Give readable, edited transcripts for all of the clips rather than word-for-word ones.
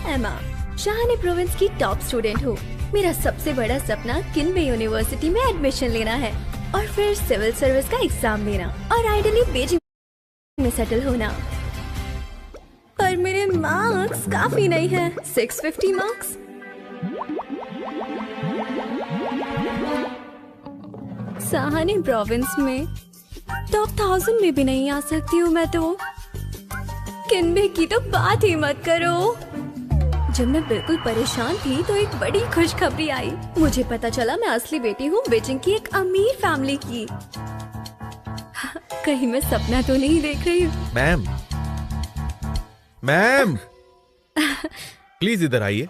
एमा, शाहानी प्रोविंस की top student हूँ। मेरा सबसे बड़ा सपना किनबे यूनिवर्सिटी में एडमिशन लेना है और फिर सिविल सर्विस का एग्जाम देना और आइडियली बीजिंग में सेटल होना। पर मेरे मार्क्स काफी नहीं है, 650 मार्क्स। शाहानी प्रोविंस में टॉप 1000 में भी नहीं आ सकती हूँ मैं तो। किनबे की तो बात ही मत करो। जब मैं बिल्कुल परेशान थी तो एक बड़ी खुशखबरी आई। मुझे पता चला मैं असली बेटी हूँ बीजिंग की एक अमीर फैमिली की। कहीं मैं सपना तो नहीं देख रही हूँ? मैम, मैम, प्लीज इधर आइए।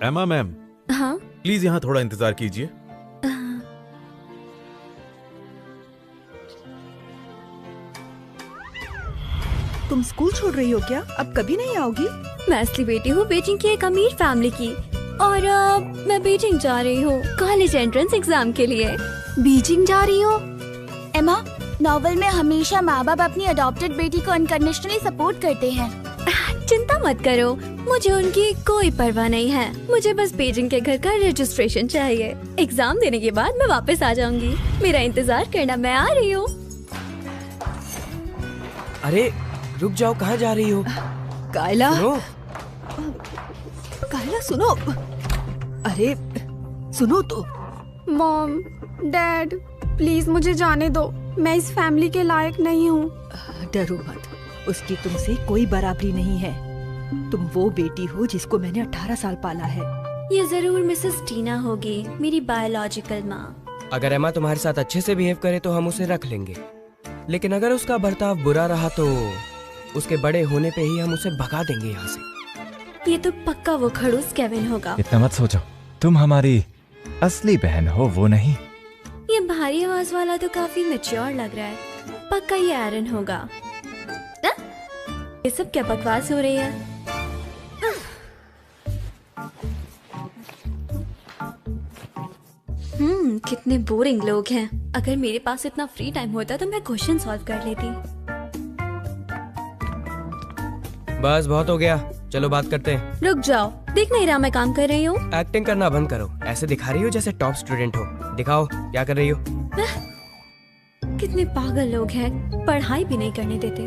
एमा मैम, हाँ? प्लीज यहाँ थोड़ा इंतजार कीजिए। तुम स्कूल छोड़ रही हो क्या? अब कभी नहीं आओगी? मैं असली बेटी हूँ बीजिंग की एक अमीर फैमिली की और मैं बीजिंग जा रही हूँ कॉलेज एंट्रेंस एग्जाम के लिए। बीजिंग जा रही हो? एमा, नॉवेल में हमेशा माँ बाप अपनी अडॉप्टेड बेटी को अनकंडीशनली सपोर्ट करते हैं। चिंता मत करो, मुझे उनकी कोई परवाह नहीं है। मुझे बस बीजिंग के घर का रजिस्ट्रेशन चाहिए। एग्जाम देने के बाद मैं वापस आ जाऊंगी। मेरा इंतजार करना, मैं आ रही हूँ। अरे रुक जाओ, कहाँ जा रही हो? कायला, सुनो। कायला सुनो। अरे सुनो तो। मॉम, डैड, प्लीज मुझे जाने दो। मैं इस फैमिली के लायक नहीं हूँ। डरो मत, उसकी तुमसे कोई बराबरी नहीं है। तुम वो बेटी हो जिसको मैंने 18 साल पाला है। ये जरूर मिसेस टीना होगी, मेरी बायोलॉजिकल माँ। अगर एमा तुम्हारे साथ अच्छे से बिहेव करे तो हम उसे रख लेंगे, लेकिन अगर उसका बर्ताव बुरा रहा तो उसके बड़े होने पे ही हम उसे भगा देंगे यहाँ से। ये तो पक्का वो खड़ूस केविन होगा। इतना मत सोचो, तुम हमारी असली बहन हो, वो नहीं। ये भारी आवाज वाला तो काफी मैच्योर लग रहा है। पक्का ये एरन होगा ना? ये सब क्या बकवास हो रही है? कितने बोरिंग लोग हैं। अगर मेरे पास इतना फ्री टाइम होता तो मैं क्वेश्चन सॉल्व कर लेती। बस बहुत हो गया, चलो बात करते हैं। रुक जाओ, देख नहीं रहा मैं काम कर रही हूँ। एक्टिंग करना बंद करो, ऐसे दिखा रही हो जैसे टॉप स्टूडेंट हो। दिखाओ क्या कर रही हो। कितने पागल लोग हैं, पढ़ाई भी नहीं करने देते।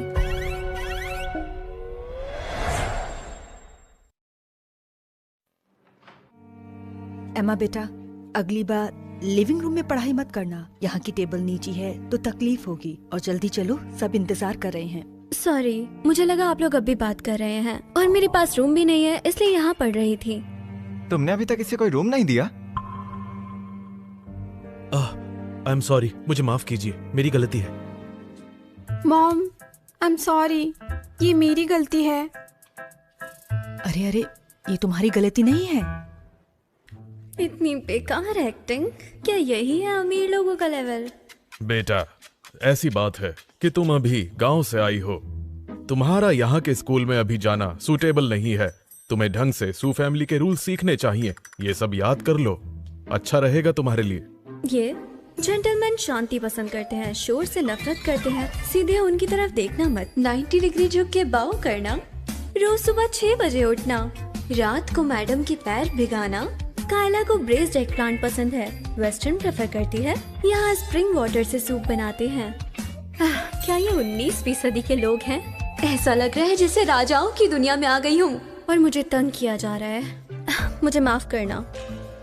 एमा बेटा, अगली बार लिविंग रूम में पढ़ाई मत करना। यहाँ की टेबल नीची है तो तकलीफ होगी। और जल्दी चलो, सब इंतजार कर रहे हैं। सॉरी, मुझे लगा आप लोग अभी बात कर रहे हैं और मेरे पास रूम भी नहीं है, इसलिए यहाँ पढ़ रही थी। तुमने अभी तक इसे कोई रूम नहीं दिया? आई एम सॉरी, मुझे माफ कीजिए, मेरी गलती है। मॉम, आई एम सॉरी, ये मेरी गलती है। अरे अरे, ये तुम्हारी गलती नहीं है। इतनी बेकार एक्टिंग, क्या यही है अमीर लोगों का लेवल? बेटा, ऐसी बात है कि तुम अभी गांव से आई हो। तुम्हारा यहाँ के स्कूल में अभी जाना सूटेबल नहीं है। तुम्हें ढंग से सू फैमिली के रूल सीखने चाहिए। ये सब याद कर लो, अच्छा रहेगा तुम्हारे लिए। ये जेंटलमैन शांति पसंद करते हैं, शोर से नफरत करते हैं। सीधे उनकी तरफ देखना मत, 90 डिग्री झुक के बाव करना, रोज सुबह 6 बजे उठना, रात को मैडम के पैर भिगाना। कायला को ब्रेस्ड एग प्लांट पसंद है, वेस्टर्न प्रेफर करती है। यहाँ स्प्रिंग वाटर से सूप बनाते हैं। क्या ये 19वीं सदी के लोग हैं? ऐसा लग रहा है जैसे राजाओं की दुनिया में आ गई हूँ और मुझे तंग किया जा रहा है। मुझे माफ करना,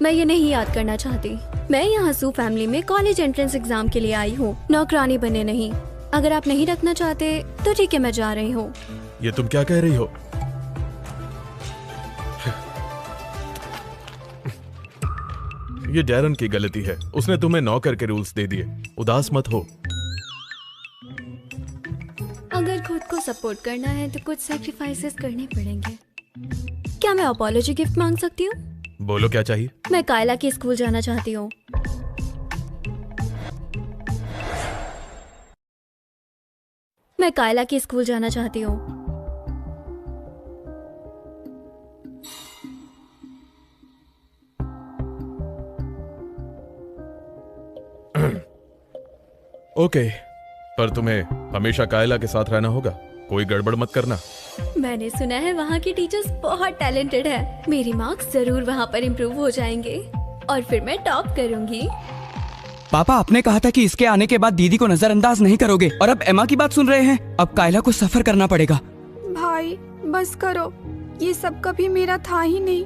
मैं ये नहीं याद करना चाहती। मैं यहाँ सू फैमिली में कॉलेज एंट्रेंस एग्जाम के लिए आई हूँ, नौकरानी बने नहीं। अगर आप नहीं रखना चाहते तो ठीक है, मैं जा रही हूँ। ये तुम क्या कह रही हो? ये डैरन की गलती है, उसने तुम्हें नौकर के रूल्स दे दिए। उदास मत हो। अगर खुद को सपोर्ट करना है तो कुछ सैक्रिफाइसेस करने पड़ेंगे। क्या मैं अपॉलॉजी गिफ्ट मांग सकती हूँ? बोलो क्या चाहिए? मैं कायला के स्कूल जाना चाहती हूँ। मैं कायला के स्कूल जाना चाहती हूँ। ओके, पर तुम्हें हमेशा कायला के साथ रहना होगा, कोई गड़बड़ मत करना। मैंने सुना है वहाँ की टीचर्स बहुत टैलेंटेड है। मेरी मार्क्स जरूर वहाँ पर इम्प्रूव हो जाएंगे और फिर मैं टॉप करूँगी। पापा, आपने कहा था कि इसके आने के बाद दीदी को नजरअंदाज नहीं करोगे, और अब एमा की बात सुन रहे हैं। अब कायला को सफर करना पड़ेगा। भाई बस करो, ये सब कभी मेरा था ही नहीं।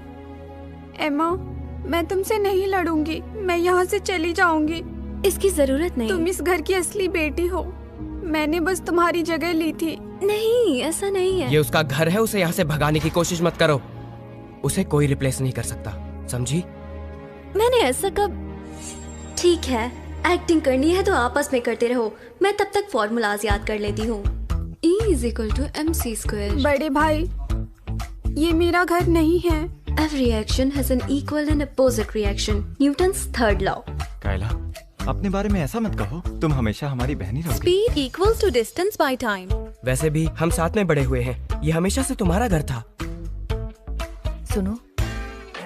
एमा, मैं तुमसे नहीं लड़ूंगी, मैं यहाँ से चली जाऊंगी। इसकी जरूरत नहीं। तुम इस घर की असली बेटी हो, मैंने बस तुम्हारी जगह ली थी। नहीं, ऐसा नहीं है। ये उसका घर है, उसे यहाँ से भगाने की कोशिश मत करो। उसे कोई रिप्लेस नहीं कर सकता, समझी? मैंने ऐसा कब। ठीक है, एक्टिंग करनी है तो आपस में करते रहो, मैं तब तक फॉर्मूलाज याद कर लेती हूँ। E=mc²। बड़े भाई, ये मेरा घर नहीं है। Every action has an equal and opposite reaction. Newton's third law. Kayla, अपने बारे में ऐसा मत कहो, तुम हमेशा हमारी बहन ही रहोगी। Speed equals to distance by time. वैसे भी हम साथ में बड़े हुए हैं, ये हमेशा से तुम्हारा घर था। सुनो,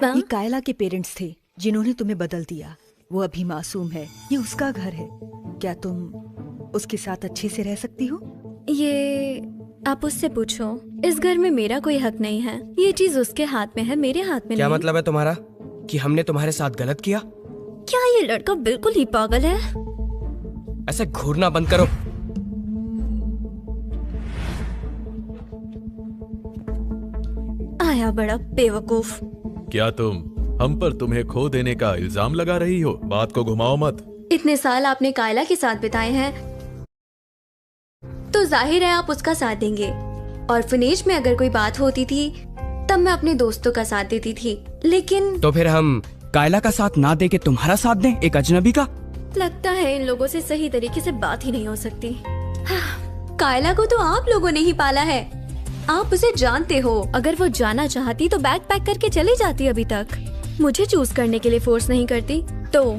ये कायला के पेरेंट्स थे जिन्होंने तुम्हें बदल दिया। वो अभी मासूम है, ये उसका घर है। क्या तुम उसके साथ अच्छे से रह सकती हो? ये आप उससे पूछो, इस घर में मेरा कोई हक नहीं है। ये चीज उसके हाथ में है, मेरे हाथ में क्या नहीं। मतलब है तुम्हारा कि हमने तुम्हारे साथ गलत किया? क्या ये लड़का बिल्कुल ही पागल है? ऐसे घूरना बंद करो। आया बड़ा बेवकूफ। क्या तुम हम पर तुम्हें खो देने का इल्जाम लगा रही हो? बात को घुमाओ मत। इतने साल आपने कायला के साथ बिताए हैं तो जाहिर है आप उसका साथ देंगे। ऑर्फनेज में अगर कोई बात होती थी तब मैं अपने दोस्तों का साथ देती थी, लेकिन तो फिर हम कायला का साथ ना दे के तुम्हारा साथ दें, एक अजनबी का? लगता है इन लोगों से सही तरीके से बात ही नहीं हो सकती। कायला को तो आप लोगों ने ही पाला है, आप उसे जानते हो। अगर वो जाना चाहती तो बैग पैक करके चली जाती अभी तक। मुझे चूज करने के लिए फोर्स नहीं करती। तो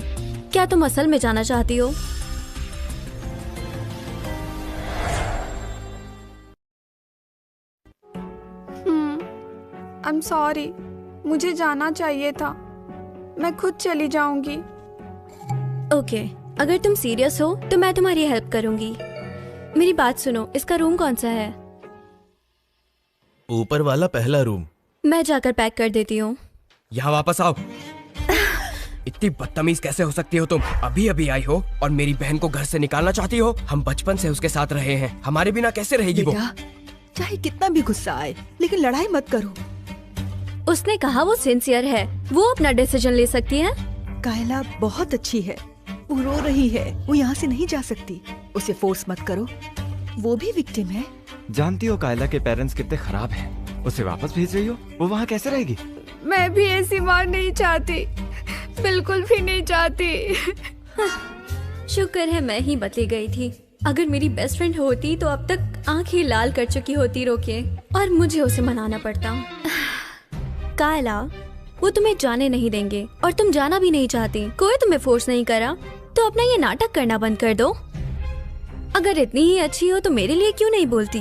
क्या तुम असल में जाना चाहती हो? आई एम सॉरी, मुझे जाना चाहिए था, मैं खुद चली जाऊंगी। ओके, अगर तुम सीरियस हो तो मैं तुम्हारी हेल्प करूंगी। मेरी बात सुनो, इसका रूम कौन सा है? ऊपर वाला पहला रूम। मैं जाकर पैक कर देती हूँ। यहाँ वापस आओ। इतनी बदतमीज कैसे हो सकती हो तुम? अभी अभी आई हो और मेरी बहन को घर से निकालना चाहती हो? हम बचपन से उसके साथ रहे हैं, हमारे बिना कैसे रहेगी वो? बेटा, चाहे कितना भी गुस्सा आए लेकिन लड़ाई मत करो। उसने कहा वो सिंसियर है, वो अपना डिसीजन ले सकती है। कायला बहुत अच्छी है, वो रो रही है, वो यहाँ से नहीं जा सकती। उसे फोर्स मत करो, वो भी विक्टिम है। जानती हो कायला के पेरेंट्स कितने खराब हैं, उसे वापस भेज रही हो, वो वहाँ कैसे रहेगी? मैं भी ऐसी मार नहीं चाहती, बिल्कुल भी नहीं चाहती। शुक्र है मैं ही बदली गई थी। अगर मेरी बेस्ट फ्रेंड होती तो अब तक आंखें लाल कर चुकी होती रो के, और मुझे उसे मनाना पड़ता। कायला, वो तुम्हें जाने नहीं देंगे और तुम जाना भी नहीं चाहती। कोई तुम्हें फोर्स नहीं करा, तो अपना ये नाटक करना बंद कर दो। अगर इतनी ही अच्छी हो तो मेरे लिए क्यों नहीं बोलती?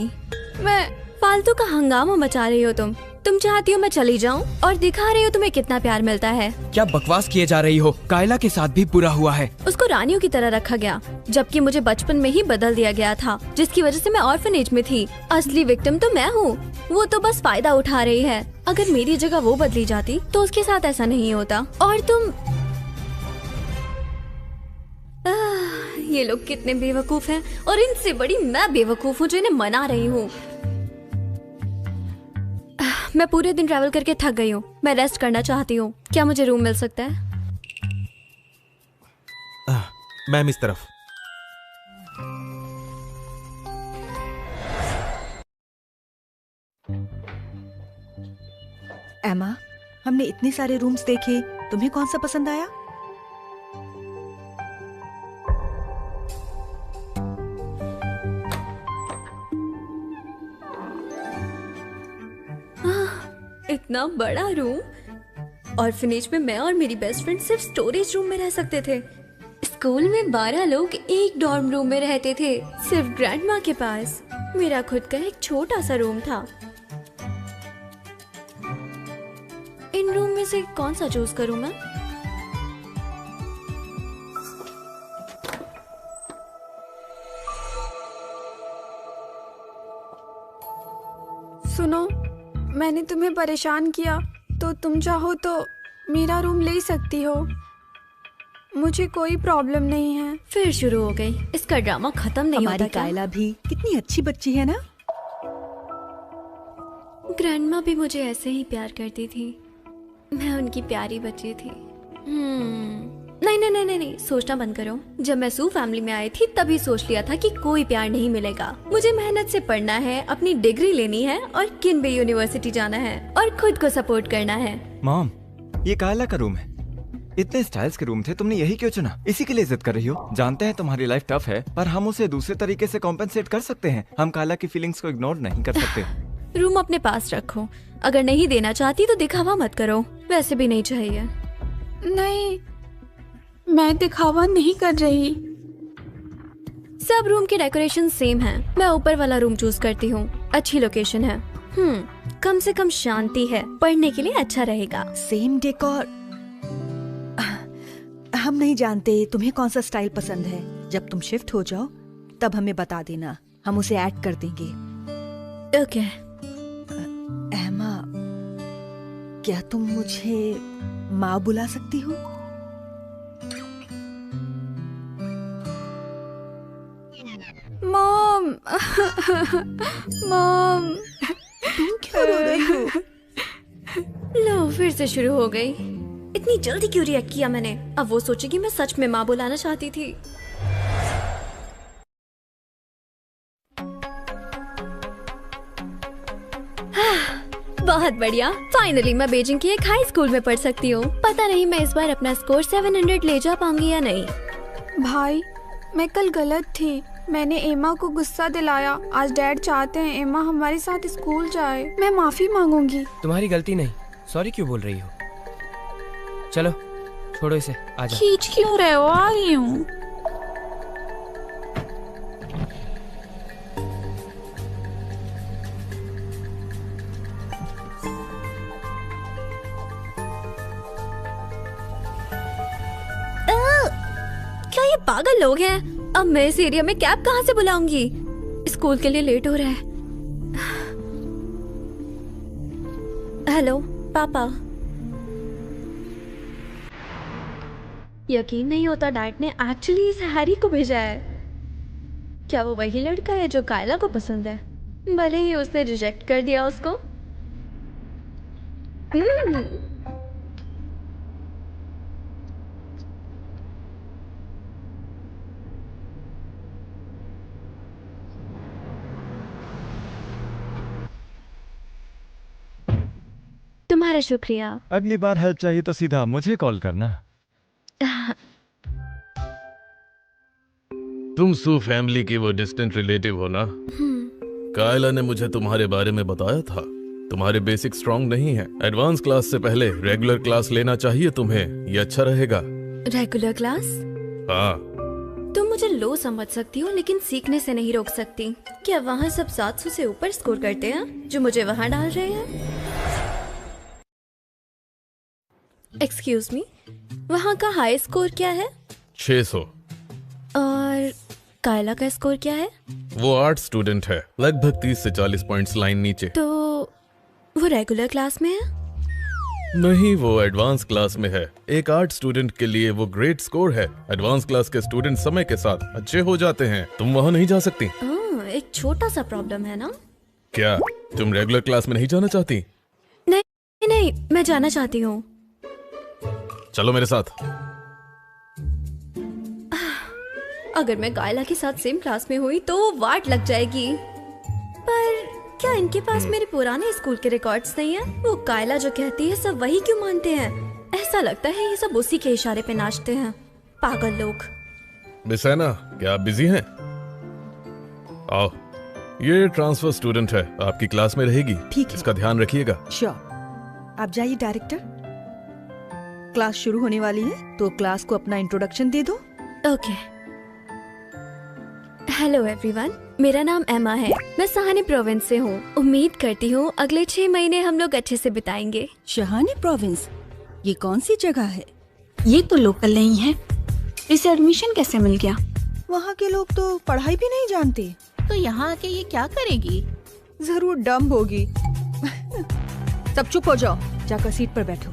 मैं फालतू का हंगामा मचा रही हो तुम चाहती हो मैं चली जाऊं और दिखा रही हो तुम्हें कितना प्यार मिलता है। क्या बकवास किए जा रही हो? कायला के साथ भी बुरा हुआ है। उसको रानियों की तरह रखा गया, जबकि मुझे बचपन में ही बदल दिया गया था, जिसकी वजह से मैं ऑर्फनेज में थी। असली विक्टिम तो मैं हूँ, वो तो बस फायदा उठा रही है। अगर मेरी जगह वो बदली जाती तो उसके साथ ऐसा नहीं होता। और तुम ये लोग कितने बेवकूफ हैं, और इनसे बड़ी मैं बेवकूफ हूँ जो इन्हें मना रही हूँ। मैं पूरे दिन ट्रैवल करके थक गई हूँ, मैं रेस्ट करना चाहती हूँ। क्या मुझे रूम मिल सकता है? मैम इस तरफ। एमा, हमने इतने सारे रूम्स देखे, तुम्हें कौन सा पसंद आया? इतना बड़ा रूम। ऑर्फनेज में मैं और मेरी बेस्ट फ्रेंड सिर्फ स्टोरेज रूम में रह सकते थे। स्कूल में 12 लोग एक डॉर्म रूम में रहते थे, सिर्फ ग्रैंड माँ के पास मेरा खुद का एक छोटा सा रूम था। इन रूम में से कौन सा चूज करूं मैं? मैंने तुम्हें परेशान किया तो तुम चाहो तो मेरा रूम ले सकती हो, मुझे कोई प्रॉब्लम नहीं है। फिर शुरू हो गई, इसका ड्रामा खत्म नहीं होता हमारी क्या? कायला भी कितनी अच्छी बच्ची है ना। ग्रैंडमा भी मुझे ऐसे ही प्यार करती थी, मैं उनकी प्यारी बच्ची थी। नहीं नहीं नहीं नहीं नहीं, सोचना बंद करो। जब मैं सू फैमिली में आई थी तभी सोच लिया था कि कोई प्यार नहीं मिलेगा। मुझे मेहनत से पढ़ना है, अपनी डिग्री लेनी है और किनबे यूनिवर्सिटी जाना है और खुद को सपोर्ट करना है। मॉम, ये कायला का रूम है। इतने स्टाइल्स के रूम थे, तुमने यही क्यों चुना? इसी के लिए जिद कर रही हो? जानते हैं तुम्हारी लाइफ टफ है, पर हम उसे दूसरे तरीके से कॉम्पेंसेट कर सकते हैं। हम कायला की फीलिंग्स को इग्नोर नहीं कर सकते। रूम अपने पास रखो, अगर नहीं देना चाहती तो दिखावा मत करो, वैसे भी नहीं चाहिए। नहीं, मैं दिखावा नहीं कर रही। सब रूम के डेकोरेशन सेम हैं। मैं ऊपर वाला रूम चूज करती हूँ, अच्छी लोकेशन है। कम से कम शांति है, पढ़ने के लिए अच्छा रहेगा। Same decor. हम नहीं जानते तुम्हें कौन सा स्टाइल पसंद है। जब तुम शिफ्ट हो जाओ तब हमें बता देना, हम उसे ऐड कर देंगे। ओके। एमा, क्या तुम मुझे माँ बुला सकती हो? मॉम मॉम, तुम क्यों रो रही हो? लो फिर से शुरू हो गई। इतनी जल्दी क्यों रिएक्ट किया मैंने? अब वो सोचेगी मैं सच में माँ बुलाना चाहती थी। बहुत बढ़िया, फाइनली मैं बीजिंग की एक हाई स्कूल में पढ़ सकती हूँ। पता नहीं मैं इस बार अपना स्कोर 700 ले जा पाऊंगी या नहीं। भाई मैं कल गलत थी, मैंने एमा को गुस्सा दिलाया। आज डैड चाहते हैं एमा हमारे साथ स्कूल जाए। मैं माफी मांगूंगी। तुम्हारी गलती नहीं, सॉरी क्यों बोल रही हो? चलो छोड़ो इसे, आजा। खींच क्यों रहे हो? आ गई हूँ। क्या ये पागल लोग हैं? अब मैं इस एरिया में कैब कहाँ से बुलाऊंगी? स्कूल के लिए लेट हो रहा है। हेलो पापा। यकीन नहीं होता डैड ने एक्चुअली इस हैरी को भेजा है। क्या वो वही लड़का है जो कायला को पसंद है? भले ही उसने रिजेक्ट कर दिया उसको। तुम्हारा शुक्रिया। अगली बार हेल्प चाहिए तो सीधा मुझे कॉल करना। तुम सू फैमिली की वो डिस्टेंट रिलेटिव हो ना? कायला ने मुझे तुम्हारे बारे में बताया था। तुम्हारे बेसिक स्ट्रांग नहीं है। एडवांस क्लास से पहले रेगुलर क्लास लेना चाहिए तुम्हें, ये अच्छा रहेगा। Regular class? हाँ। तुम मुझे लो समझ सकती हो लेकिन सीखने से नहीं रोक सकती। क्या वहाँ सब 700 से ऊपर स्कोर करते हैं जो मुझे वहाँ डाल रहे हैं? एक्सक्यूज मी, वहाँ का हाई स्कोर क्या है? 600। और कायला का स्कोर क्या है? वो आर्ट स्टूडेंट है, लगभग 30 से 40 पॉइंट्स लाइन नीचे। तो वो रेगुलर क्लास में है? नहीं, वो एडवांस क्लास में है। एक आर्ट स्टूडेंट के लिए वो ग्रेट स्कोर है। एडवांस क्लास के स्टूडेंट समय के साथ अच्छे हो जाते हैं। तुम वहाँ नहीं जा सकती। एक छोटा सा प्रॉब्लम है ना। क्या तुम रेगुलर क्लास में नहीं जाना चाहती? नहीं नहीं, मैं जाना चाहती हूँ। चलो मेरे साथ। अगर मैं कायला के साथ सेम क्लास में हुई तो वाट लग जाएगी। पर क्या इनके पास मेरे पुराने स्कूल के रिकॉर्ड्स नहीं है? वो कायला जो कहती है सब वही क्यों मानते हैं? ऐसा लगता है ये सब उसी के इशारे पे नाचते हैं, पागल लोग। बिसैना, क्या आप बिजी हैं? आओ, ये ट्रांसफर स्टूडेंट है, आपकी क्लास में रहेगी। ठीक है। इसका ध्यान रखिएगा। श्योर। आप जाइए डायरेक्टर, क्लास शुरू होने वाली है तो क्लास को अपना इंट्रोडक्शन दे दो। ओके। हेलो एवरीवन, मेरा नाम एमा है। मैं सहानी प्रोविंस से हूँ। उम्मीद करती हूँ अगले 6 महीने हम लोग अच्छे से बिताएंगे। शहानी प्रोविंस, ये कौन सी जगह है? ये तो लोकल नहीं है। इसे एडमिशन कैसे मिल गया? वहाँ के लोग तो पढ़ाई भी नहीं जानते। तो यहाँ आके ये क्या करेगी? जरूर डम होगी। सब चुप हो जाओ, जाकर सीट पर बैठो।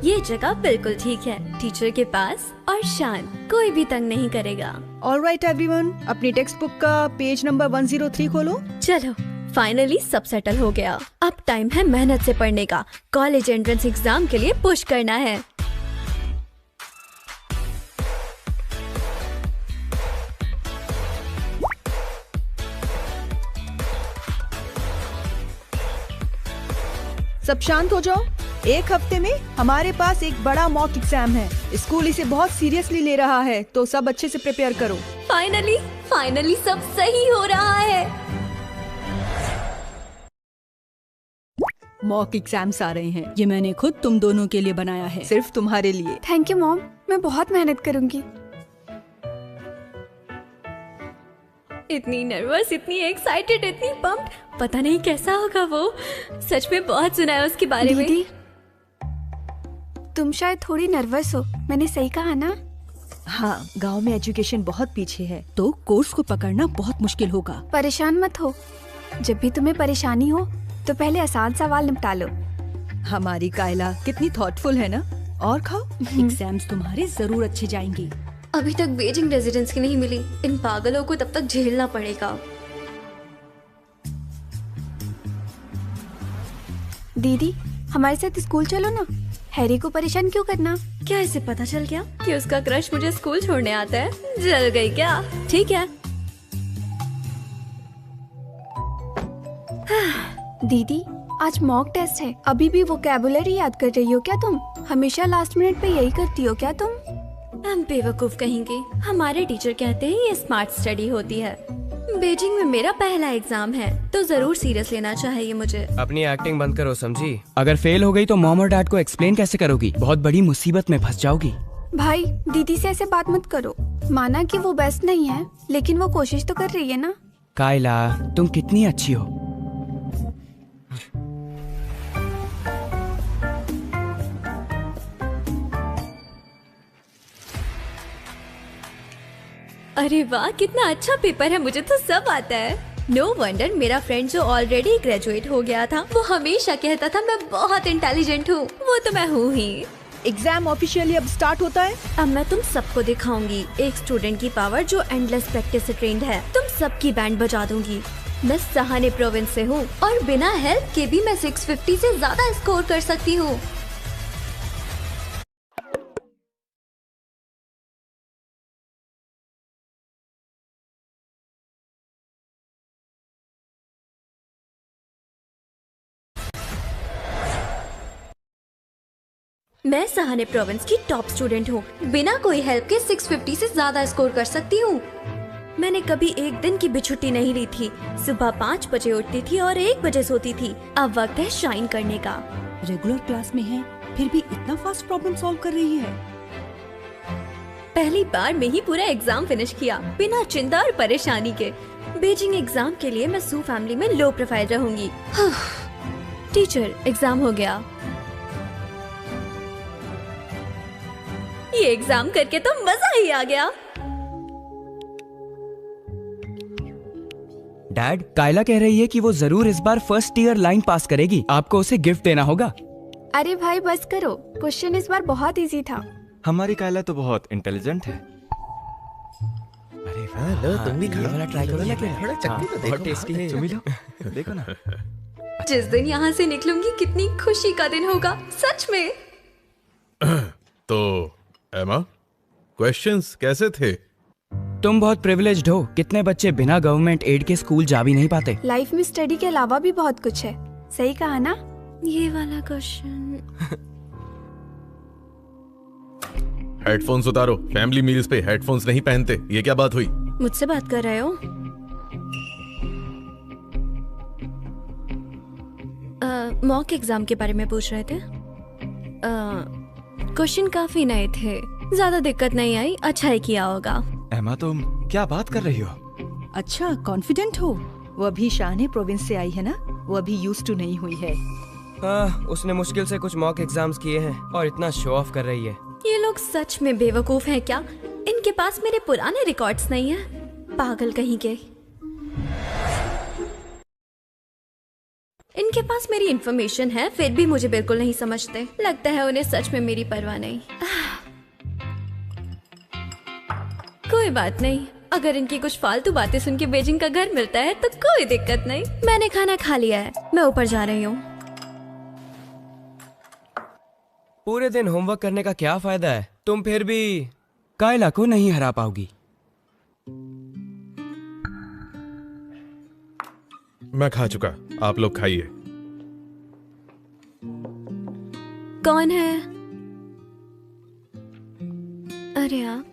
ये जगह बिल्कुल ठीक है, टीचर के पास और शान, कोई भी तंग नहीं करेगा। ऑलराइट एवरीवन, अपनी टेक्स्ट बुक का पेज नंबर 103 खोलो। चलो, फाइनली सब सेटल हो गया। अब टाइम है मेहनत से पढ़ने का। कॉलेज एंट्रेंस एग्जाम के लिए पुश करना है। सब शांत हो जाओ। एक हफ्ते में हमारे पास एक बड़ा मॉक एग्जाम है। स्कूल इसे बहुत सीरियसली ले रहा है, तो सब अच्छे से प्रिपेयर करो। फाइनली सब सही हो रहा है। मॉक एग्जाम्स आ रहे हैं, ये मैंने खुद तुम दोनों के लिए बनाया है। सिर्फ तुम्हारे लिए। थैंक यू मॉम, मैं बहुत मेहनत करूंगी। इतनी नर्वस, इतनी एक्साइटेड, इतनी पम्प्ड, पता नहीं कैसा होगा वो। सच में बहुत सुना है उसके बारे में। दीदी, तुम शायद थोड़ी नर्वस हो, मैंने सही कहा ना? हाँ, गांव में एजुकेशन बहुत पीछे है। तो कोर्स को पकड़ना बहुत मुश्किल होगा। परेशान मत हो, जब भी तुम्हें परेशानी हो तो पहले आसान सवाल निपटा लो। हमारी कायला कितनी थॉटफुल है ना। और खाओ। एग्जाम्स तुम्हारे जरूर अच्छे जाएंगे। अभी तक बेजिंग रेजिडेंस की नहीं मिली, इन पागलों को तब तक झेलना पड़ेगा। दीदी, हमारे साथ स्कूल चलो ना। हैरी को परेशान क्यों करना? क्या इसे पता चल गया कि उसका क्रश मुझे स्कूल छोड़ने आता है? जल गई क्या? ठीक है। दीदी, आज मॉक टेस्ट है, अभी भी वोकैबुलरी याद कर रही हो क्या तुम? हमेशा लास्ट मिनट पे यही करती हो क्या तुम? हम बेवकूफ कहेंगे। हमारे टीचर कहते हैं ये स्मार्ट स्टडी होती है। बीजिंग में मेरा पहला एग्जाम है, तो जरूर सीरियस लेना चाहिए मुझे। अपनी एक्टिंग बंद करो, समझी? अगर फेल हो गई तो मॉम और डैड को एक्सप्लेन कैसे करोगी? बहुत बड़ी मुसीबत में फंस जाओगी। भाई, दीदी से ऐसे बात मत करो। माना कि वो बेस्ट नहीं है, लेकिन वो कोशिश तो कर रही है ना। कायला, तुम कितनी अच्छी हो। अरे वाह, कितना अच्छा पेपर है, मुझे तो सब आता है। नो वंडर मेरा फ्रेंड जो ऑलरेडी ग्रेजुएट हो गया था, वो हमेशा कहता था मैं बहुत इंटेलिजेंट हूँ। वो तो मैं हूँ ही। एग्जाम ऑफिशियली अब स्टार्ट होता है। अब मैं तुम सबको दिखाऊंगी एक स्टूडेंट की पावर जो एंडलेस प्रैक्टिस से ट्रेंड है। तुम सबकी बैंड बजा दूंगी। मैं सहाने प्रोविंस से हूँ और बिना हेल्प के भी मैं 650 से ज्यादा स्कोर कर सकती हूँ। मैं सहाने प्रोविंस की टॉप स्टूडेंट हूँ। बिना कोई हेल्प के 650 से ज्यादा स्कोर कर सकती हूँ। मैंने कभी एक दिन की भी छुट्टी नहीं ली थी। सुबह 5 बजे उठती थी और 1 बजे सोती थी। अब वक्त है शाइन करने का। रेगुलर क्लास में है, फिर भी इतना फास्ट प्रॉब्लम सॉल्व कर रही है। पहली बार में ही पूरा एग्जाम फिनिश किया, बिना चिंता और परेशानी के। बीजिंग एग्जाम के लिए मैं सू फैमिली में लो प्रोफाइल रहूंगी। टीचर, एग्जाम हो गया। ये एग्जाम करके तो मजा ही आ गया। डैड, कायला कह रही है कि वो जरूर इस बार फर्स्ट ईयर लाइन पास करेगी। आपको उसे गिफ्ट देना होगा। अरे भाई बस करो, क्वेश्चन इस बार बहुत इजी था। हमारी कायला तो बहुत इंटेलिजेंट है। अरे वाह, लो तुम भी ये वाला ट्राई करो ना। थोड़ा चटनी तो बहुत टेस्टी है। चुमी लो, देखो ना। जिस दिन यहाँ से निकलूंगी कितनी खुशी का दिन होगा, सच में। तो एमा, क्वेश्चंस कैसे थे? तुम बहुत प्रिविलेज्ड हो। कितने बच्चे बिना गवर्नमेंट एड के स्कूल जा भी नहीं पाते। लाइफ में स्टडी के अलावा भी बहुत कुछ है। सही कहा ना? ये वाला क्वेश्चन। हेडफोन्स उतारो। फैमिली मील्स पे हेडफोन्स नहीं पहनते। ये क्या बात हुई? मुझसे बात कर रहे हो? मॉक एग्जाम के बारे में पूछ रहे थे। क्वेश्चन काफी नए थे, ज्यादा दिक्कत नहीं आई। अच्छा ही किया होगा। एमा, तुम क्या बात कर रही हो? अच्छा, कॉन्फिडेंट हो? वो अभी शाहने प्रोविंस से आई है ना, वो अभी यूज्ड टू नहीं हुई है। हाँ, उसने मुश्किल से कुछ मॉक एग्जाम्स किए हैं और इतना शो ऑफ कर रही है। ये लोग सच में बेवकूफ हैं क्या? इनके पास मेरे पुराने रिकॉर्ड्स नहीं है। पागल कहीं के। इनके पास मेरी इंफॉर्मेशन है, फिर भी मुझे बिल्कुल नहीं समझते। लगता है उन्हें सच में मेरी परवाह नहीं। कोई बात नहीं, अगर इनकी कुछ फालतू बातें सुन के बीजिंग का घर मिलता है तो कोई दिक्कत नहीं। मैंने खाना खा लिया है, मैं ऊपर जा रही हूँ। पूरे दिन होमवर्क करने का क्या फायदा है? तुम फिर भी कायला को नहीं हरा पाओगी। मैं खा चुका, आप लोग खाइए। कौन है? अरे आप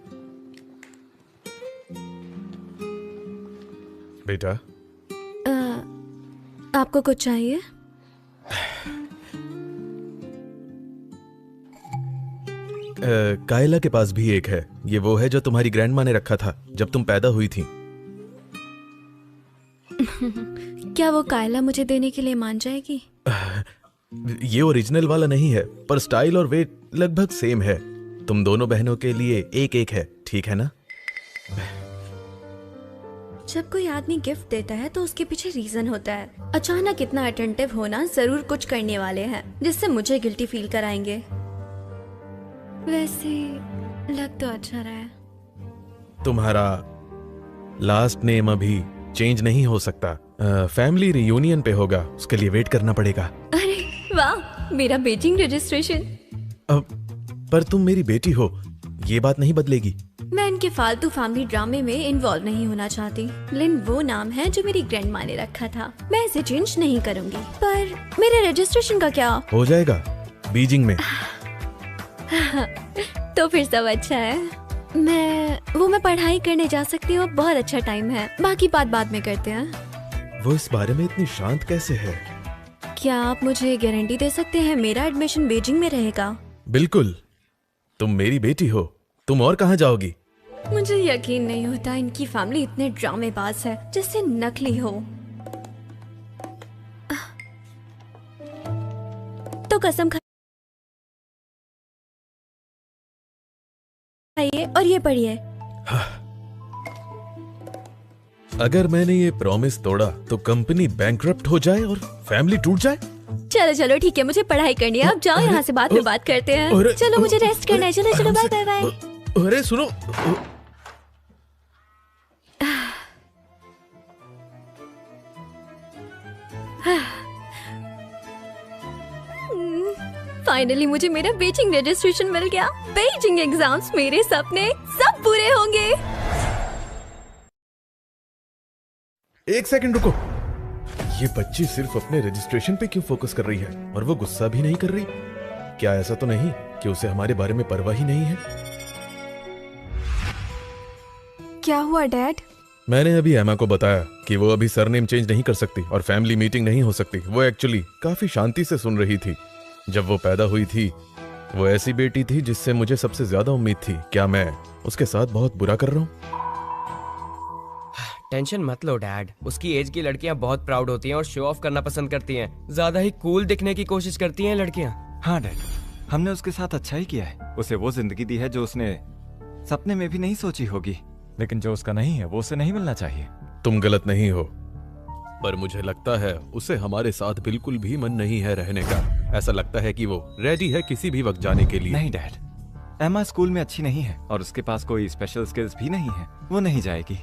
बेटा, आपको कुछ चाहिए? कायला के पास भी एक है। ये वो है जो तुम्हारी ग्रैंडमा ने रखा था जब तुम पैदा हुई थी। क्या वो कायला मुझे देने के लिए मान जाएगी? ये ओरिजिनल वाला नहीं है, पर स्टाइल और वेट लगभग सेम है। तुम दोनों बहनों के लिए एक एक है, ठीक है ना? जब कोई आदमी गिफ्ट देता है तो उसके पीछे रीजन होता है। अचानक इतना अटेंटिव होना जरूर कुछ करने वाले हैं जिससे मुझे गिल्टी फील कराएंगे। वैसे लग तो अच्छा रहा है। तुम्हारा लास्ट नेम अभी चेंज नहीं हो सकता। फैमिली रियूनियन पे होगा, उसके लिए वेट करना पड़ेगा। अरे वाह, मेरा बीजिंग रजिस्ट्रेशन। पर तुम मेरी बेटी हो, ये बात नहीं बदलेगी। मैं इनके फालतू फैमिली ड्रामे में इन्वॉल्व नहीं होना चाहती। लिन वो नाम है जो मेरी ग्रैंडमा ने रखा था। मैं इसे चेंज नहीं करूंगी। पर मेरे रजिस्ट्रेशन का क्या? हो जाएगा बीजिंग में। तो फिर सब अच्छा है। मैं पढ़ाई करने जा सकती हूँ, बहुत अच्छा टाइम है। बाकी बात बाद में करते हैं। वो इस बारे में इतनी शांत कैसे है? क्या आप मुझे गारंटी दे सकते हैं मेरा एडमिशन बीजिंग में रहेगा? बिल्कुल, तुम मेरी बेटी हो, तुम और कहाँ जाओगी? मुझे यकीन नहीं होता इनकी फैमिली इतने ड्रामेबाज है, जैसे नकली हो। तो कसम खाइए और ये पढ़िए। अगर मैंने ये प्रॉमिस तोड़ा तो कंपनी बैंकरप्ट हो जाए और फैमिली टूट जाए। चलो चलो ठीक है, मुझे पढ़ाई करनी है। अब जाओ यहाँ से, बाद में बात करते हैं। चलो मुझे रेस्ट करना है। चलो चलो, बाय बाय बाय। अरे सुनो, फाइनली मुझे मेरा बीजिंग रजिस्ट्रेशन मिल गया। बीजिंग एग्जाम्स, मेरे सपने सब पूरे होंगे। एक सेकंड रुको। ये बच्ची सिर्फ अपने रजिस्ट्रेशन पे क्यों फोकस कर रही है और वो गुस्सा भी नहीं कर रही? क्या ऐसा तो नहीं कि उसे हमारे बारे में परवाह ही नहीं है? क्या हुआ डैड? मैंने अभी एमा को बताया कि वो अभी सरनेम चेंज नहीं कर सकती और फैमिली मीटिंग नहीं हो सकती। वो एक्चुअली काफी शांति से सुन रही थी। जब वो पैदा हुई थी, वो ऐसी बेटी थी जिससे मुझे सबसे ज्यादा उम्मीद थी। क्या मैं उसके साथ बहुत बुरा कर रहा हूँ? टेंशन मत लो डैड। उसकी एज की लड़कियां बहुत प्राउड होती हैं और शो ऑफ करना पसंद करती हैं। ज्यादा ही कूल दिखने की कोशिश करती हैं लड़कियां। हाँ डैड, हमने उसके साथ अच्छा ही किया है। उसे वो जिंदगी दी है जो उसने सपने में भी नहीं सोची होगी। लेकिन जो उसका नहीं है वो उसे नहीं मिलना चाहिए। तुम गलत नहीं हो, पर मुझे लगता है उसे हमारे साथ बिल्कुल भी मन नहीं है रहने का। ऐसा लगता है कि वो रेडी है किसी भी वक्त जाने के लिए। नहीं डैड, एमा स्कूल में अच्छी नहीं है और उसके पास कोई स्पेशल स्किल्स भी नहीं है। वो नहीं जाएगी।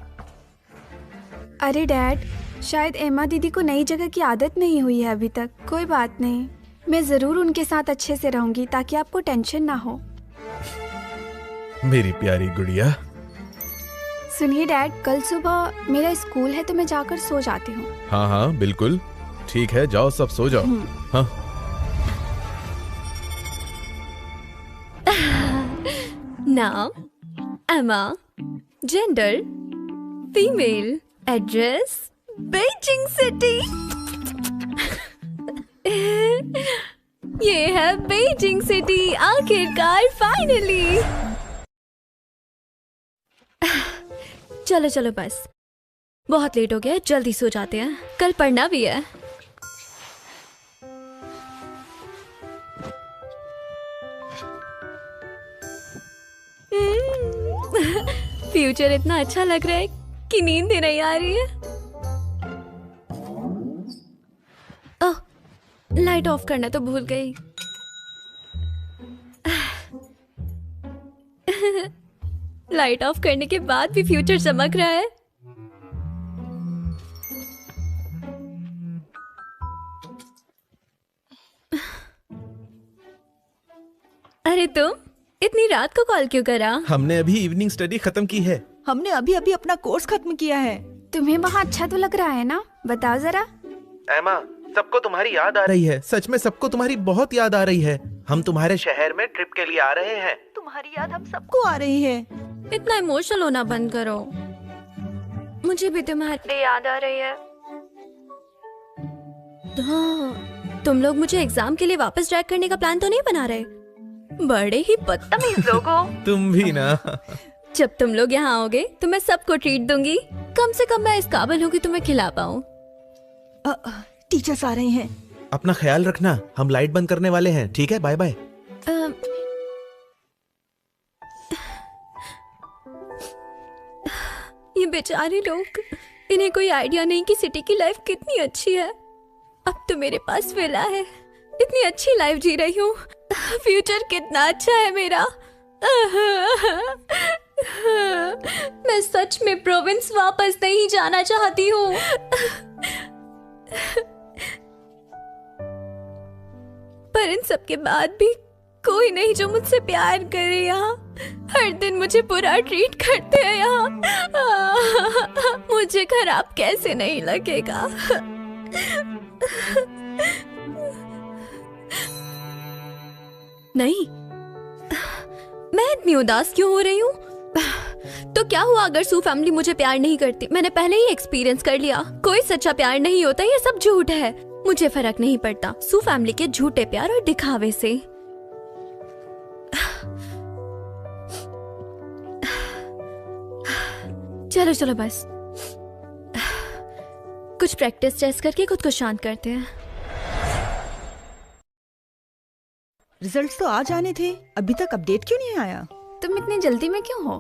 अरे डैड, शायद एमा दीदी को नई जगह की आदत नहीं हुई है अभी तक। कोई बात नहीं, मैं जरूर उनके साथ अच्छे से रहूंगी ताकि आपको टेंशन ना हो। मेरी प्यारी गुड़िया। सुनिए डैड, कल सुबह मेरा स्कूल है तो मैं जाकर सो जाती हूँ। हाँ हाँ बिल्कुल ठीक है, जाओ सब सो जाओ। हाँ नाम एमा, gender female, address Beijing city. ये है बीजिंग सिटी, आखिरकार फाइनली। चलो चलो बस, बहुत लेट हो गया, जल्दी सो जाते हैं, कल पढ़ना भी है। फ्यूचर इतना अच्छा लग रहा है कि नींद ही नहीं आ रही है। ओह, लाइट ऑफ करना तो भूल गई। लाइट ऑफ करने के बाद भी फ्यूचर चमक रहा है। अरे तुम इतनी रात को कॉल क्यों करा? हमने अभी इवनिंग स्टडी खत्म की है। हमने अभी अभी अपना कोर्स खत्म किया है। तुम्हें वहाँ अच्छा तो लग रहा है ना? बताओ जरा। एमा, सबको तुम्हारी याद आ रही है। सच में सबको तुम्हारी बहुत याद आ रही है। हम तुम्हारे शहर में ट्रिप के लिए आ रहे हैं। तुम्हारी याद हम सबको आ रही है। इतना इमोशनल होना बंद करो। मुझे भी तुम्हारी याद आ रही है। हाँ, तुम लोग मुझे एग्जाम के लिए वापस ड्रैग करने का प्लान तो नहीं बना रहे? बड़े ही बदतमीज लोग हो। तुम भी ना। जब तुम लोग यहाँ आओगे तो मैं सबको ट्रीट दूंगी। कम से कम मैं इस काबिल हूँ कि तुम्हें खिला पाऊँ। टीचर्स आ रहे हैं। अपना ख्याल रखना। हम लाइट बंद करने वाले हैं। ठीक है, बाय बाय। ये बेचारे लोग, इन्हें कोई आइडिया नहीं कि सिटी की लाइफ कितनी अच्छी है। अब तो मेरे पास विला है, इतनी अच्छी लाइफ जी रही हूँ। फ्यूचर कितना अच्छा है मेरा। मैं सच में प्रोविंस वापस नहीं जाना चाहती हूँ। पर इन सब के बाद भी कोई नहीं जो मुझसे प्यार करे। यहाँ हर दिन मुझे बुरा ट्रीट करते हैं। यहाँ मुझे खराब कैसे नहीं लगेगा? नहीं, मैं इतनी उदास क्यों हो रही हूँ? तो क्या हुआ अगर सू फैमिली मुझे प्यार नहीं करती? मैंने पहले ही एक्सपीरियंस कर लिया। कोई सच्चा प्यार नहीं होता, ये सब झूठ है। मुझे फर्क नहीं पड़ता सू फैमिली के झूठे प्यार और दिखावे से। चलो चलो बस कुछ प्रैक्टिस टेस्ट करके खुद को शांत करते हैं। रिजल्ट्स तो आज आने थे, अभी तक अपडेट क्यों नहीं आया? तुम इतनी जल्दी में क्यों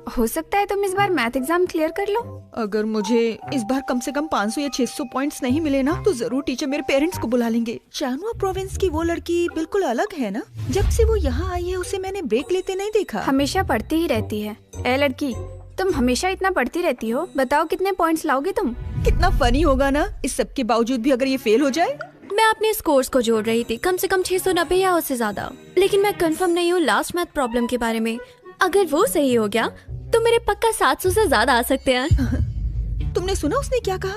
हो सकता है तुम इस बार मैथ एग्जाम क्लियर कर लो। अगर मुझे इस बार कम से कम 500 या 600 पॉइंट्स नहीं मिले ना तो जरूर टीचर मेरे पेरेंट्स को बुला लेंगे। चानुआ प्रोविंस की वो लड़की बिल्कुल अलग है ना? जब से वो यहाँ आई है उसे मैंने ब्रेक लेते नहीं देखा। हमेशा पढ़ती ही रहती है। ए लड़की, तुम हमेशा इतना पढ़ती रहती हो, बताओ कितने पॉइंट्स लाओगे तुम? कितना फनी होगा ना इस सब के बावजूद भी अगर ये फेल हो जाए। मैं अपने स्कोर्स को जोड़ रही थी, कम से कम 690 या उससे ज्यादा। लेकिन मैं कंफर्म नहीं हूँ लास्ट मैथ प्रॉब्लम के बारे में। अगर वो सही हो गया तो मेरे पक्का 700 से ज्यादा आ सकते हैं। तुमने सुना उसने क्या कहा?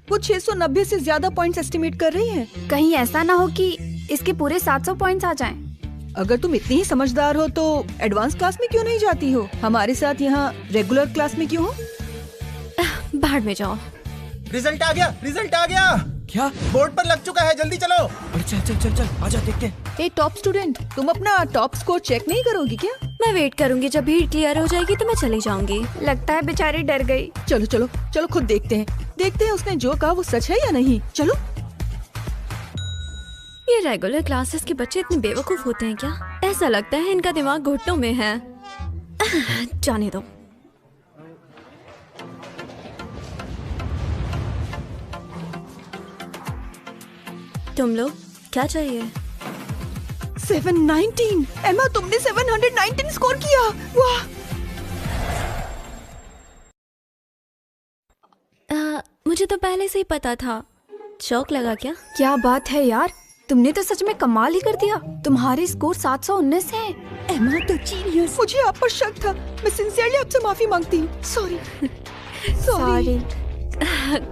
वो 690 से ज्यादा पॉइंट्स एस्टिमेट कर रही है। कहीं ऐसा ना हो कि इसके पूरे 700 पॉइंट्स आ जाएं। अगर तुम इतनी ही समझदार हो तो एडवांस क्लास में क्यों नहीं जाती हो? हमारे साथ यहाँ रेगुलर क्लास में क्यों हो? बाहर में जाओ। रिजल्ट आ गया, रिजल्ट आ गया। क्या? बोर्ड पर लग चुका है, जल्दी चलो। अरे चल चल चल चल, आजा देखते हैं। ए टॉप स्टूडेंट, तुम अपना टॉप स्कोर चेक नहीं करोगी क्या? मैं वेट करूंगी, जब भीड़ क्लियर हो जाएगी तो मैं चली जाऊंगी। लगता है बेचारी डर गई। चलो चलो चलो खुद देखते हैं उसने जो कहा वो सच है या नहीं। चलो। ये रेगुलर क्लासेस के बच्चे इतने बेवकूफ होते हैं क्या? ऐसा लगता है इनका दिमाग घुटनों में है। जाने दो। तुम लोग क्या चाहिए? 719। एमा, तुमने 719 स्कोर किया। वाह। मुझे तो पहले से ही पता था। शौक लगा क्या? क्या बात है यार, तुमने तो सच में कमाल ही कर दिया। तुम्हारे स्कोर 719 है। एमा तो जीनियस। मुझे आप पर शक था। मैं सिंसियरली आपसे माफी मांगती हूँ। सॉरी।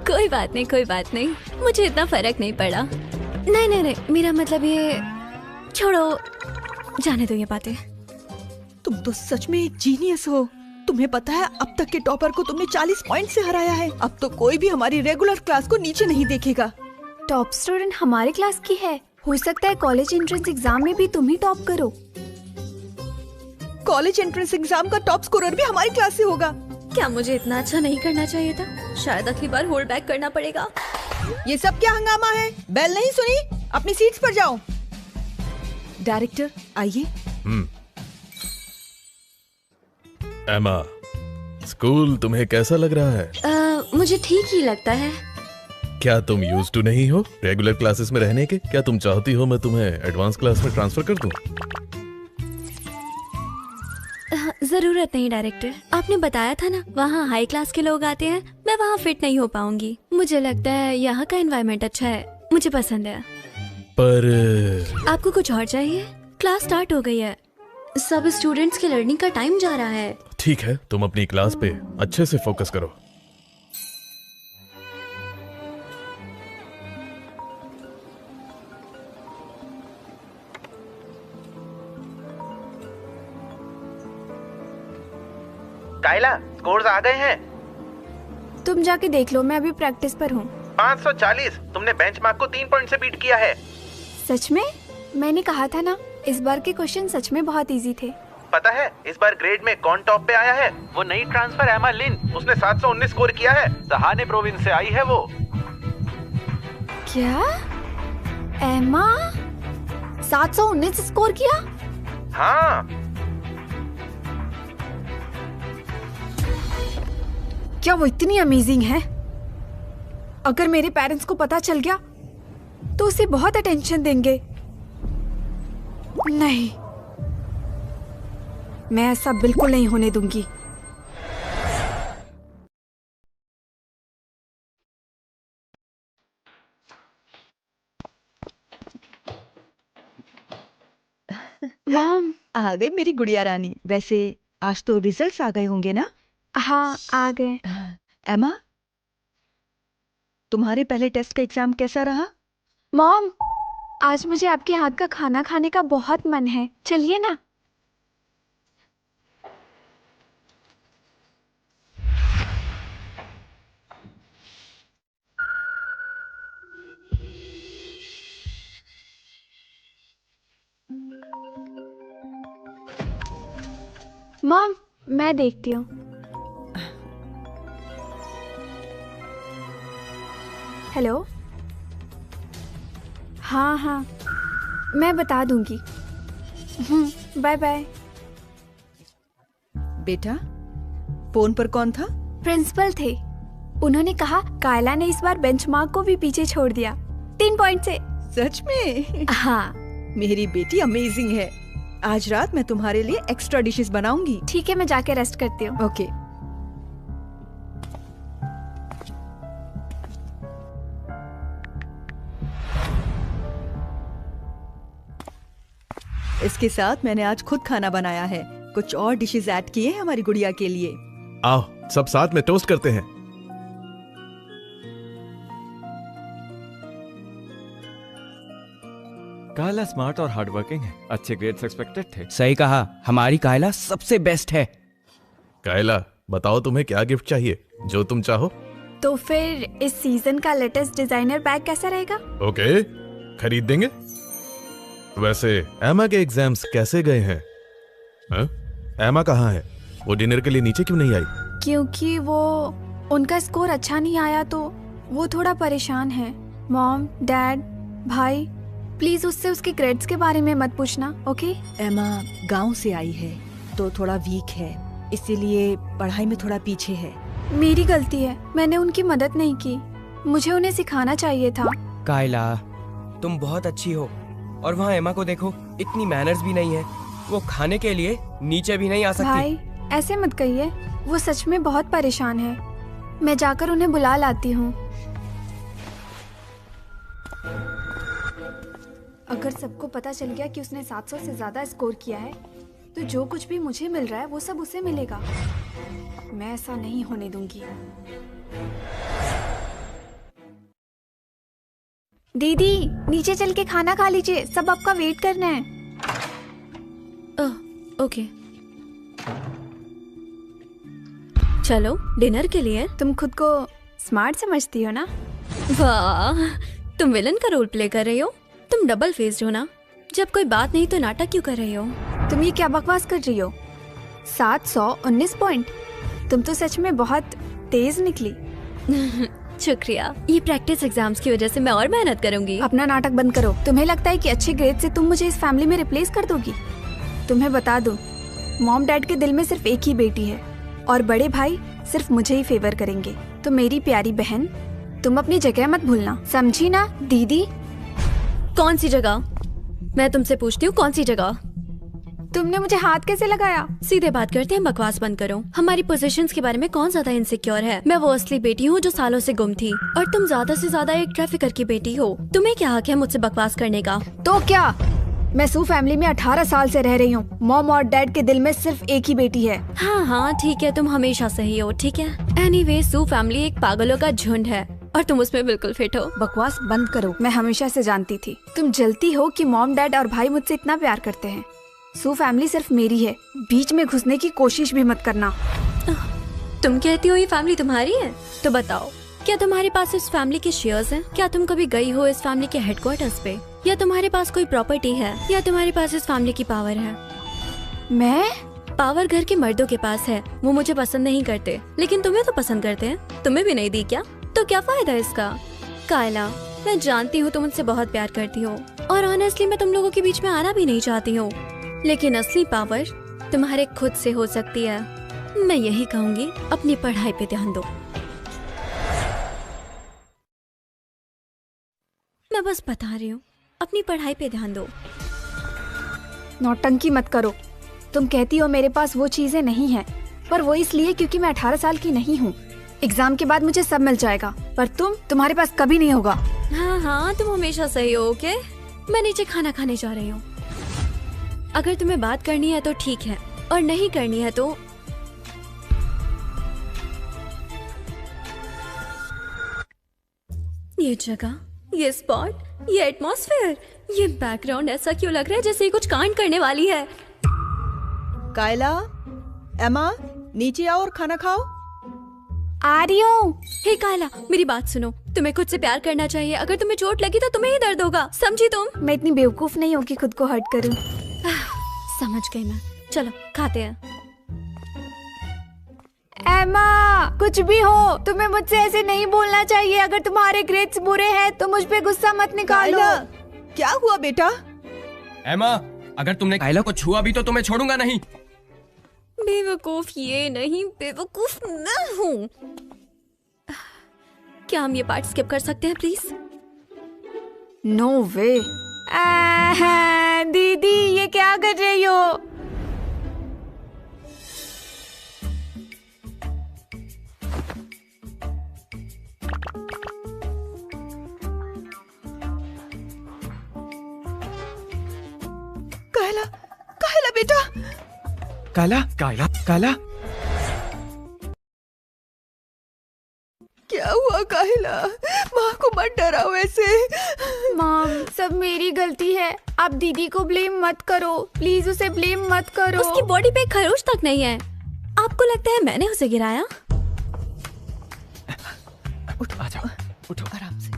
कोई बात नहीं, कोई बात नहीं। मुझे इतना फर्क नहीं पड़ा। नहीं नहीं नहीं, मेरा मतलब ये छोड़ो, जाने दो ये बातें। तुम तो सच में एक जीनियस हो। तुम्हें पता है अब तक के टॉपर को तुमने 40 पॉइंट से हराया है। अब तो कोई भी हमारी रेगुलर क्लास को नीचे नहीं देखेगा। टॉप स्टूडेंट हमारी क्लास की है। हो सकता है कॉलेज एंट्रेंस एग्जाम में भी तुम ही टॉप करो। कॉलेज एंट्रेंस एग्जाम का टॉप स्कोरर भी हमारी क्लास से होगा। क्या मुझे इतना अच्छा नहीं करना चाहिए था? शायद अगली बार होल्ड बैक करना पड़ेगा। ये सब क्या हंगामा है? बेल नहीं सुनी? अपनी सीट्स पर जाओ। डायरेक्टर आइए। एमा, स्कूल तुम्हें कैसा लग रहा है? मुझे ठीक ही लगता है। क्या तुम यूज टू नहीं हो रेगुलर क्लासेस में रहने के? क्या तुम चाहती हो मैं तुम्हें एडवांस क्लास में ट्रांसफर कर दूं? जरूरत नहीं डायरेक्टर, आपने बताया था ना वहाँ हाई क्लास के लोग आते हैं, मैं वहाँ फिट नहीं हो पाऊंगी। मुझे लगता है यहाँ का एनवायरनमेंट अच्छा है, मुझे पसंद है। पर आपको कुछ और चाहिए? क्लास स्टार्ट हो गई है, सब स्टूडेंट्स के लर्निंग का टाइम जा रहा है। ठीक है, तुम अपनी क्लास पे अच्छे से फोकस करो। कायला, स्कोर्स आ गए हैं। तुम जाके देख लो, मैं अभी प्रैक्टिस पर हूँ। 540। तुमने बेंचमार्क को 3 पॉइंट से बीट किया है। सच में? मैंने कहा था ना, इस बार के क्वेश्चन सच में बहुत इजी थे। पता है इस बार ग्रेड में कौन टॉप पे आया है? वो नई ट्रांसफर एमा लिन, उसने 719 स्कोर किया है। सहाने प्रोविंस से आई है वो। क्या? एमा 719 स्कोर किया? हाँ। क्या वो इतनी अमेजिंग है? अगर मेरे पेरेंट्स को पता चल गया तो उसे बहुत अटेंशन देंगे। नहीं, मैं ऐसा बिल्कुल नहीं होने दूंगी। मॉम, आ गई मेरी गुड़िया रानी। वैसे आज तो रिजल्ट्स आ गए होंगे ना? हाँ, आ गए। एमा, तुम्हारे पहले टेस्ट का एग्जाम कैसा रहा? मॉम, आज मुझे आपके हाथ का खाना खाने का बहुत मन है, चलिए ना। मॉम, मैं देखती हूँ। हेलो। हाँ हाँ, मैं बता दूंगी। Bye bye. बेटा, फोन पर कौन था? प्रिंसिपल थे। उन्होंने कहा कायला ने इस बार बेंचमार्क को भी पीछे छोड़ दिया 3 पॉइंट से। सच में? हाँ। मेरी बेटी अमेजिंग है। आज रात मैं तुम्हारे लिए एक्स्ट्रा डिशेस बनाऊंगी। ठीक है, मैं जाके रेस्ट करती हूँ। ओके। इसके साथ मैंने आज खुद खाना बनाया है। कुछ और डिशेस ऐड किए हैं हमारी गुड़िया के लिए। आओ सब साथ में टोस्ट करते हैं। कायला स्मार्ट और हार्ड वर्किंग है। अच्छे ग्रेड्स एक्सपेक्टेड थे। सही कहा, हमारी कायला सबसे बेस्ट है। कायला, बताओ तुम्हें क्या गिफ्ट चाहिए? जो तुम चाहो। तो फिर इस सीजन का लेटेस्ट डिजाइनर बैग कैसा रहेगा? ओके, खरीद देंगे। वैसे एमा के एग्जाम्स कैसे गए हैं? एमा कहाँ है? वो डिनर के लिए नीचे क्यों नहीं आई? क्योंकि उनका स्कोर अच्छा नहीं आया तो वो थोड़ा परेशान है। मॉम, डैड, भाई, प्लीज उससे उसके ग्रेड्स के बारे में मत पूछना, ओके? एमा गांव से आई है तो थोड़ा वीक है, इसीलिए पढ़ाई में थोड़ा पीछे है। मेरी गलती है, मैंने उनकी मदद नहीं की। मुझे उन्हें सिखाना चाहिए था। कायला, तुम बहुत अच्छी हो। और वहाँ एमा को देखो, इतनी मैनर्स भी नहीं है। वो खाने के लिए नीचे भी नहीं आ सकती। भाई, ऐसे मत कहिए, वो सच में बहुत परेशान है। मैं जाकर उन्हें बुला लाती हूँ। अगर सबको पता चल गया कि उसने 700 से ज्यादा स्कोर किया है तो जो कुछ भी मुझे मिल रहा है वो सब उसे मिलेगा। मैं ऐसा नहीं होने दूंगी। दीदी, नीचे चल के खाना खा लीजिए, सब आपका वेट करना है। ओके, चलो डिनर के लिए। तुम खुद को स्मार्ट समझती हो ना? वाह, तुम विलन का रोल प्ले कर रही हो। तुम डबल फेस्ड हो ना। जब कोई बात नहीं तो नाटक क्यों कर रही हो? तुम ये क्या बकवास कर रही हो? 719 पॉइंट, तुम तो सच में बहुत तेज निकली। शुक्रिया। ये प्रैक्टिस एग्जाम्स की वजह से मैं और मेहनत करूंगी। अपना नाटक बंद करो। तुम्हें लगता है कि अच्छे ग्रेड से तुम मुझे इस फैमिली में रिप्लेस कर दोगी? तुम्हें बता दूं, मॉम डैड के दिल में सिर्फ एक ही बेटी है, और बड़े भाई सिर्फ मुझे ही फेवर करेंगे। तो मेरी प्यारी बहन, तुम अपनी जगह मत भूलना, समझी ना दीदी? कौन सी जगह? मैं तुमसे पूछती हूँ, कौन सी जगह? तुमने मुझे हाथ कैसे लगाया? सीधे बात करते हैं, बकवास बंद करो। हमारी पोजीशंस के बारे में कौन ज्यादा इनसिक्योर है? मैं वो असली बेटी हूँ जो सालों से गुम थी, और तुम ज्यादा से ज्यादा एक ट्रैफिकर की बेटी हो। तुम्हें क्या हक है मुझसे बकवास करने का? तो क्या, मैं सू फैमिली में 18 साल से रह रही हूँ। मॉम और डैड के दिल में सिर्फ एक ही बेटी है। हाँ हाँ ठीक है, तुम हमेशा सही हो, ठीक है। एनीवे, सू फैमिली एक पागलों का झुंड है और तुम उसमें बिल्कुल फिट हो। बकवास बंद करो। मैं हमेशा से जानती थी तुम जलती हो कि मॉम डैड और भाई मुझसे इतना प्यार करते हैं। सू फैमिली सिर्फ मेरी है, बीच में घुसने की कोशिश भी मत करना। तुम कहती हो ये फैमिली तुम्हारी है? तो बताओ, क्या तुम्हारे पास इस फैमिली के शेयर्स हैं? क्या तुम कभी गई हो इस फैमिली के हेडक्वार्टर्स पे? या तुम्हारे पास कोई प्रॉपर्टी है? या तुम्हारे पास इस फैमिली की पावर है? मैं? पावर घर के मर्दों के पास है, वो मुझे पसंद नहीं करते, लेकिन तुम्हें तो पसंद करते हैं। तुम्हें भी नहीं दी क्या? तो क्या फायदा इसका? कायला, मैं जानती हूँ तुम मुझसे बहुत प्यार करती हो, और ऑनेस्टली मैं तुम लोगों के बीच में आना भी नहीं चाहती हूँ, लेकिन असली पावर तुम्हारे खुद से हो सकती है। मैं यही कहूँगी, अपनी पढ़ाई पे ध्यान दो। मैं बस बता रही हूँ, अपनी पढ़ाई पे ध्यान दो। नौटंकी मत करो। तुम कहती हो मेरे पास वो चीजें नहीं हैं, पर वो इसलिए क्योंकि मैं 18 साल की नहीं हूँ। एग्जाम के बाद मुझे सब मिल जाएगा, पर तुम्हारे पास कभी नहीं होगा। हाँ हाँ, तुम हमेशा सही हो। ओके, मैं नीचे खाना खाने जा रही हूँ। अगर तुम्हें बात करनी है तो ठीक है, और नहीं करनी है तो ये जगह, ये स्पॉट, ये एटमॉस्फेयर, ये बैकग्राउंड ऐसा क्यों लग रहा है जैसे ये कुछ कांड करने वाली है। कायला, एमा, नीचे आओ और खाना खाओ। आ रही हूँ। हे कायला, मेरी बात सुनो। तुम्हें खुद से प्यार करना चाहिए। अगर तुम्हें चोट लगी तो तुम्हें ही दर्द होगा, समझी तुम? मैं इतनी बेवकूफ नहीं हूँ कि खुद को हर्ट करूँ। समझ गई मैं। चलो खाते हैं। एमा, कुछ भी हो, तुम्हें मुझसे ऐसे नहीं बोलना चाहिए। अगर तुम्हारे ग्रेड्स बुरे हैं तो मुझ पे गुस्सा मत निकालो। क्या हुआ बेटा? एमा, अगर तुमने कायला को छुआ भी तो तुम्हें छोड़ूंगा नहीं। बेवकूफ ये नहीं, बेवकूफ मैं हूँ। क्या हम ये पार्ट स्किप कर सकते हैं प्लीज? नो वे। दीदी, ये क्या कर रही हो? कायला, कायला बेटा। कायला, कायला, कायला, क्या हुआ कायला? माँ को मत डराओ ऐसे। मॉम, सब मेरी गलती है। आप दीदी को ब्लेम मत करो, प्लीज उसे ब्लेम मत करो। उसकी बॉडी पे खरोच तक नहीं है। आपको लगता है मैंने उसे गिराया? उठो, आ जाओ, उठो आराम से।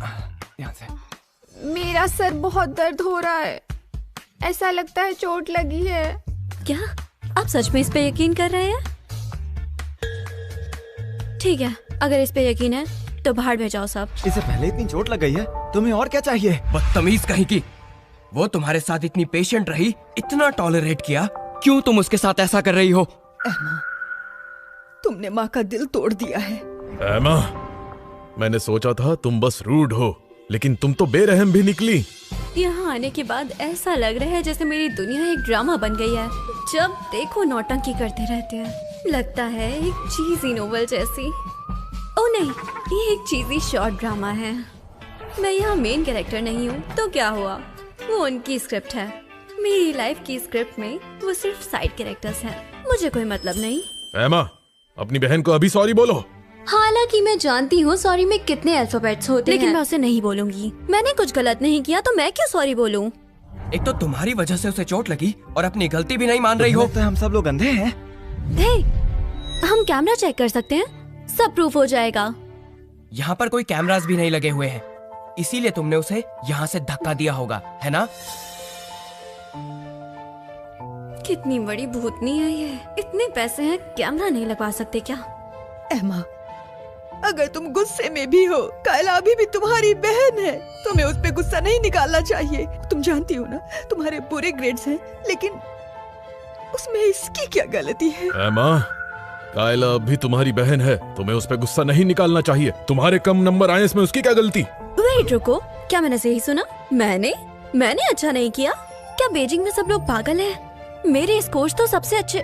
यहाँ से। मेरा सर बहुत दर्द हो रहा है, ऐसा लगता है चोट लगी है। क्या आप सच में इस पे यकीन कर रहे हैं? ठीक है, अगर इस पे यकीन है तो बाहर भेजाओ सब। इसे पहले इतनी चोट लग गई है, तुम्हें और क्या चाहिए? बदतमीज कहीं की। वो तुम्हारे साथ इतनी पेशेंट रही, इतना टॉलरेट किया, क्यों तुम उसके साथ ऐसा कर रही हो? एमा, तुमने माँ का दिल तोड़ दिया है। एमा, मैंने सोचा था तुम बस रूड हो, लेकिन तुम तो बेरहम भी निकली। यहाँ आने के बाद ऐसा लग रहा है जैसे मेरी दुनिया एक ड्रामा बन गई है। जब देखो नौटंकी करते रहते हैं, लगता है एक चीजी नोवेल जैसी। ओ नहीं, ये एक चीजी शॉर्ट ड्रामा है। मैं यहाँ मेन कैरेक्टर नहीं हूँ तो क्या हुआ, वो उनकी स्क्रिप्ट है। मेरी लाइफ की स्क्रिप्ट में वो सिर्फ साइड कैरेक्टर्स हैं, मुझे कोई मतलब नहीं। एमा, अपनी बहन को अभी सॉरी बोलो। हालांकि मैं जानती हूँ सॉरी में कितने अल्फाबेट्स होते हैं, लेकिन मैं उसे नहीं बोलूंगी। मैंने कुछ गलत नहीं किया तो मैं क्यों सॉरी बोलूं? एक तो तुम्हारी वजह से उसे चोट लगी और अपनी गलती भी नहीं मान रही हो। लगता है हम सब लोग अंधे हैं। हे, हम कैमरा चेक कर सकते हैं, सब प्रूफ हो जाएगा। यहाँ पर कोई कैमरास भी नहीं लगे हुए हैं, इसीलिए तुमने उसे यहाँ से धक्का दिया होगा, है ना? कितनी बड़ी भूतनी है ये। इतने पैसे हैं, कैमरा नहीं लगवा सकते क्या? एमा, अगर तुम गुस्से में भी हो, कायला अभी भी तुम्हारी बहन है। तुम्हें उस पे गुस्सा नहीं निकालना चाहिए। तुम जानती हो ना, तुम्हारे बुरे ग्रेड्स हैं, लेकिन उसमें इसकी क्या गलती है? एमा, कायला अब भी तुम्हारी बहन है, तुम्हें उस पर गुस्सा नहीं निकालना चाहिए। तुम्हारे कम नंबर आए इसमें उसकी क्या गलती? वेट, रुको, क्या मैंने सही सुना? मैंने अच्छा नहीं किया? क्या बीजिंग में सब लोग पागल हैं? मेरे स्कोर्स तो सबसे अच्छे।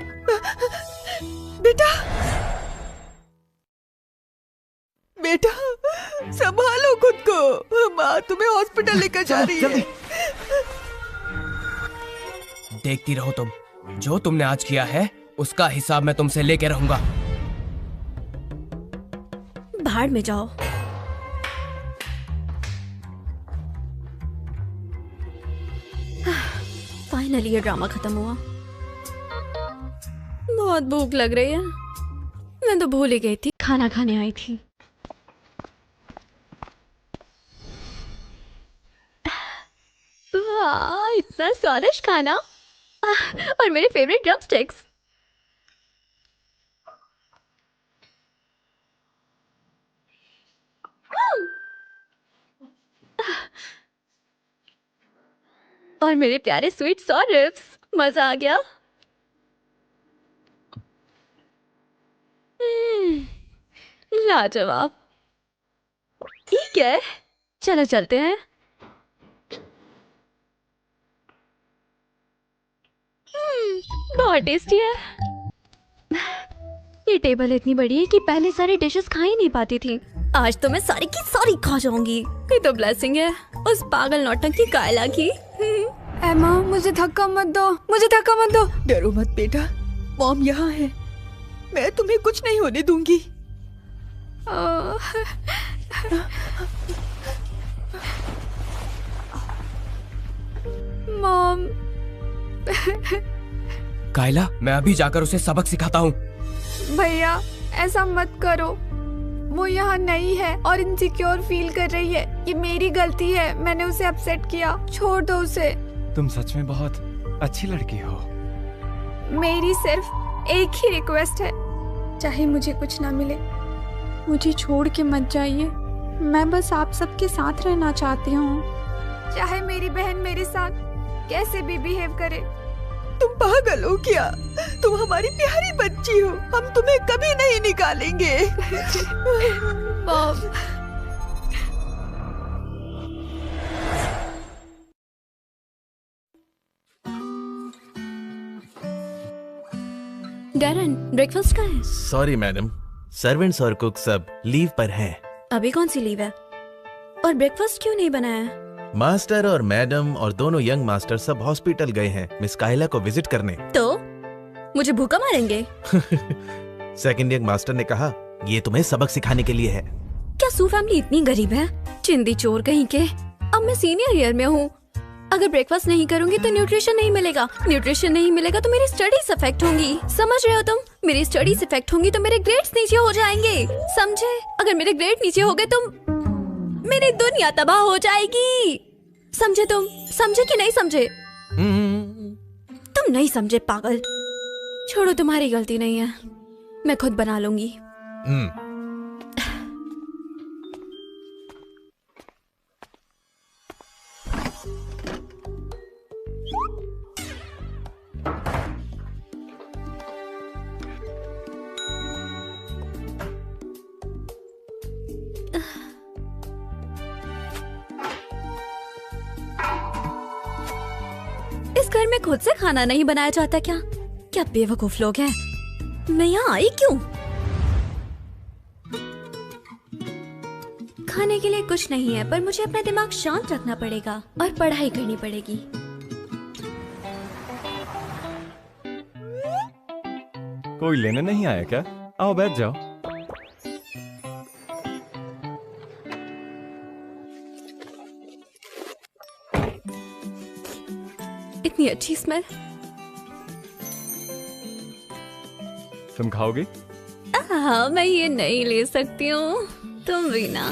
बेटा संभालो खुद को, माँ तुम्हें हॉस्पिटल लेकर जा रही है। देखती रहो तुम, जो तुमने आज किया है उसका हिसाब मैं तुमसे लेके रहूंगा। भाड़ में जाओ। फाइनली ये ड्रामा खत्म हुआ। बहुत भूख लग रही है। मैं तो भूल ही गई थी खाना खाने आई थी। वाह, इतना स्वादिष्ट खाना और मेरे फेवरेट ड्रम स्टिक्स। और मेरे प्यारे स्वीट सॉर रिब्स। मजा आ गया। लाजवाब। ठीक है, चलो चलते हैं। बहुत टेस्टी है। ये टेबल इतनी बड़ी है कि पहले सारी डिशेस खा ही नहीं पाती थी। आज तो मैं सारी की सारी खा जाऊंगी। ये तो ब्लेसिंग है उस पागल नौटंकी कायला की। एमा, मुझे धक्का मत दो, मुझे धक्का मत दो। डरो मत बेटा, मॉम यहाँ है, मैं तुम्हें कुछ नहीं होने दूंगी। मॉम। कायला, मैं अभी जाकर उसे सबक सिखाता हूँ। भैया ऐसा मत करो, वो यहाँ नहीं है और इनसिक्योर फील कर रही है। ये मेरी गलती है, मैंने उसे अपसेट किया। छोड़ दो उसे। तुम सच में बहुत अच्छी लड़की हो। मेरी सिर्फ एक ही रिक्वेस्ट है, चाहे मुझे कुछ ना मिले, मुझे छोड़ के मत जाइए। मैं बस आप सबके साथ रहना चाहती हूँ, चाहे मेरी बहन मेरे साथ कैसे भी बिहेव करे। तुम पागल हो क्या? तुम हमारी प्यारी बच्ची हो, हम तुम्हें कभी नहीं निकालेंगे। मॉम। डैरन, ब्रेकफास्ट का है? सॉरी मैडम, सर्वेंट्स और कुक सब लीव पर हैं। अभी कौन सी लीव है? और ब्रेकफास्ट क्यों नहीं बनाया? मास्टर और मैडम और दोनों यंग मास्टर सब हॉस्पिटल गए हैं मिस कायला को विजिट करने। तो मुझे भूखा मारेंगे? सेकंड यंग मास्टर ने कहा ये तुम्हें सबक सिखाने के लिए है। क्या सू फैमिली इतनी गरीब है? चिंदी चोर कहीं के। अब मैं सीनियर ईयर में हूँ। अगर ब्रेकफास्ट नहीं करूंगी तो न्यूट्रिशन नहीं मिलेगा, न्यूट्रिशन नहीं मिलेगा तो मेरी स्टडीज अफेक्ट होंगी। समझ रहे हो तुम? मेरी स्टडीज अफेक्ट होंगी तो मेरे ग्रेड्स नीचे हो जाएंगे, समझे? अगर मेरे ग्रेड नीचे हो गए तो मेरी दुनिया तबाह हो जाएगी। समझे तुम? समझे कि नहीं समझे? तुम नहीं समझे पागल। छोड़ो, तुम्हारी गलती नहीं है, मैं खुद बना लूंगी। इस घर में खुद से खाना नहीं बनाया जाता क्या? क्या बेवकूफ लोग हैं। मैं यहाँ आई क्यों? खाने के लिए कुछ नहीं है, पर मुझे अपना दिमाग शांत रखना पड़ेगा और पढ़ाई करनी पड़ेगी। कोई लेने नहीं आया क्या? आओ बैठ जाओ। इतनी अच्छी स्मेल। तुम खाओगे? हाँ, मैं ये नहीं ले सकती हूँ, तुम भी ना।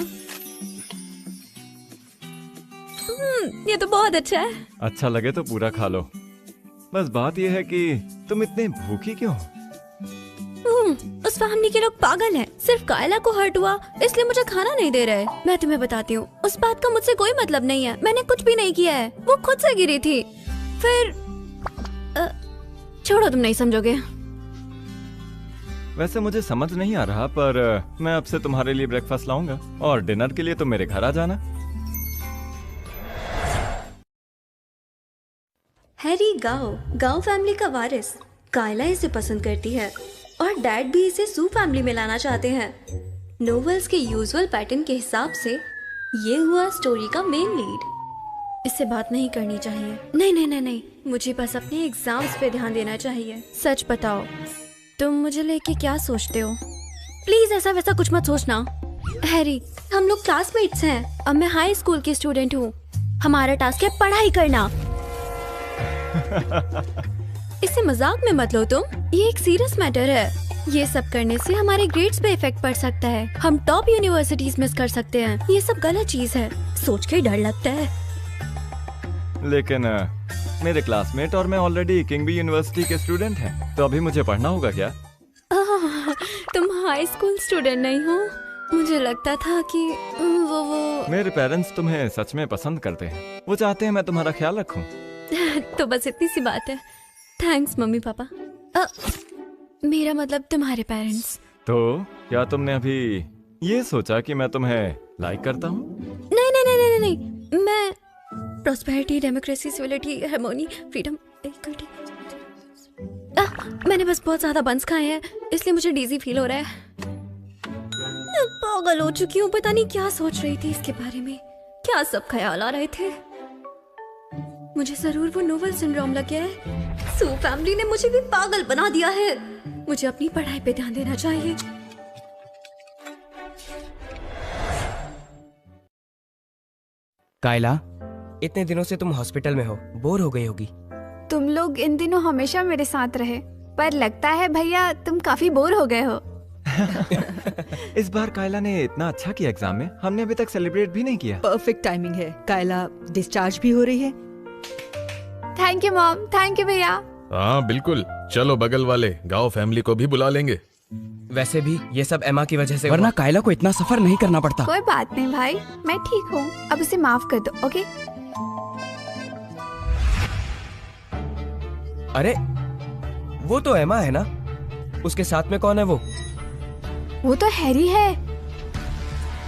ये तो बहुत अच्छा है। अच्छा लगे तो पूरा खा लो। बस बात यह है कि तुम इतने भूखी क्यों? उस फैमिली के लोग पागल हैं। सिर्फ कायला को हर्ट हुआ इसलिए मुझे खाना नहीं दे रहे। मैं तुम्हें बताती हूँ, उस बात का मुझसे कोई मतलब नहीं है। मैंने कुछ भी नहीं किया है, वो खुद से गिरी थी। फिर छोड़ो, तुम नहीं समझोगे। वैसे मुझे समझ नहीं आ रहा, पर मैं अब से तुम्हारे लिए ब्रेकफास्ट लाऊंगा और डिनर के लिए तुम मेरे घर आ जाना। हैरी गाओ फैमिली का वारिस। कायला इसे पसंद करती है और डैड भी इसे सू फैमिली में लाना चाहते हैं। नोवेल्स के यूजुअल पैटर्न के हिसाब से ये हुआ स्टोरी का मेन लीड। इससे बात नहीं करनी चाहिए। नहीं, मुझे बस अपने एग्जाम्स पे ध्यान देना चाहिए। सच बताओ, तुम मुझे लेके क्या सोचते हो? प्लीज ऐसा वैसा कुछ मत सोचना। हैरी, हम लोग क्लासमेट्स हैं। अब मैं हाई स्कूल की स्टूडेंट हूँ। हमारा टास्क है पढ़ाई करना। इसे मजाक में मत लो तुम। ये एक सीरियस मैटर है। ये सब करने से हमारे ग्रेड्स पे इफेक्ट पड़ सकता है। हम टॉप यूनिवर्सिटीज मिस कर सकते हैं। ये सब गलत चीज है। सोच के डर लगता है। लेकिन मेरे क्लासमेट और मैं ऑलरेडी किंगबी यूनिवर्सिटी के स्टूडेंट हैं, तो अभी मुझे पढ़ना होगा क्या? तुम हाई स्कूल स्टूडेंट नहीं हो? मुझे लगता था कि वो मेरे पेरेंट्स तुम्हें सच में पसंद करते हैं। वो चाहते हैं मैं तुम्हारा ख्याल रखूं। तो बस इतनी सी बात है। Thanks mummy papa. मेरा मतलब तुम्हारे पेरेंट्स। तो क्या तुमने अभी ये सोचा कि मैं तुम्हें लाइक करता हूँ? नहीं, मैं prosperity, democracy, civility, harmony, freedom, equality. मैंने बस बहुत ज्यादा बंस खाए हैं, इसलिए मुझे डीजी फील हो रहा है। मैं पागल हो चुकी हूँ। पता नहीं क्या सोच रही थी इसके बारे में। क्या सब ख्याल आ रहे थे। मुझे जरूर वो नोवेल सिंड्रोम लग गया है। सू फैमिली ने मुझे भी पागल बना दिया है। मुझे अपनी पढ़ाई पे ध्यान देना चाहिए। कायला, इतने दिनों से तुम हॉस्पिटल में हो, बोर हो गई होगी। तुम लोग इन दिनों हमेशा मेरे साथ रहे, पर लगता है भैया तुम काफी बोर हो गए हो। इस बार कायला ने इतना अच्छा किया एग्जाम में, हमने अभी तक सेलिब्रेट भी नहीं किया। परफेक्ट टाइमिंग है। कायला डिस्चार्ज भी हो रही है। Thank you mom, thank you भैया। हाँ बिल्कुल, चलो बगल वाले गांव फैमिली को भी बुला लेंगे। वैसे भी ये सब एमा की वजह से, वरना कायला को इतना सफर नहीं करना पड़ता। कोई बात नहीं भाई, मैं ठीक हूँ। अब उसे माफ कर दो, ओके? अरे वो तो एमा है ना? उसके साथ में कौन है वो? वो तो हैरी है।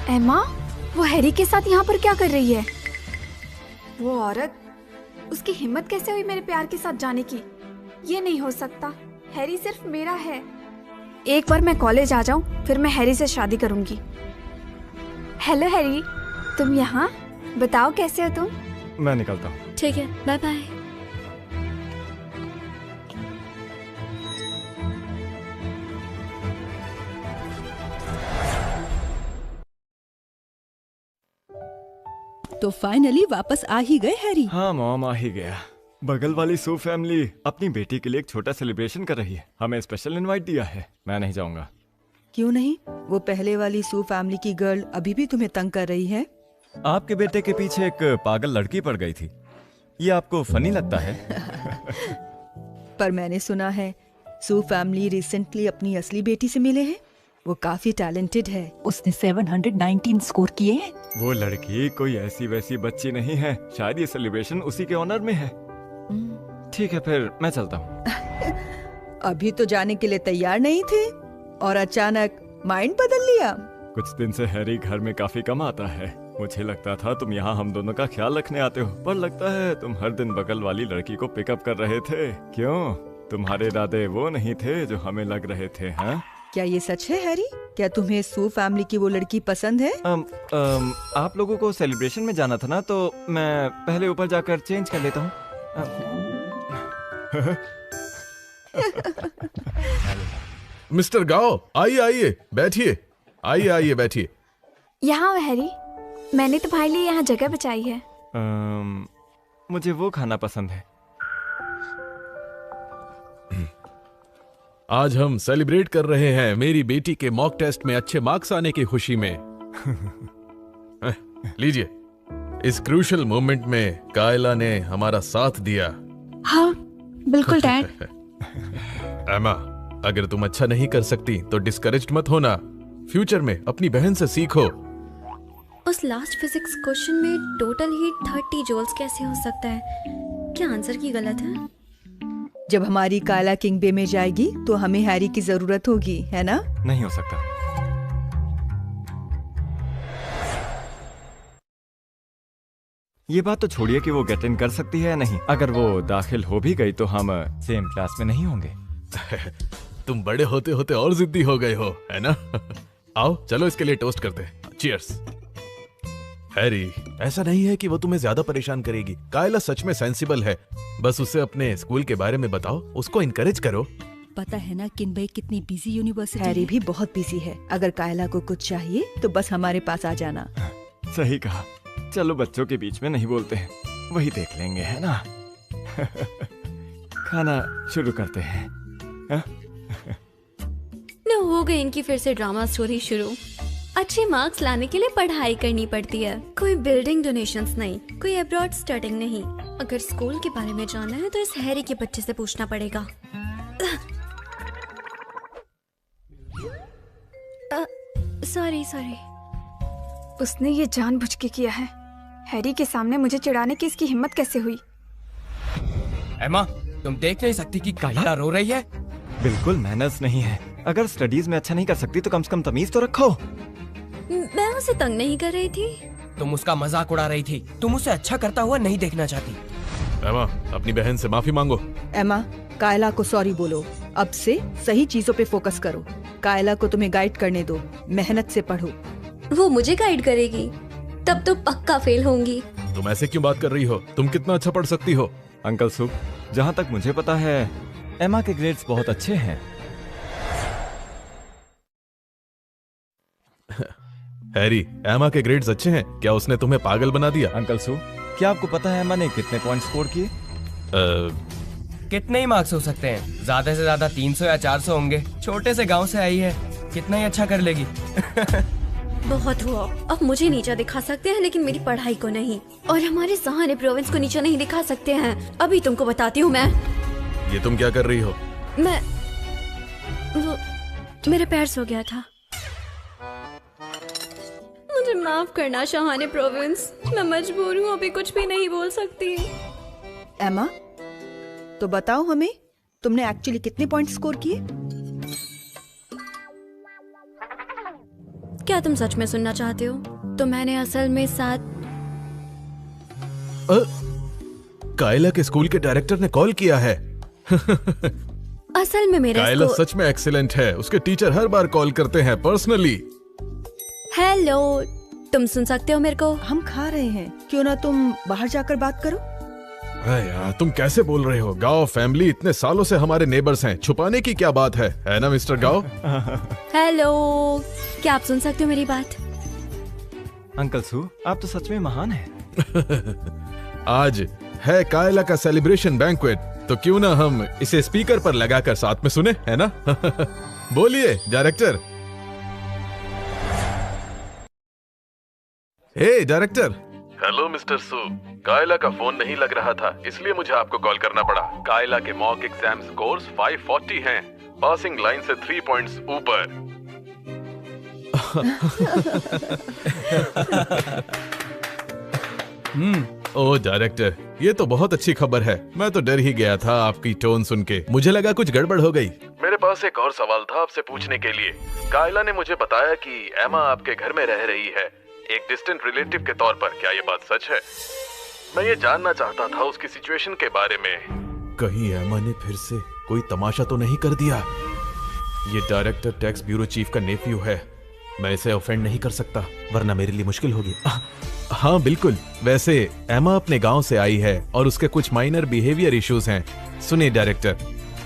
एमा, वो हैरी के साथ यहाँ पर क्या कर रही है? वो औरत, उसकी हिम्मत कैसे हुई मेरे प्यार के साथ जाने की? ये नहीं हो सकता। हैरी सिर्फ मेरा है। एक बार मैं कॉलेज आ जाऊं, फिर मैं हैरी से शादी करूंगी। हेलो हैरी, तुम यहाँ? बताओ कैसे हो तुम? मैं निकलता हूँ। ठीक है, बाय बाय। तो फाइनली वापस आ ही गए हैरी। हाँ मॉम, आ ही गया। बगल वाली सू फैमिली अपनी बेटी के लिए एक छोटा सेलिब्रेशन कर रही है। हमें स्पेशल इनवाइट दिया है। मैं नहीं जाऊंगा। क्यों नहीं? वो पहले वाली सू फैमिली की गर्ल अभी भी तुम्हें तंग कर रही है। आपके बेटे के पीछे एक पागल लड़की पड़ गई थी। ये आपको फनी लगता है? पर मैंने सुना है सू फैमिली रिसेंटली अपनी असली बेटी से मिले हैं। वो काफी टैलेंटेड है। उसने 719 स्कोर किए हैं। वो लड़की कोई ऐसी वैसी बच्ची नहीं है। शायद ये सेलिब्रेशन उसी के ऑनर में है। ठीक है, फिर मैं चलता हूँ। अभी तो जाने के लिए तैयार नहीं थे और अचानक माइंड बदल लिया। कुछ दिन से हैरी घर में काफी कम आता है। मुझे लगता था तुम यहाँ हम दोनों का ख्याल रखने आते हो, पर लगता है तुम हर दिन बगल वाली लड़की को पिकअप कर रहे थे। क्यों? तुम्हारे इरादे वो नहीं थे जो हमें लग रहे थे? हाँ, क्या ये सच है हैरी? क्या तुम्हें सू फैमिली की वो लड़की पसंद है? आप लोगों को सेलिब्रेशन में जाना था ना, तो मैं पहले ऊपर जाकर चेंज कर लेता हूँ। मिस्टर गाओ, आइए बैठिए। आइए बैठिए। यहाँ हैरी, मैंने तुम्हारे लिए यहाँ जगह बचाई है। मुझे वो खाना पसंद है। आज हम सेलिब्रेट कर रहे हैं मेरी बेटी के मॉक टेस्ट में अच्छे मार्क्स आने की खुशी में। लीजिए, इस क्रूशियल मोमेंट में कायला ने हमारा साथ दिया। हाँ बिल्कुल डैड। एमा, अगर तुम अच्छा नहीं कर सकती तो डिस्करेज्ड मत होना। फ्यूचर में अपनी बहन से सीखो। उस लास्ट फिजिक्स क्वेश्चन में टोटल हीट 30 जूल्स कैसे हो सकता है? क्या आंसर की गलत है? जब हमारी कायला किंग बे में जाएगी तो हमें हैरी की जरूरत होगी, है ना? नहीं हो सकता। ये बात तो छोड़िए कि वो गेट इन कर सकती है या नहीं। अगर वो दाखिल हो भी गई तो हम सेम क्लास में नहीं होंगे। तुम बड़े होते होते और जिद्दी हो गए हो, है ना? आओ चलो इसके लिए टोस्ट करते हैं। चीयर्स। हैरी, ऐसा नहीं है कि वो तुम्हें ज्यादा परेशान करेगी। कायला सच में सेंसिबल है। बस उसे अपने स्कूल के बारे में बताओ, उसको इनकरेज करो। पता है ना किनबे कितनी बिजी यूनिवर्सिटी। हैरी भी बहुत बिजी है। अगर कायला को कुछ चाहिए तो बस हमारे पास आ जाना। सही कहा। चलो बच्चों के बीच में नहीं बोलते हैं, वही देख लेंगे, है ना? खाना शुरू करते हैं। न हो गई इनकी फिर से ड्रामा स्टोरी शुरू। अच्छे मार्क्स लाने के लिए पढ़ाई करनी पड़ती है। कोई बिल्डिंग डोनेशंस नहीं, कोई अब्रॉड स्टडिंग नहीं। अगर स्कूल के बारे में जानना है तो इस हैरी के बच्चे से पूछना पड़ेगा। सॉरी। उसने ये जानबूझ के किया है। हैरी के सामने मुझे चिढ़ाने की इसकी हिम्मत कैसे हुई? एमा, तुम देख नहीं सकती कि कायला रो रही है? बिल्कुल मैनर्स नहीं है। अगर स्टडीज में अच्छा नहीं कर सकती तो कम से कम तमीज तो रखो। मैं उसे तंग नहीं कर रही थी। तुम उसका मजाक उड़ा रही थी। तुम उसे अच्छा करता हुआ नहीं देखना चाहती। एमा, अपनी बहन से माफी मांगो। एमा, कायला को सॉरी बोलो। अब से सही चीजों पे फोकस करो। कायला को तुम्हें गाइड करने दो। मेहनत से पढ़ो। वो मुझे गाइड करेगी? तब तो पक्का फेल होंगी। तुम ऐसे क्यों बात कर रही हो? तुम कितना अच्छा पढ़ सकती हो। अंकल सू, जहाँ तक मुझे पता है एमा के ग्रेड्स बहुत अच्छे हैं। हैरी, एमा के ग्रेड्स अच्छे हैं? क्या उसने तुम्हें पागल बना दिया? अंकल सू, क्या आपको पता है एमा ने कितने पॉइंट स्कोर किए? कितने ही मार्क्स हो सकते हैं? ज्यादा से ज्यादा 300 या 400 होंगे। छोटे से गांव से आई है, कितना ही अच्छा कर लेगी। बहुत हुआ। अब मुझे नीचा दिखा सकते हैं लेकिन मेरी पढ़ाई को नहीं, और हमारे सहाने प्रोविंस को नीचा नहीं दिखा सकते हैं। अभी तुमको बताती हूँ मैं। ये तुम क्या कर रही हो? वो मेरे पैर सो गया था। मुझे माफ करना शहाने प्रोविंस, मैं मजबूर हूँ, अभी कुछ भी नहीं बोल सकती। एमा, तो बताओ हमें, तुमने एक्चुअली कितने पॉइंट स्कोर किए? क्या तुम सच में सुनना चाहते हो? तो मैंने असल में 7। कायला के स्कूल के डायरेक्टर ने कॉल किया है। असल में मेरा कायला सच में एक्सीलेंट है। उसके टीचर हर बार कॉल करते हैं पर्सनली। हेलो, तुम सुन सकते हो मेरे को? हम खा रहे हैं, क्यों ना तुम बाहर जाकर बात करो? यार, तुम कैसे बोल रहे हो? गाओ फैमिली इतने सालों से हमारे नेबर्स हैं, छुपाने की क्या बात है ना मिस्टर गाओ? हेलो, क्या आप सुन सकते हो मेरी बात? अंकल सू, आप तो सच में महान हैं। आज है कायला का सेलिब्रेशन बैंक्वेट, तो क्यों ना हम इसे स्पीकर पर लगाकर साथ में सुने, है ना? बोलिए डायरेक्टर। हे डायरेक्टर। हेलो मिस्टर सू, कायला का फोन नहीं लग रहा था, इसलिए मुझे आपको कॉल करना पड़ा। कायला के मॉक एग्जाम स्कोर्स 540 हैं, पासिंग लाइन से 3 पॉइंट्स ऊपर। ओ डायरेक्टर, ये तो बहुत अच्छी खबर है। मैं तो डर ही गया था आपकी टोन सुन के, मुझे लगा कुछ गड़बड़ हो गई। मेरे पास एक और सवाल था आपसे पूछने के लिए। कायला ने मुझे बताया कि एमा आपके घर में रह रही है, एक डिस्टेंट रिलेटिव के तौर पर। क्या ये बात सच है? मैं ये जानना चाहता था उसकी सिचुएशन के बारे में। कहीं एमा ने फिर से कोई तमाशा तो नहीं कर दिया? ये डायरेक्टर टैक्स ब्यूरो चीफ का नेफ्यू है, मैं इसे ऑफेंड नहीं कर सकता, वरना मेरे लिए मुश्किल होगी। हाँ बिल्कुल। वैसे एमा अपने गांव से आई है और उसके कुछ माइनर बिहेवियर इश्यूज हैं। सुनिए डायरेक्टर,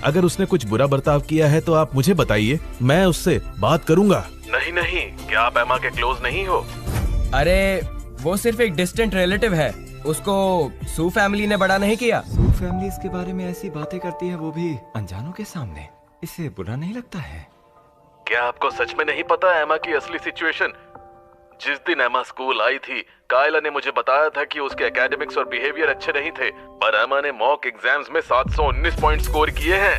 अगर उसने कुछ बुरा बर्ताव किया है तो आप मुझे बताइए, मैं उससे बात करूंगा। नहीं, क्या आप एमा के क्लोज नहीं हो? अरे वो सिर्फ एक डिस्टेंट रिलेटिव है, उसको सू फैमिली ने बड़ा नहीं किया। सू फैमिली इसके बारे में ऐसी बातें करती है, वो भी अनजानों के सामने। इसे बुरा नहीं लगता है? क्या आपको सच में नहीं पता एमा की असली सिचुएशन? जिस दिन एमा स्कूल आई थी, कायला ने मुझे बताया था कि उसके एकेडमिक्स और बिहेवियर अच्छे नहीं थे, पर एमा ने मॉक एग्जाम्स में 719 पॉइंट स्कोर किए हैं।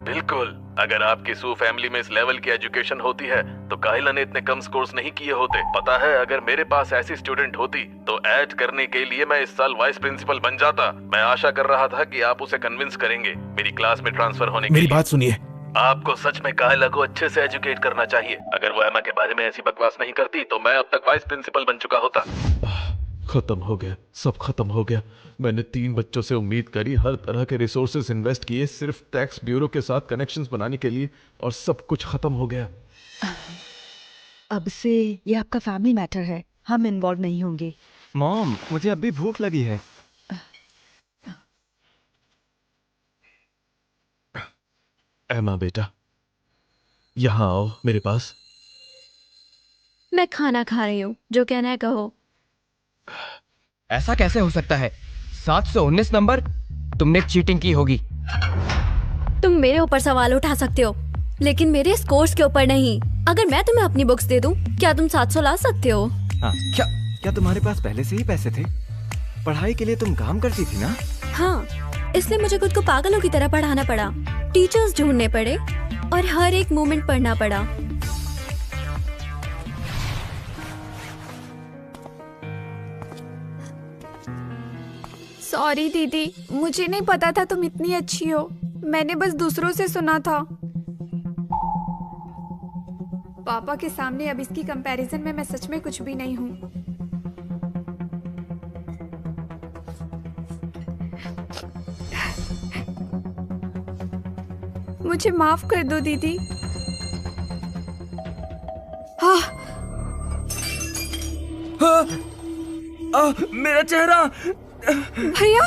बिल्कुल, अगर आपकी सू फैमिली में इस लेवल की एजुकेशन होती है तो कायला ने इतने कम स्कोर्स नहीं किए होते। पता है, अगर मेरे पास ऐसी स्टूडेंट होती तो ऐड करने के लिए मैं इस साल वाइस प्रिंसिपल बन जाता। मैं आशा कर रहा था कि आप उसे कन्विंस करेंगे मेरी क्लास में ट्रांसफर होने के लिए। मेरी बात सुनिए, आपको सच में कायला को अच्छे से एजुकेट करना चाहिए। अगर वो एमा के बारे में ऐसी बकवास नहीं करती तो मैं अब तक वाइस प्रिंसिपल बन चुका होता। खत्म हो गया, सब खत्म हो गया। मैंने 3 बच्चों से उम्मीद करी, हर तरह के रिसोर्सेज इन्वेस्ट किए सिर्फ टैक्स ब्यूरो के साथ कनेक्शंस बनाने के लिए, और सब कुछ खत्म हो गया। अब से ये आपका फैमिली मैटर है, हम इन्वॉल्व नहीं होंगे। मॉम, मुझे अब भी भूख लगी है। एमा बेटा, यहाँ आओ मेरे पास। मैं खाना खा रही हूँ, जो कहना है कहो। ऐसा कैसे हो सकता है? 719 नंबर? तुमने चीटिंग की होगी। तुम मेरे ऊपर सवाल उठा सकते हो, लेकिन मेरे स्कोर्स के ऊपर नहीं। अगर मैं तुम्हें अपनी बुक्स दे दूं, क्या तुम 700 ला सकते हो? हाँ, क्या तुम्हारे पास पहले से ही पैसे थे? पढ़ाई के लिए तुम काम करती थी ना? हाँ, इसलिए मुझे खुद को पागलों की तरह पढ़ाना पड़ा, टीचर्स ढूंढने पड़े और हर एक मोमेंट पढ़ना पड़ा। सॉरी दीदी, मुझे नहीं पता था तुम इतनी अच्छी हो। मैंने बस दूसरों से सुना था। पापा के सामने अब इसकी कंपैरिजन में मैं सच में कुछ भी नहीं हूँ। मुझे माफ कर दो दीदी। हाँ। मेरा चेहरा। भैया,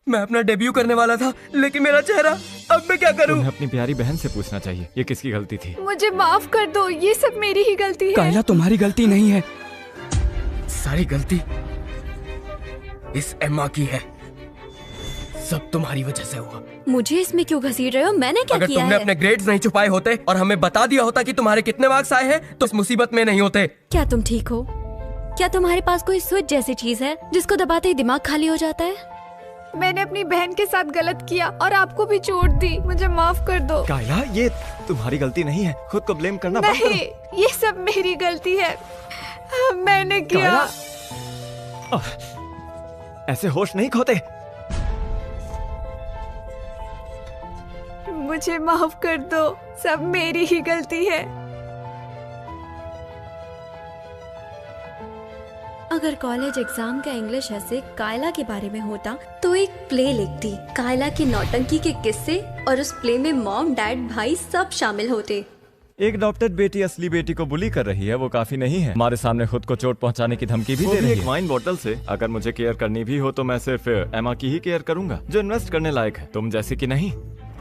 मैं अपना डेब्यू करने वाला था, लेकिन मेरा चेहरा। अब मैं क्या करूं? तुम्हें अपनी प्यारी बहन से पूछना चाहिए, ये किसकी गलती थी। मुझे माफ कर दो, ये सब मेरी ही गलती है। कायला, तुम्हारी गलती नहीं है, सारी गलती इस एम्मा की है। सब तुम्हारी वजह से हुआ। मुझे इसमें क्यों घसीट रहे हो? मैंने क्या अगर किया तुमने है? अपने ग्रेड्स नहीं छुपाए होते और हमें बता दिया होता कि तुम्हारे कितने मार्क्स आए हैं, तो इस मुसीबत में नहीं होते। क्या तुम ठीक हो? क्या तुम्हारे पास कोई स्विच जैसी चीज है जिसको दबाते ही दिमाग खाली हो जाता है? मैंने अपनी बहन के साथ गलत किया और आपको भी चोट दी। मुझे माफ कर दो। कायला, ये तुम्हारी गलती नहीं है, खुद को ब्लेम करना बंद नहीं, करो। ये सब मेरी गलती है। मैंने किया। ऐसे होश नहीं खोते। मुझे माफ कर दो, सब मेरी ही गलती है। अगर कॉलेज एग्जाम का इंग्लिश ऐसे कायला के बारे में होता तो एक प्ले लिखती। कायला की नौटंकी के किस्से, और उस प्ले में मॉम, डैड, भाई सब शामिल होते। एक अडॉप्टेड बेटी असली बेटी को बुली कर रही है, वो काफी नहीं है। हमारे सामने खुद को चोट पहुंचाने की धमकी भी दे रही है। एक वाइन बोतल से। अगर मुझे केयर करनी भी हो तो मैं सिर्फ एमा की ही केयर करूंगा, जो इन्वेस्ट करने लायक है, तुम जैसी की नहीं।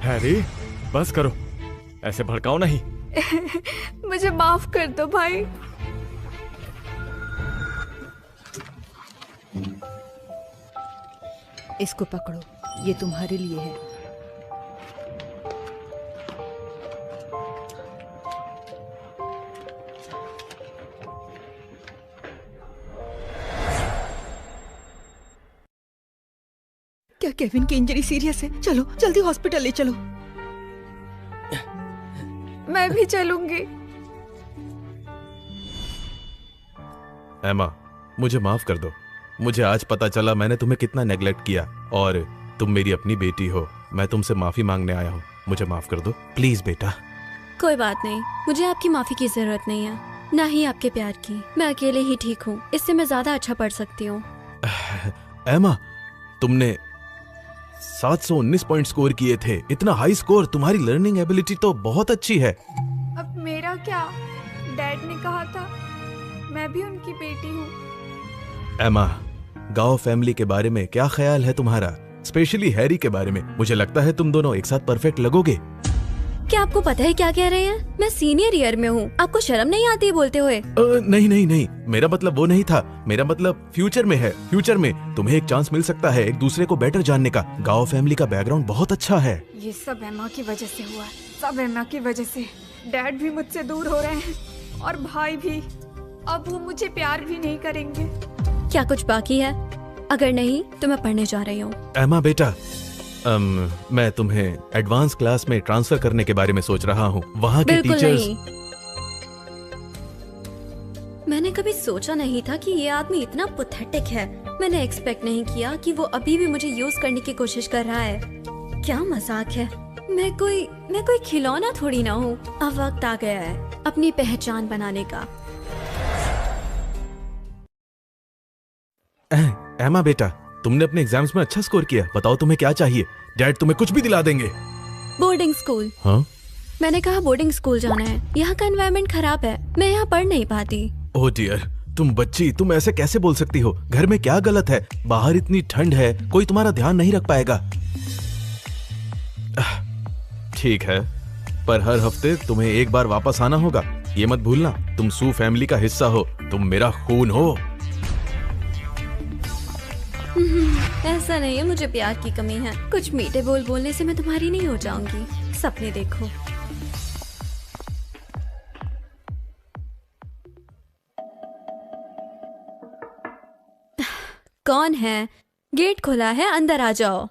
हैरी, बस करो, ऐसे भड़काओ नहीं। मुझे माफ कर दो भाई। इसको पकड़ो, ये तुम्हारे लिए है। क्या केविन की इंजरी सीरियस है? चलो जल्दी हॉस्पिटल ले चलो। मैं भी चलूंगी। एमा, मुझे माफ कर दो। मुझे आज पता चला मैंने तुम्हें कितना नेग्लेक्ट किया, और तुम मेरी अपनी बेटी हो। मैं तुमसे माफी मांगने आया हूँ, मुझे माफ कर दो प्लीज बेटा। कोई बात नहीं, मुझे आपकी माफी की जरूरत नहीं है, ना ही आपके प्यार की। मैं अकेले ही ठीक हूँ, इससे मैं ज्यादा अच्छा पढ़ सकती हूँ। एमा, तुमने 719 पॉइंट स्कोर किए थे। इतना हाई स्कोर, तुम्हारी लर्निंग एबिलिटी तो बहुत अच्छी है। अब मेरा क्या? डैड ने कहा था, मैं भी उनकी बेटी हूँ। एमा, गाओ फैमिली के बारे में क्या ख्याल है तुम्हारा? स्पेशली हैरी के बारे में। मुझे लगता है तुम दोनों एक साथ परफेक्ट लगोगे। क्या आपको पता है क्या कह रहे हैं? मैं सीनियर ईयर में हूँ, आपको शर्म नहीं आती है बोलते हुए? नहीं नहीं नहीं, मेरा मतलब वो नहीं था। मेरा मतलब फ्यूचर में है। फ्यूचर में तुम्हें एक चांस मिल सकता है एक दूसरे को बेटर जानने का। गाओ फैमिली का बैकग्राउंड बहुत अच्छा है। ये सब एमा की वजह से हुआ है, सब एमा की वजह से। डैड भी मुझसे दूर हो रहे हैं और भाई भी। अब वो मुझे प्यार भी नहीं करेंगे। क्या कुछ बाकी है? अगर नहीं तो मैं पढ़ने जा रही हूँ। एमा बेटा, मैं तुम्हें एडवांस क्लास में ट्रांसफर करने के बारे में सोच रहा हूँ। वहाँ के बिल्कुल टीचर्स। नहीं। मैंने कभी सोचा नहीं था कि ये आदमी इतना पैथेटिक है। मैंने एक्सपेक्ट नहीं किया कि वो अभी भी मुझे यूज करने की कोशिश कर रहा है। क्या मजाक है। मैं कोई खिलौना थोड़ी ना हूँ। अब वक्त आ गया है अपनी पहचान बनाने का। एमा बेटा, तुमने अपने एग्जाम्स में अच्छा स्कोर किया। बताओ तुम्हें क्या चाहिए। डैड तुम्हें कुछ भी दिला देंगे। Boarding school. हाँ? मैंने कहा बोर्डिंग स्कूल जाना है। यहाँ का एनवायरनमेंट खराब है, मैं यहाँ पढ़ नहीं पाती। ओह डियर, तुम बच्ची, तुम ऐसे कैसे बोल सकती हो? घर में क्या गलत है? बाहर इतनी ठंड है, कोई तुम्हारा ध्यान नहीं रख पाएगा। ठीक है, पर हर हफ्ते तुम्हें एक बार वापस आना होगा। ये मत भूलना, तुम सू फैमिली का हिस्सा हो, तुम मेरा खून हो। ऐसा नहीं है, मुझे प्यार की कमी है। कुछ मीठे बोल बोलने से मैं तुम्हारी नहीं हो जाऊंगी। सपने देखो। कौन है? गेट खुला है, अंदर आ जाओ।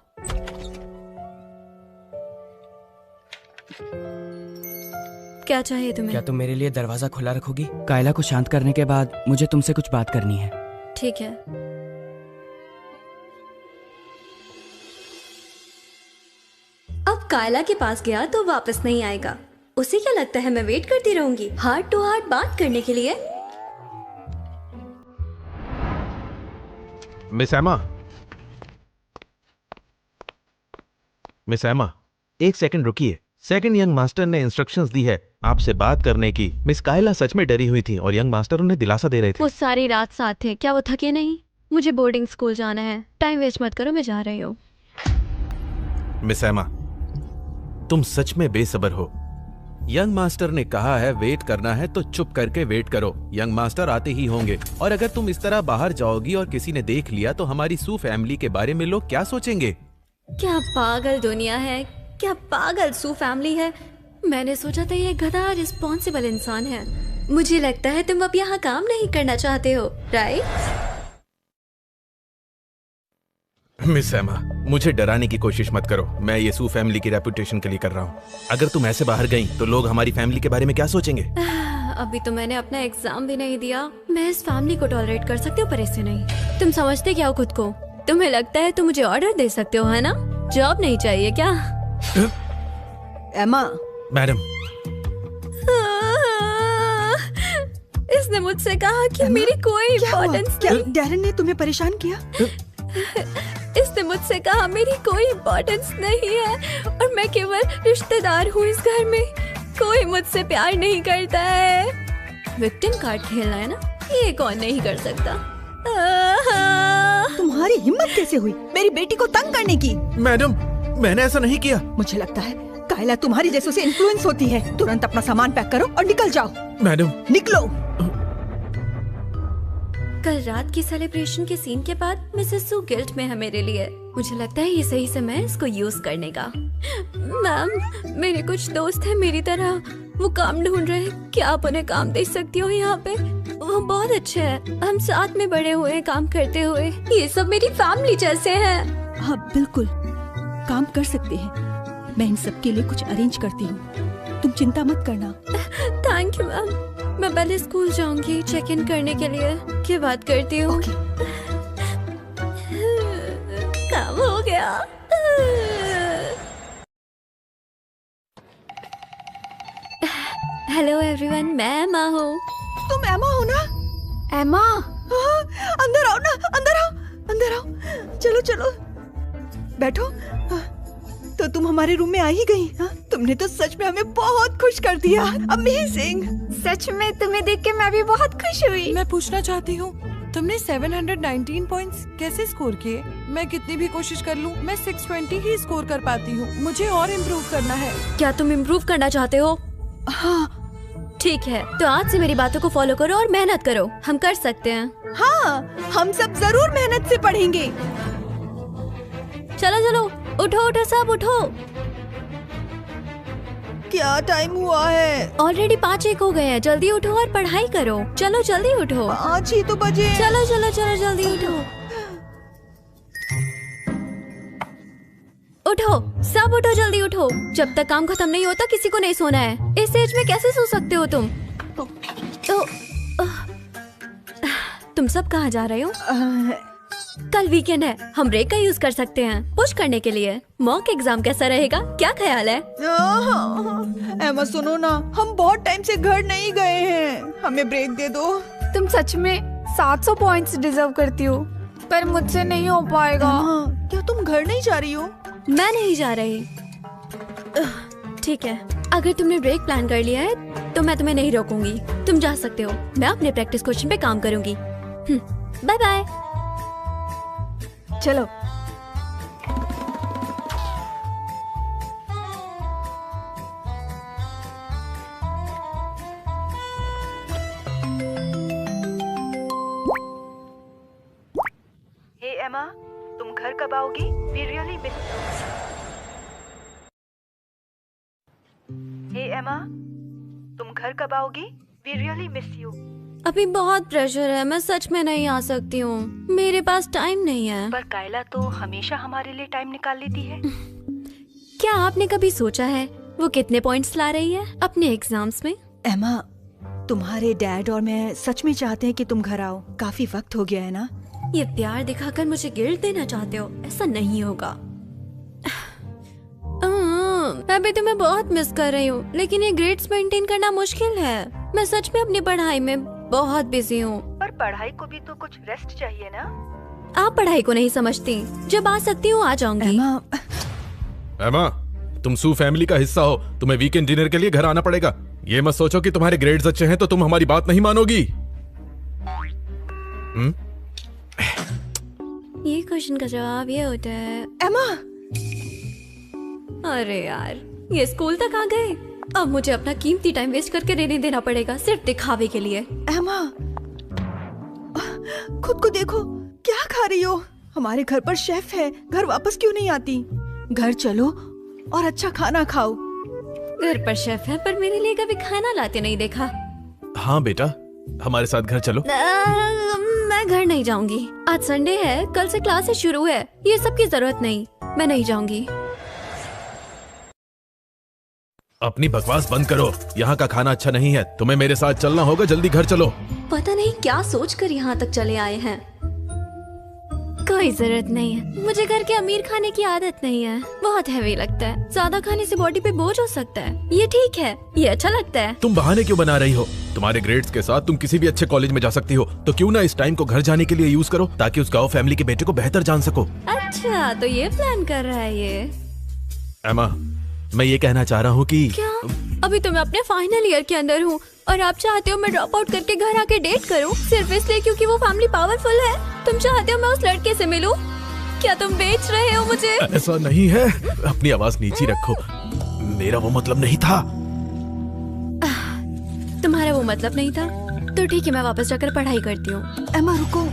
क्या चाहिए तुम्हें? क्या तुम मेरे लिए दरवाजा खुला रखोगी? कायला को शांत करने के बाद मुझे तुमसे कुछ बात करनी है। ठीक है। अब कायला के पास गया तो वापस नहीं आएगा। उसे क्या लगता है मैं वेट करती रहूंगी हार्ट टू हार्ट बात करने के लिए? मिस एमा, मिस एमा, एक सेकंड रुकिए। सेकंड यंग मास्टर ने इंस्ट्रक्शंस दी है आपसे बात करने की। मिस कायला सच में डरी हुई थी और यंग मास्टर उन्हें दिलासा दे रहे थे। वो सारी रात साथ थे, क्या वो थके नहीं? मुझे बोर्डिंग स्कूल जाना है। टाइम वेस्ट मत करो, मैं जा रही हूँ। मिस एमा, तुम सच में बेसब्र हो। यंग मास्टर ने कहा है वेट करना है तो चुप करके वेट करो। यंग मास्टर आते ही होंगे। और अगर तुम इस तरह बाहर जाओगी और किसी ने देख लिया तो हमारी सू फैमिली के बारे में लोग क्या सोचेंगे? क्या पागल दुनिया है, क्या पागल सू फैमिली है। मैंने सोचा था ये गधा रिस्पॉन्सिबल इंसान है। मुझे लगता है तुम अब यहाँ काम नहीं करना चाहते हो, राइट? मिस एमा, मुझे डराने की कोशिश मत करो। मैं ये सू फैमिली की रेपुटेशन के लिए कर रहा हूँ। अगर तुम ऐसे बाहर गई तो लोग हमारी फैमिली के बारे में क्या सोचेंगे? अभी तो मैंने अपना एग्जाम भी नहीं दिया। मैं इस फैमिली को टॉलरेट कर सकती हूँ पर इसे नहीं। तुम समझते क्या हो खुद को? तुम्हें लगता है तुम मुझे ऑर्डर दे सकते हो, है ना? जॉब नहीं चाहिए क्या? एमा। मैडम, इसने मुझसे कहा कि मेरी कोई इम्पोर्टेंस नहीं। डैरन ने तुम्हें परेशान किया? इसने मुझसे कहा मेरी कोई इम्पोर्टेंस नहीं है और मैं केवल रिश्तेदार हूँ इस घर में। कोई मुझसे प्यार नहीं करता है। विक्टिम कार्ड खेलना है ना, ये कौन नहीं कर सकता। तुम्हारी हिम्मत कैसे हुई मेरी बेटी को तंग करने की? मैडम, मैंने ऐसा नहीं किया। मुझे लगता है कायला तुम्हारी जैसों से इन्फ्लुएंस होती है। तुरंत अपना सामान पैक करो और निकल जाओ। मैडम, निकलो। कल रात की सेलिब्रेशन के सीन के बाद मिसेस सू गिल्ट में है मेरे लिए। मुझे लगता है ये सही समय है इसको यूज करने का। मैम, मेरे कुछ दोस्त हैं मेरी तरह, वो काम ढूंढ रहे हैं। क्या आप उन्हें काम दे सकती हो यहाँ पे? वो बहुत अच्छे हैं, हम साथ में बड़े हुए हैं काम करते हुए। ये सब मेरी फैमिली जैसे हैं। हाँ बिल्कुल, काम कर सकते हैं। मैं इन सब के लिए कुछ अरेंज करती हूँ, तुम चिंता मत करना। Thank you ma'am. मैं पहले स्कूल जाऊंगी चेक इन करने के लिए। क्या बात करती हूँ? काम हो गया। हेलो एवरीवन, मैं एमा हूँ। तुम एमा हो ना? एमा? हाँ, अंदर आओ ना, अंदर आओ, अंदर आओ। चलो चलो बैठो। तो तुम हमारे रूम में आ ही गई। हाँ? तुमने तो सच में हमें बहुत खुश कर दिया। अमेजिंग। सच में तुम्हें देख के मैं भी बहुत खुश हुई। मैं पूछना चाहती हूँ, तुमने 719 पॉइंट्स कैसे स्कोर किए? मैं कितनी भी कोशिश कर लूँ, मैं 620 ही स्कोर कर पाती हूँ। मुझे और इम्प्रूव करना है। क्या तुम इम्प्रूव करना चाहते हो? हाँ। ठीक है, तो आज से मेरी बातों को फॉलो करो और मेहनत करो। हम कर सकते हैं। हाँ, हम सब जरूर मेहनत से पढ़ेंगे। चलो चलो, उठो उठो सब उठो। क्या टाइम हुआ है? ऑलरेडी 5-1 हो गए हैं। जल्दी उठो और पढ़ाई करो। चलो जल्दी उठो। 5 ही तो बजे। चलो चलो चलो जल्दी उठो। उठो, सब उठो, जल्दी उठो। जब तक काम खत्म नहीं होता किसी को नहीं सोना है। इस एज में कैसे सो सकते हो तुम? तुम सब कहाँ जा रहे हो? कल वीकेंड है, हम ब्रेक का यूज कर सकते हैं पुश करने के लिए। मॉक एग्जाम कैसा रहेगा, क्या ख्याल है? एमा सुनो ना, हम बहुत टाइम से घर नहीं गए हैं, हमें ब्रेक दे दो। तुम सच में 700 पॉइंट्स डिजर्व करती हो, पर मुझसे नहीं हो पाएगा। क्या तुम घर नहीं जा रही हो? मैं नहीं जा रही। ठीक है, अगर तुमने ब्रेक प्लान कर लिया है तो मैं तुम्हें नहीं रोकूंगी। तुम जा सकते हो, मैं अपने प्रैक्टिस क्वेश्चन पे काम करूंगी। Bye bye. चलो। हे एमा, तुम घर कब आओगी? We really miss you. हे एमा, तुम घर कब आओगी? We really miss you. अभी बहुत प्रेशर है, मैं सच में नहीं आ सकती हूँ, मेरे पास टाइम नहीं है। पर कायला तो हमेशा हमारे लिए टाइम निकाल लेती है। क्या आपने कभी सोचा है वो कितने पॉइंट्स ला रही है अपने एग्जाम्स में? एमा, तुम्हारे डैड और मैं सच में चाहते हैं कि तुम घर आओ। काफी वक्त हो गया है ना। ये प्यार दिखाकर मुझे गिल्ट देना चाहते हो? ऐसा नहीं होगा। मैं भी तुम्हें बहुत मिस कर रही हूँ, लेकिन ये ग्रेड्स मेंटेन करना मुश्किल है। मैं सच में अपनी पढ़ाई में बहुत बिजी हूँ। पर पढ़ाई को भी तो कुछ रेस्ट चाहिए ना। आप पढ़ाई को नहीं समझती, जब आ सकती हूँ आ जाऊंगी। एमा, तुम सू फैमिली का हिस्सा हो, तुम्हें वीकेंड डिनर के लिए घर आना पड़ेगा। ये मत सोचो कि तुम्हारे ग्रेड्स अच्छे हैं तो तुम हमारी बात नहीं मानोगी। ये क्वेश्चन का जवाब ये होता है। एमा, अरे यार, ये स्कूल तक आ गए। अब मुझे अपना कीमती टाइम वेस्ट करके रहने देना पड़ेगा सिर्फ दिखावे के लिए। एमा, खुद को देखो, क्या खा रही हो? हमारे घर पर शेफ है, घर वापस क्यों नहीं आती? घर चलो और अच्छा खाना खाओ। घर पर शेफ है, पर मेरे लिए कभी खाना लाते नहीं देखा। हाँ बेटा, हमारे साथ घर चलो। मैं घर नहीं जाऊंगी। आज संडे है, कल से क्लासेस शुरू है, ये सब की जरूरत नहीं, मैं नहीं जाऊंगी। अपनी बकवास बंद करो, यहाँ का खाना अच्छा नहीं है, तुम्हें मेरे साथ चलना होगा, जल्दी घर चलो। पता नहीं क्या सोचकर यहाँ तक चले आए हैं। कोई जरूरत नहीं है, मुझे घर के अमीर खाने की आदत नहीं है, बहुत हैवी लगता है, ज्यादा खाने से बॉडी पे बोझ हो सकता है। ये ठीक है, ये अच्छा लगता है। तुम बहाने क्यों बना रही हो? तुम्हारे ग्रेड्स के साथ तुम किसी भी अच्छे कॉलेज में जा सकती हो, तो क्यों ना इस टाइम को घर जाने के लिए यूज करो, ताकि उस गाँव फैमिली के बेटे को बेहतर जान सको। अच्छा, तो ये प्लान कर रहा है ये। एमा, मैं ये कहना चाह रहा हूँ कि क्या अभी तो मैं अपने फाइनल ईयर के अंदर हूँ और आप चाहते हो मैं ड्रॉप आउट करके घर आके डेट करूँ सिर्फ इसलिए क्योंकि वो फैमिली पावरफुल है? तुम चाहते हो मैं उस लड़के से मिलूं? क्या तुम बेच रहे हो मुझे? ऐसा नहीं है, अपनी आवाज नीचे रखो, मेरा वो मतलब नहीं था। तुम्हारा वो मतलब नहीं था तो ठीक है, मैं वापस जाकर पढ़ाई करती हूँ। एमा रुको,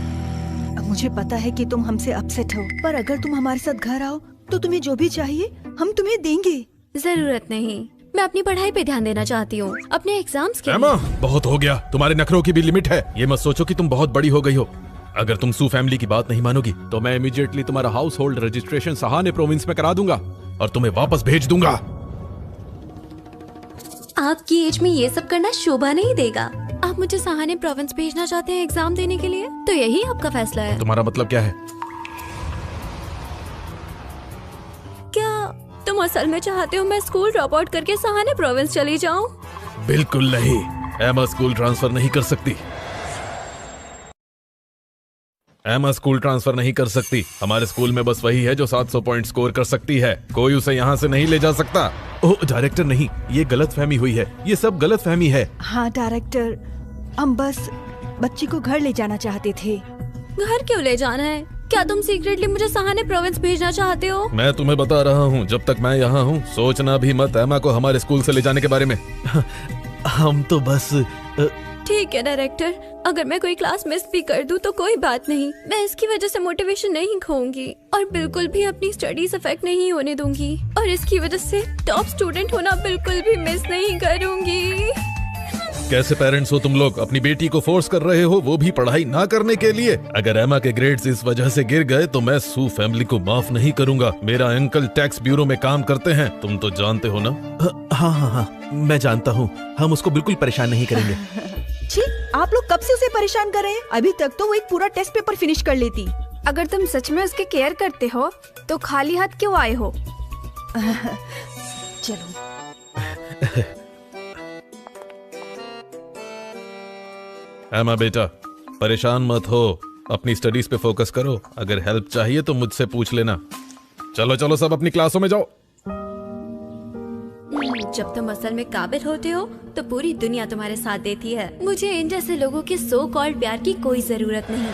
मुझे पता है कि तुम हमसे अपसेट हो, पर अगर तुम हमारे साथ घर आओ तो तुम्हें जो भी चाहिए हम तुम्हें देंगे। जरूरत नहीं, मैं अपनी पढ़ाई पे ध्यान देना चाहती हूँ, अपने एग्जाम्स के। एमा, बहुत हो गया, तुम्हारे नखरों की भी लिमिट है। ये मत सोचो कि तुम बहुत बड़ी हो गई हो। अगर तुम सू फैमिली की बात नहीं मानोगी तो मैं इमीडिएटली तुम्हारा house hold registration Sahane province में करा दूंगा और तुम्हें वापस भेज दूंगा। आपकी एज में ये सब करना शोभा नहीं देगा। आप मुझे सहाने प्रोविंस भेजना चाहते हैं एग्जाम देने के लिए, तो यही आपका फैसला है? तुम्हारा मतलब क्या है? क्या तुम असल में चाहते हो मैं स्कूल ड्रॉप आउट करके सहाने प्रोविंस चली जाऊं? बिल्कुल नहीं, एमा स्कूल ट्रांसफर नहीं कर सकती। एमा स्कूल ट्रांसफर नहीं कर सकती। हमारे स्कूल में बस वही है जो 700 पॉइंट स्कोर कर सकती है, कोई उसे यहाँ से नहीं ले जा सकता। ओह डायरेक्टर नहीं, ये गलतफहमी हुई है, ये सब गलतफहमी है। हाँ डायरेक्टर, हम बस बच्ची को घर ले जाना चाहते थे। घर क्यों ले जाना है? क्या तुम सीक्रेटली मुझे सहाने प्रोविंस भेजना चाहते हो? मैं तुम्हें बता रहा हूँ, जब तक मैं यहाँ हूँ सोचना भी मत एमा को हमारे स्कूल से ले जाने के बारे में। हम तो बस ठीक है डायरेक्टर, अगर मैं कोई क्लास मिस भी कर दूं तो कोई बात नहीं, मैं इसकी वजह से मोटिवेशन नहीं खोऊंगी और बिल्कुल भी अपनी स्टडीज अफेक्ट नहीं होने दूंगी और इसकी वजह से टॉप स्टूडेंट होना बिल्कुल भी मिस नहीं करूंगी। कैसे पेरेंट्स हो तुम लोग? अपनी बेटी को फोर्स कर रहे हो, वो भी पढ़ाई ना करने के लिए। अगर एमा के ग्रेड्स इस वजह से गिर गए तो मैं सू फैमिली को माफ नहीं करूंगा। मेरा अंकल टैक्स ब्यूरो में काम करते हैं, तुम तो जानते हो ना। हाँ हाँ हाँ, मैं जानता हूँ, हम उसको बिल्कुल परेशान नहीं करेंगे। छी, आप लोग कब से उसे परेशान कर रहे हैं? अभी तक तो वो एक पूरा टेस्ट पेपर फिनिश कर लेती। अगर तुम सच में उसके केयर करते हो तो खाली हाथ क्यों आए हो? चलो। एमा बेटा, परेशान मत हो, अपनी स्टडीज पे फोकस करो। अगर हेल्प चाहिए तो मुझसे पूछ लेना। चलो चलो सब अपनी क्लासों में जाओ। जब तुम असल में काबिल होते हो तो पूरी दुनिया तुम्हारे साथ देती है। मुझे इन जैसे लोगों के सो कॉल्ड प्यार की कोई जरूरत नहीं।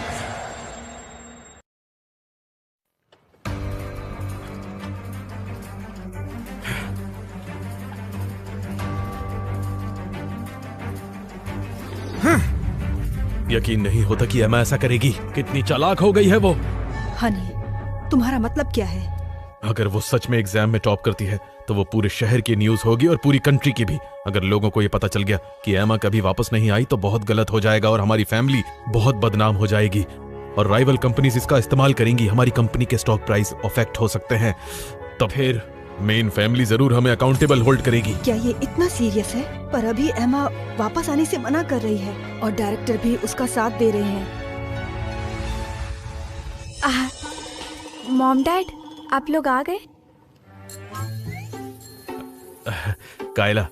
यकीन नहीं होता कि एमा ऐसा करेगी। कितनी चालाक हो गई है वो। हनी, तुम्हारा मतलब क्या है? अगर वो सच में एग्जाम में टॉप करती है तो वो पूरे शहर की न्यूज होगी और पूरी कंट्री की भी। अगर लोगों को ये पता चल गया कि एमा कभी वापस नहीं आई तो बहुत गलत हो जाएगा और हमारी फैमिली बहुत बदनाम हो जाएगी और राइवल कंपनीज इसका इस्तेमाल करेंगी। हमारी कंपनी के स्टॉक प्राइस अफेक्ट हो सकते हैं। तो फिर मेन फैमिली जरूर हमें अकाउंटेबल होल्ड करेगी। क्या ये इतना सीरियस है? पर अभी एमा वापस आने से मना कर रही है और डायरेक्टर भी उसका साथ दे रहे हैं। मॉम डैड, आप लोग आ गए? कायला,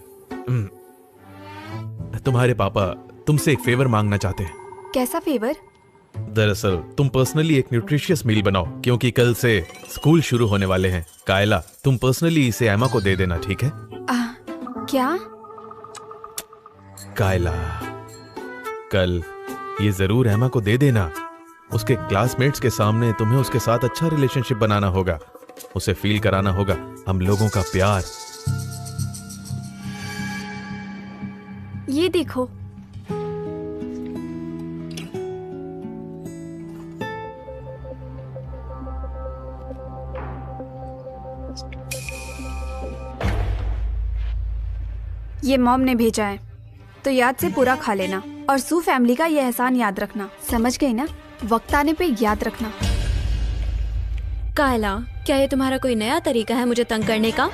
तुम्हारे पापा तुमसे एक फेवर मांगना चाहते हैं। कैसा फेवर? दरअसल तुम पर्सनली एक न्यूट्रिशियस मील बनाओ क्योंकि कल से स्कूल शुरू होने वाले हैं। कायला, तुम पर्सनली इसे एमा को दे देना, ठीक है? क्या? कायला, कल ये जरूर एमा को दे देना। उसके क्लासमेट्स के सामने तुम्हें उसके साथ अच्छा रिलेशनशिप बनाना होगा, उसे फील कराना होगा हम लोगों का प्यार। ये देखो, ये मॉम ने भेजा है, तो याद से पूरा खा लेना और सू फैमिली का ये एहसान याद रखना। समझ गई ना? वक्त आने पे याद रखना। कायला, क्या ये तुम्हारा कोई नया तरीका है मुझे तंग करने का?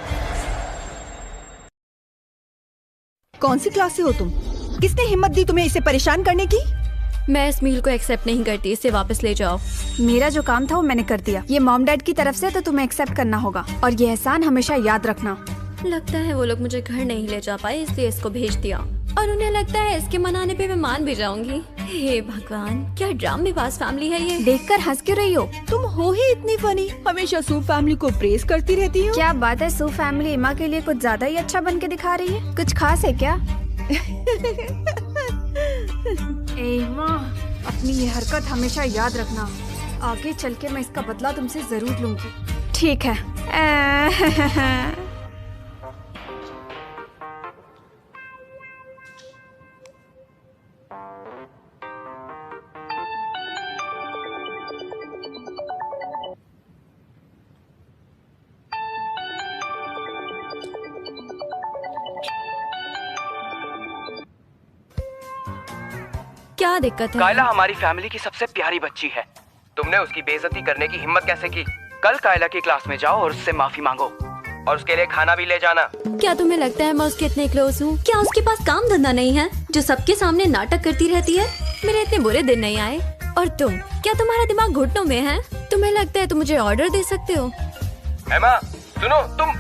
कौन सी क्लास से हो तुम? किसने हिम्मत दी तुम्हें इसे परेशान करने की? मैं इस मील को एक्सेप्ट नहीं करती, इसे वापस ले जाओ। मेरा जो काम था वो मैंने कर दिया। ये मॉम डैड की तरफ से तो तुम्हें एक्सेप्ट करना होगा और ये एहसान हमेशा याद रखना। लगता है वो लोग मुझे घर नहीं ले जा पाए, इसलिए इसको भेज दिया और उन्हें लगता है इसके मनाने पे मैं मान भी जाऊंगी। हे भगवान, क्या ड्रामेबाज फैमिली है ये। देखकर हंस क्यों रही हो? तुम हो ही इतनी फनी, हमेशा सू फैमिली को प्रेज करती रहती हो। क्या बात है, सू फैमिली एमा के लिए कुछ ज्यादा ही अच्छा बन के दिखा रही है। कुछ खास है क्या? एमा, अपनी ये हरकत हमेशा याद रखना। आगे चल के मैं इसका बदला तुमसे जरूर लूंगी। ठीक है। क्या दिक्कत है? कायला हमारी फैमिली की सबसे प्यारी बच्ची है। तुमने उसकी बेइज्जती करने की हिम्मत कैसे की? कल कायला की क्लास में जाओ और उससे माफी मांगो और उसके लिए खाना भी ले जाना। क्या तुम्हें लगता है मैं उसके इतने क्लोज हूँ? क्या उसके पास काम धंधा नहीं है जो सबके सामने नाटक करती रहती है? मेरे इतने बुरे दिन नहीं आए। और तुम, क्या तुम्हारा दिमाग घुटनों में है? तुम्हें लगता है तुम मुझे ऑर्डर दे सकते हो? एमा, सुनो, तुम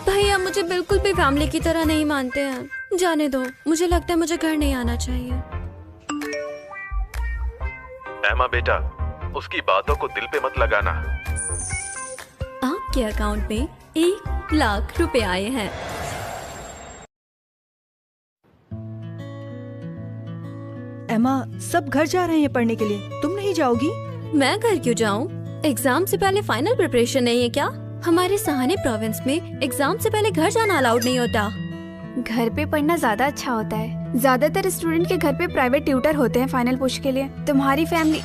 भैया मुझे बिल्कुल भी फैमिली की तरह नहीं मानते हैं। जाने दो, मुझे लगता है मुझे घर नहीं आना चाहिए। एमा बेटा, उसकी बातों को दिल पे मत लगाना। आपके अकाउंट में 1 लाख रुपए आए हैं। एमा, सब घर जा रहे हैं पढ़ने के लिए, तुम नहीं जाओगी? मैं घर क्यों जाऊं? एग्जाम से पहले फाइनल प्रिपरेशन नहीं है क्या? हमारे सहाने प्रोविंस में एग्जाम से पहले घर जाना अलाउड नहीं होता। घर पे पढ़ना ज्यादा अच्छा होता है। ज्यादातर स्टूडेंट के घर पे प्राइवेट ट्यूटर होते हैं फाइनल पुश के लिए। तुम्हारी फैमिली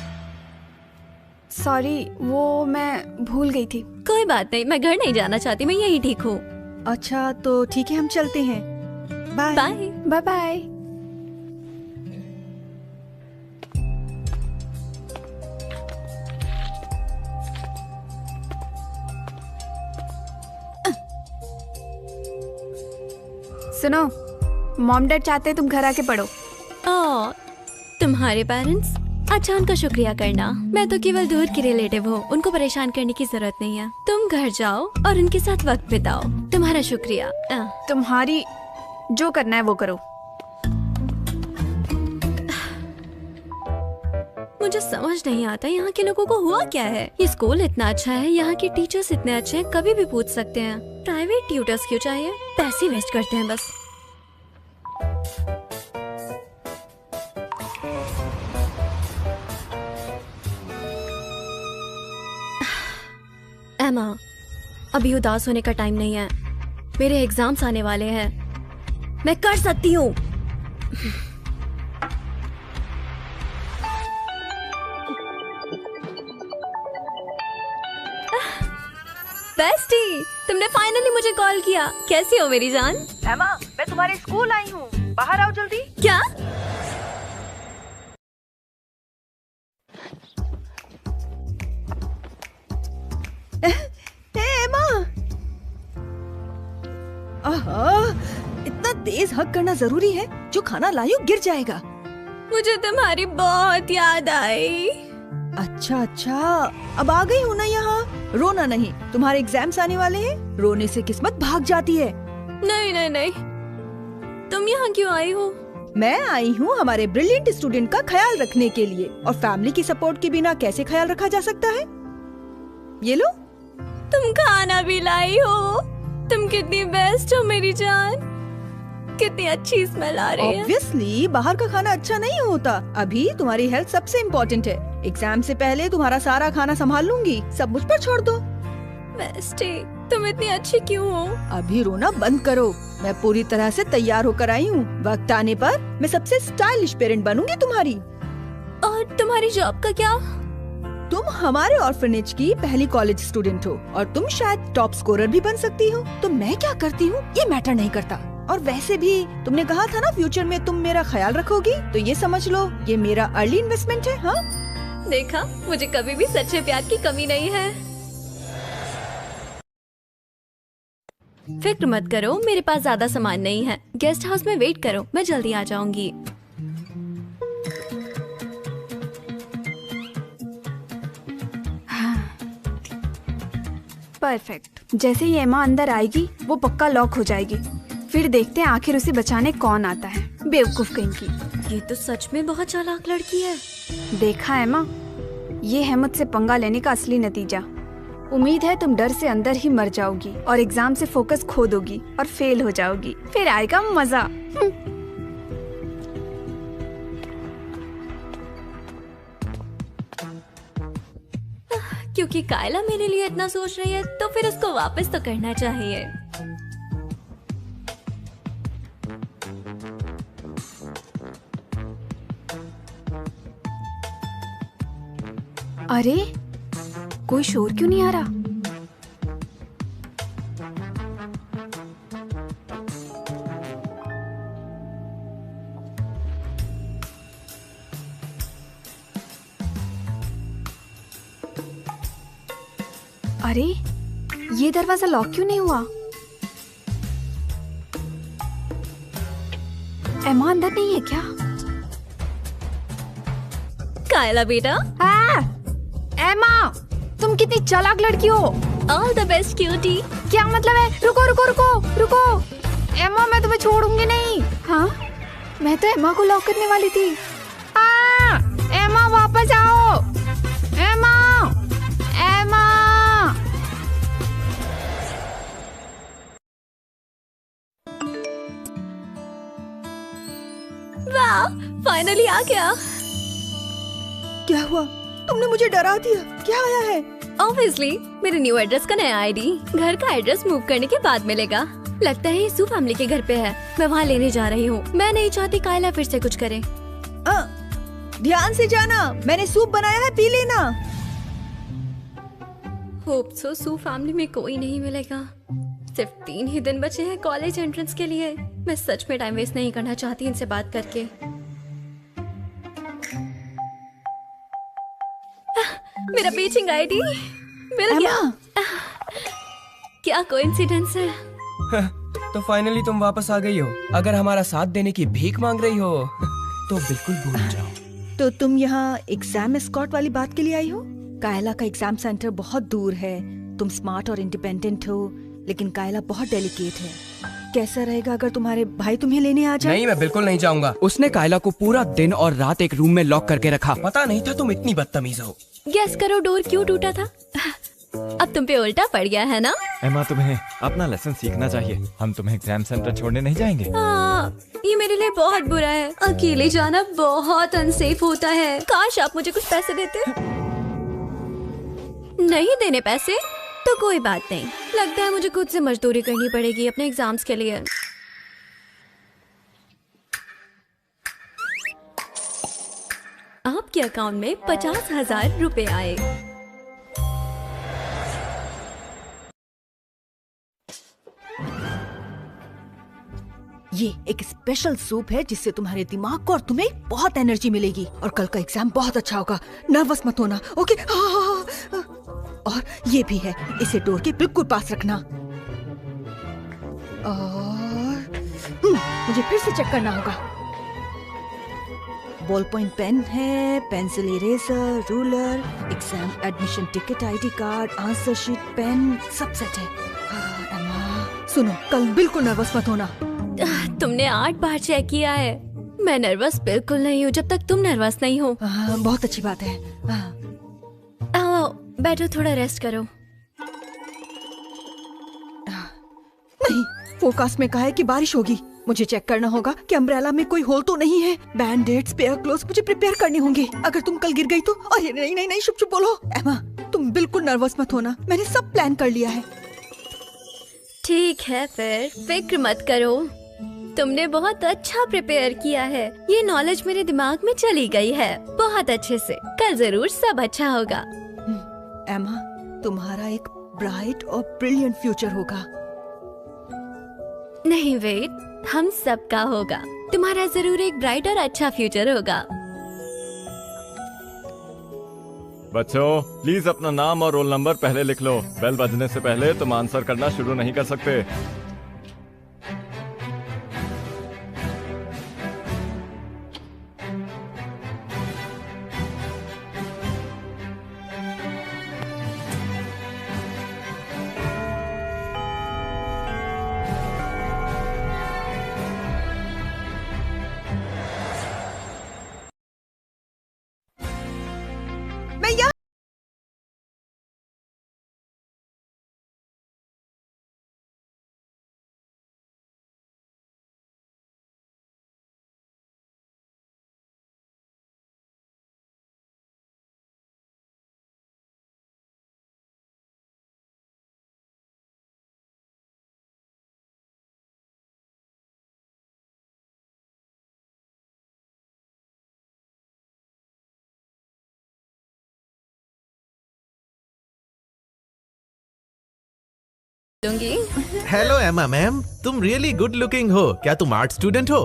सॉरी, वो मैं भूल गई थी। कोई बात नहीं, मैं घर नहीं जाना चाहती, मैं यही ठीक हूँ। अच्छा तो ठीक है, हम चलते हैं। Bye bye bye bye. सुनो, मॉम डैड चाहते हैं तुम घर आके पढ़ो। तुम्हारे पेरेंट्स? अच्छा, उनका शुक्रिया करना। मैं तो केवल दूर की रिलेटिव हूँ, उनको परेशान करने की जरूरत नहीं है। तुम घर जाओ और उनके साथ वक्त बिताओ। तुम्हारा शुक्रिया। तुम्हारी जो करना है वो करो। मुझे समझ नहीं आता यहाँ के लोगों को हुआ क्या है। ये स्कूल इतना अच्छा है, यहाँ के टीचर्स इतने अच्छे हैं, कभी भी पूछ सकते हैं। प्राइवेट ट्यूटर्स क्यों चाहिए? पैसे वेस्ट करते हैं बस। एमा, अभी उदास होने का टाइम नहीं है। मेरे एग्जाम्स आने वाले हैं, मैं कर सकती हूँ। बेस्टी, तुमने फाइनली मुझे कॉल किया। कैसी हो मेरी जान? एमा, मैं तुम्हारे स्कूल आई हूँ, बाहर आओ जल्दी। क्या? एमा, इतना तेज हक करना जरूरी है? जो खाना लाई हो गिर जाएगा। मुझे तुम्हारी बहुत याद आई। अच्छा, अब आ गई हूँ ना यहाँ। रोना नहीं, तुम्हारे एग्जाम्स आने वाले हैं। रोने से किस्मत भाग जाती है। नहीं, तुम यहाँ क्यों आई हो? मैं आई हूँ हमारे ब्रिलियंट स्टूडेंट का ख्याल रखने के लिए। और फैमिली की सपोर्ट के बिना कैसे ख्याल रखा जा सकता है? ये लो। तुम खाना भी लाई हो। तुम कितनी बेस्ट हो मेरी जान। कितनी अच्छी स्मेल आ रही है। ऑब्वियसली बाहर का खाना अच्छा नहीं होता। अभी तुम्हारी हेल्थ सबसे इम्पोर्टेंट है। एग्जाम से पहले तुम्हारा सारा खाना संभाल लूंगी, सब मुझ पर छोड़ दो। बेस्टी, तुम इतनी अच्छी क्यों हो? अभी रोना बंद करो। मैं पूरी तरह से तैयार होकर आई हूँ। वक्त आने पर मैं सबसे स्टाइलिश पेरेंट बनूंगी तुम्हारी। और तुम्हारी जॉब का क्या? तुम हमारे ऑर्फनेज की पहली कॉलेज स्टूडेंट हो और तुम शायद टॉप स्कोरर भी बन सकती हो। तो मैं क्या करती हूँ ये मैटर नहीं करता। और वैसे भी तुमने कहा था ना फ्यूचर में तुम मेरा ख्याल रखोगी, तो ये समझ लो ये मेरा अर्ली इन्वेस्टमेंट है। हाँ, देखा, मुझे कभी भी सच्चे प्यार की कमी नहीं है। फिक्र मत करो, मेरे पास ज्यादा सामान नहीं है। गेस्ट हाउस में वेट करो, मैं जल्दी आ जाऊंगी। परफेक्ट। जैसे ही एमा अंदर आएगी वो पक्का लॉक हो जाएगी। फिर देखते हैं आखिर उसे बचाने कौन आता है। बेवकूफ कहीं की। ये तो सच में बहुत चालाक लड़की है। देखा एमा, ये है मुझसे पंगा लेने का असली नतीजा। उम्मीद है तुम डर से अंदर ही मर जाओगी और एग्जाम से फोकस खो दोगी और फेल हो जाओगी। फिर आएगा मजा। क्योंकि कायला मेरे लिए इतना सोच रही है तो फिर उसको वापस तो करना चाहिए। अरे, कोई शोर क्यों नहीं आ रहा? अरे, ये दरवाजा लॉक क्यों नहीं हुआ? एमा अंदर नहीं है क्या? कायला बेटा। एमा, तुम कितनी चालाक लड़की हो। All the best cutie. क्या मतलब है? रुको रुको रुको रुको। एमा, मैं तुम्हें छोड़ूंगी नहीं। हाँ, मैं तो एमा को लॉक करने वाली थी। एमा वापस आओ। एमा, एमा। वाह, फाइनली आ गया। क्या हुआ? तुमने मुझे डरा दिया। क्या आया है? ऑब्वियसली मेरे न्यू एड्रेस का नया आईडी। घर का एड्रेस मूव करने के बाद मिलेगा। लगता है ये सू फैमिली के घर पे है। मैं वहाँ लेने जा रही हूँ। मैं नहीं चाहती कायला फिर से कुछ करे। ध्यान से जाना, मैंने सूप बनाया है, पी लेना। होप सो सू फैमिली में कोई नहीं मिलेगा। सिर्फ 3 ही दिन बचे हैं कॉलेज एंट्रेंस के लिए। मैं सच में टाइम वेस्ट नहीं करना चाहती इनसे बात करके। मेरा बीचिंग आईडी मिल गया। क्या कोइंसिडेंस है। तो फाइनली तुम वापस आ गई हो। अगर हमारा साथ देने की भीख मांग रही हो तो बिल्कुल भूल जाओ। तो तुम यहाँ एग्जाम एस्कॉर्ट वाली बात के लिए आई हो? कायला का एग्जाम सेंटर बहुत दूर है। तुम स्मार्ट और इंडिपेंडेंट हो, लेकिन कायला बहुत डेलिकेट है। कैसा रहेगा अगर तुम्हारे भाई तुम्हें लेने आ जाए? नहीं, मैं बिल्कुल नहीं जाऊंगा। उसने कायला को पूरा दिन और रात एक रूम में लॉक करके रखा। पता नहीं था तुम इतनी बदतमीज हो। गेस करो डोर क्यों टूटा था? अब तुम पे उल्टा पड़ गया है ना? एमा, तुम्हें अपना लेसन सीखना चाहिए। हम तुम्हें एग्जाम सेंटर छोड़ने नहीं जाएंगे। ये मेरे लिए बहुत बुरा है। अकेले जाना बहुत अनसेफ होता है। काश आप मुझे कुछ पैसे देते। नहीं देने पैसे तो कोई बात नहीं। लगता है मुझे खुद से मजदूरी करनी पड़ेगी अपने एग्जाम्स के लिए। आपके अकाउंट में 50,000 रुपए आए। ये एक स्पेशल सूप है जिससे तुम्हारे दिमाग को और तुम्हें बहुत एनर्जी मिलेगी और कल का एग्जाम बहुत अच्छा होगा। नर्वस मत होना, ओके? और ये भी है, इसे डोर के बिल्कुल पास रखना। और मुझे फिर से चेक करना होगा। बॉल पॉइंट पेन है, pencil eraser, ruler, exam admission ticket, ID card, answer sheet, pen, सब सेट है। एमा, सुनो, कल बिल्कुल नर्वस मत होना। तुमने 8 बार चेक किया है। मैं नर्वस बिल्कुल नहीं हूँ जब तक तुम नर्वस नहीं हो। बहुत अच्छी बात है। आओ बैठो, थोड़ा रेस्ट करो। नहीं, फोरकास्ट में कहा है कि बारिश होगी। मुझे चेक करना होगा कि अम्ब्रेला में कोई होल तो नहीं है। बैंडेड, स्पेयर क्लोथ्स मुझे प्रिपेयर करने होंगे। अगर तुम कल गिर गई तो। अरे नहीं नहीं नहीं, चुप चुप बोलो। एमा, तुम बिल्कुल नर्वस मत होना। मैंने सब प्लान कर लिया है। ठीक है, फिर फिक्र मत करो। तुमने बहुत अच्छा प्रिपेयर किया है। ये नॉलेज मेरे दिमाग में चली गई है बहुत अच्छे से। कल जरूर सब अच्छा होगा। एमा, तुम्हारा एक ब्राइट और ब्रिलियंट फ्यूचर होगा। नहीं वेट, हम सबका होगा। तुम्हारा जरूर एक ब्राइट और अच्छा फ्यूचर होगा। बच्चों, प्लीज अपना नाम और रोल नंबर पहले लिख लो। बेल बजने से पहले तुम आंसर करना शुरू नहीं कर सकते। हेलो एमा मैम, तुम रियली गुड लुकिंग हो। क्या तुम आर्ट स्टूडेंट हो?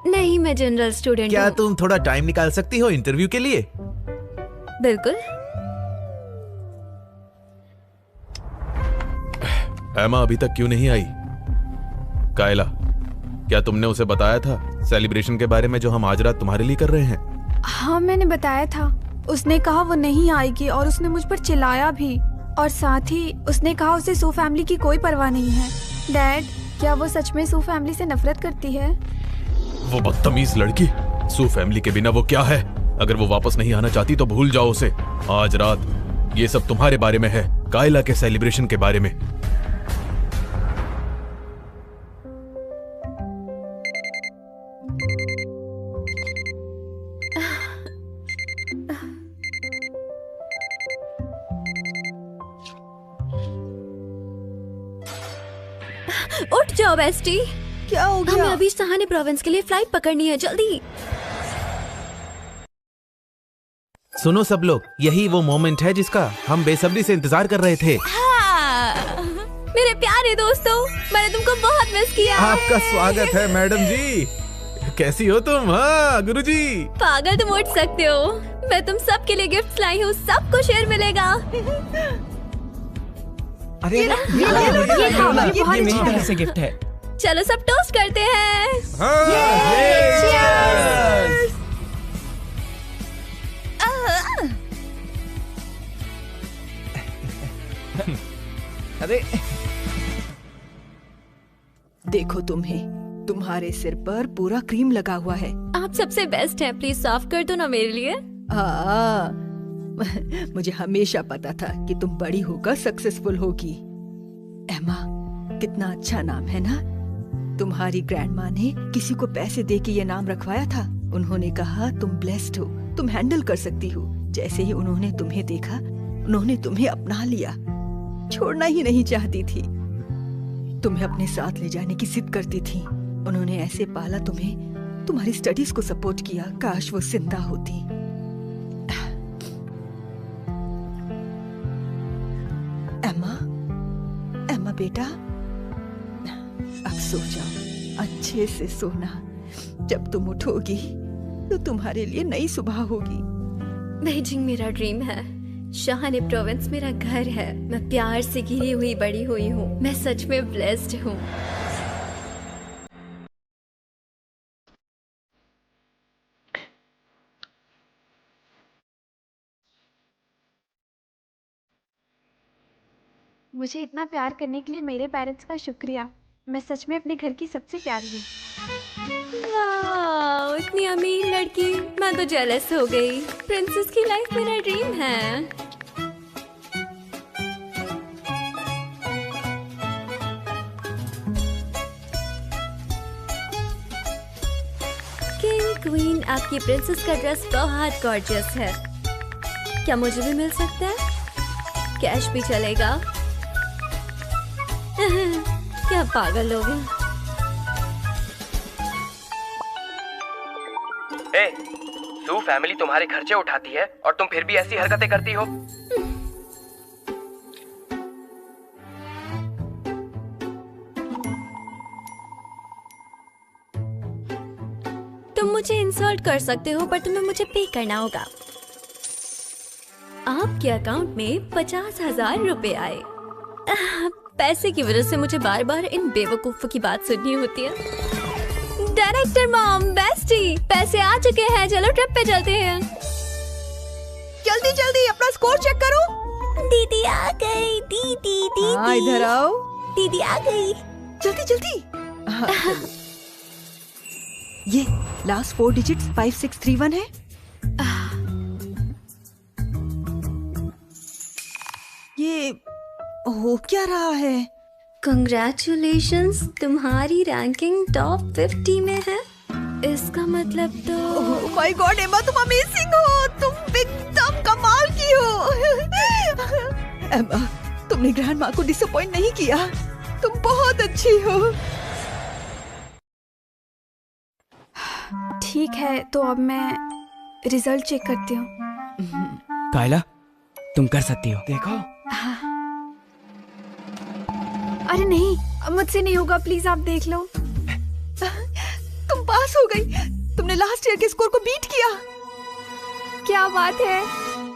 नहीं, मैं जनरल स्टूडेंट क्या हूँ। तुम थोड़ा टाइम निकाल सकती हो इंटरव्यू के लिए? बिल्कुल। एमा अभी तक क्यों नहीं आई? कायला, क्या तुमने उसे बताया था सेलिब्रेशन के बारे में जो हम आज रात तुम्हारे लिए कर रहे हैं? हाँ, मैंने बताया था। उसने कहा वो नहीं आएगी और उसने मुझ पर चिल्लाया भी। और साथ ही उसने कहा उसे सू फैमिली की कोई परवाह नहीं है। डैड, क्या वो सच में सू फैमिली से नफरत करती है? वो बदतमीज लड़की। सू फैमिली के बिना वो क्या है? अगर वो वापस नहीं आना चाहती तो भूल जाओ उसे। आज रात ये सब तुम्हारे बारे में है, कायला के सेलिब्रेशन के बारे में। उठ जाओ बेस्टी। क्या हो गया? हमें अभी सहाने प्रोविंस के लिए फ्लाइट पकड़नी है, जल्दी। सुनो सब लोग, यही वो मोमेंट है जिसका हम बेसब्री से इंतजार कर रहे थे। हाँ, मेरे प्यारे दोस्तों, मैंने तुमको बहुत मिस किया। आपका स्वागत है मैडम जी। कैसी हो तुम? हाँ गुरुजी। पागल, तुम उठ सकते हो। मैं तुम सबके लिए गिफ्ट्स लाई हूँ, सबको शेयर मिलेगा। अरे ये मेरी तरफ से गिफ्ट है। चलो सब टोस्ट करते हैं। अरे देखो तुम्हें, तुम्हारे सिर पर पूरा क्रीम लगा हुआ है। आप सबसे बेस्ट हैं, प्लीज साफ कर दो ना मेरे लिए। मुझे हमेशा पता था कि तुम बड़ी होकर सक्सेसफुल होगी। एमा, कितना अच्छा नाम है ना। तुम्हारी ग्रैंडमा ने किसी को पैसे दे के ये नाम रखवाया था। उन्होंने कहा तुम ब्लेस्ड हो, तुम हैंडल कर सकती हो। जैसे ही उन्होंने तुम्हें देखा, उन्होंने तुम्हें अपना लिया, छोड़ना ही नहीं चाहती थी। तुम्हें अपने साथ ले जाने की जिद करती थी। उन्होंने ऐसे पाला तुम्हें, तुम्हारी स्टडीज को सपोर्ट किया। काश वो जिंदा होती। एमा बेटा, अब सो जाओ, अच्छे से सोना। जब तुम उठोगी तो तुम्हारे लिए नई सुबह होगी। बीजिंग मेरा ड्रीम है, शाहानी प्रोविंस मेरा घर है। मैं प्यार से घिरी हुई बड़ी हुई हूँ। मैं सच में ब्लेस्ड हूँ। मुझे इतना प्यार करने के लिए मेरे पेरेंट्स का शुक्रिया। मैं सच में अपने घर की सबसे प्यारी हूँ। वाह, इतनी अमीर लड़की। मैं तो जेलस हो गई। प्रिंसेस की लाइफ मेरा ड्रीम है। किंग क्वीन, आपकी प्रिंसेस का ड्रेस बहुत गॉर्जियस है। क्या मुझे भी मिल सकता है? कैश भी चलेगा। क्या पागल लोग हैं। सू फैमिली तुम्हारे खर्चे उठाती है और तुम फिर भी ऐसी हरकतें करती हो। तुम मुझे इंसल्ट कर सकते हो, पर तुम्हें मुझे पे करना होगा। आपके अकाउंट में 50,000 रुपए आए। पैसे की वजह से मुझे बार बार इन बेवकूफों की बात सुननी होती है। डायरेक्टर मॉम, बेस्टी, पैसे आ चुके हैं, चलो ट्रिप पे चलते हैं। जल्दी जल्दी अपना स्कोर चेक करो। दीदी आ गई। दीदी हाँ, इधर आओ। दीदी आ गई। जल्दी जल्दी। ये लास्ट 4 डिजिट्स 5631 है। ये हो क्या रहा है? कंग्रेचुलेशंस, तुम्हारी रैंकिंग टॉप 50 में है। इसका मतलब तो ओह माय गॉड एमा, तुम अमेजिंग हो। तुम एकदम कमाल की हो। एमा, तुमने ग्रैंड माँ को डिसअपॉइंट नहीं किया। तुम बहुत अच्छी हो। ठीक है, तो अब मैं रिजल्ट चेक करती हूँ। कायला, तुम कर सकती हो। देखो। अरे नहीं, अब मुझसे नहीं होगा, प्लीज आप देख लो। तुम पास हो गई। तुमने लास्ट ईयर के स्कोर को बीट किया। क्या बात है।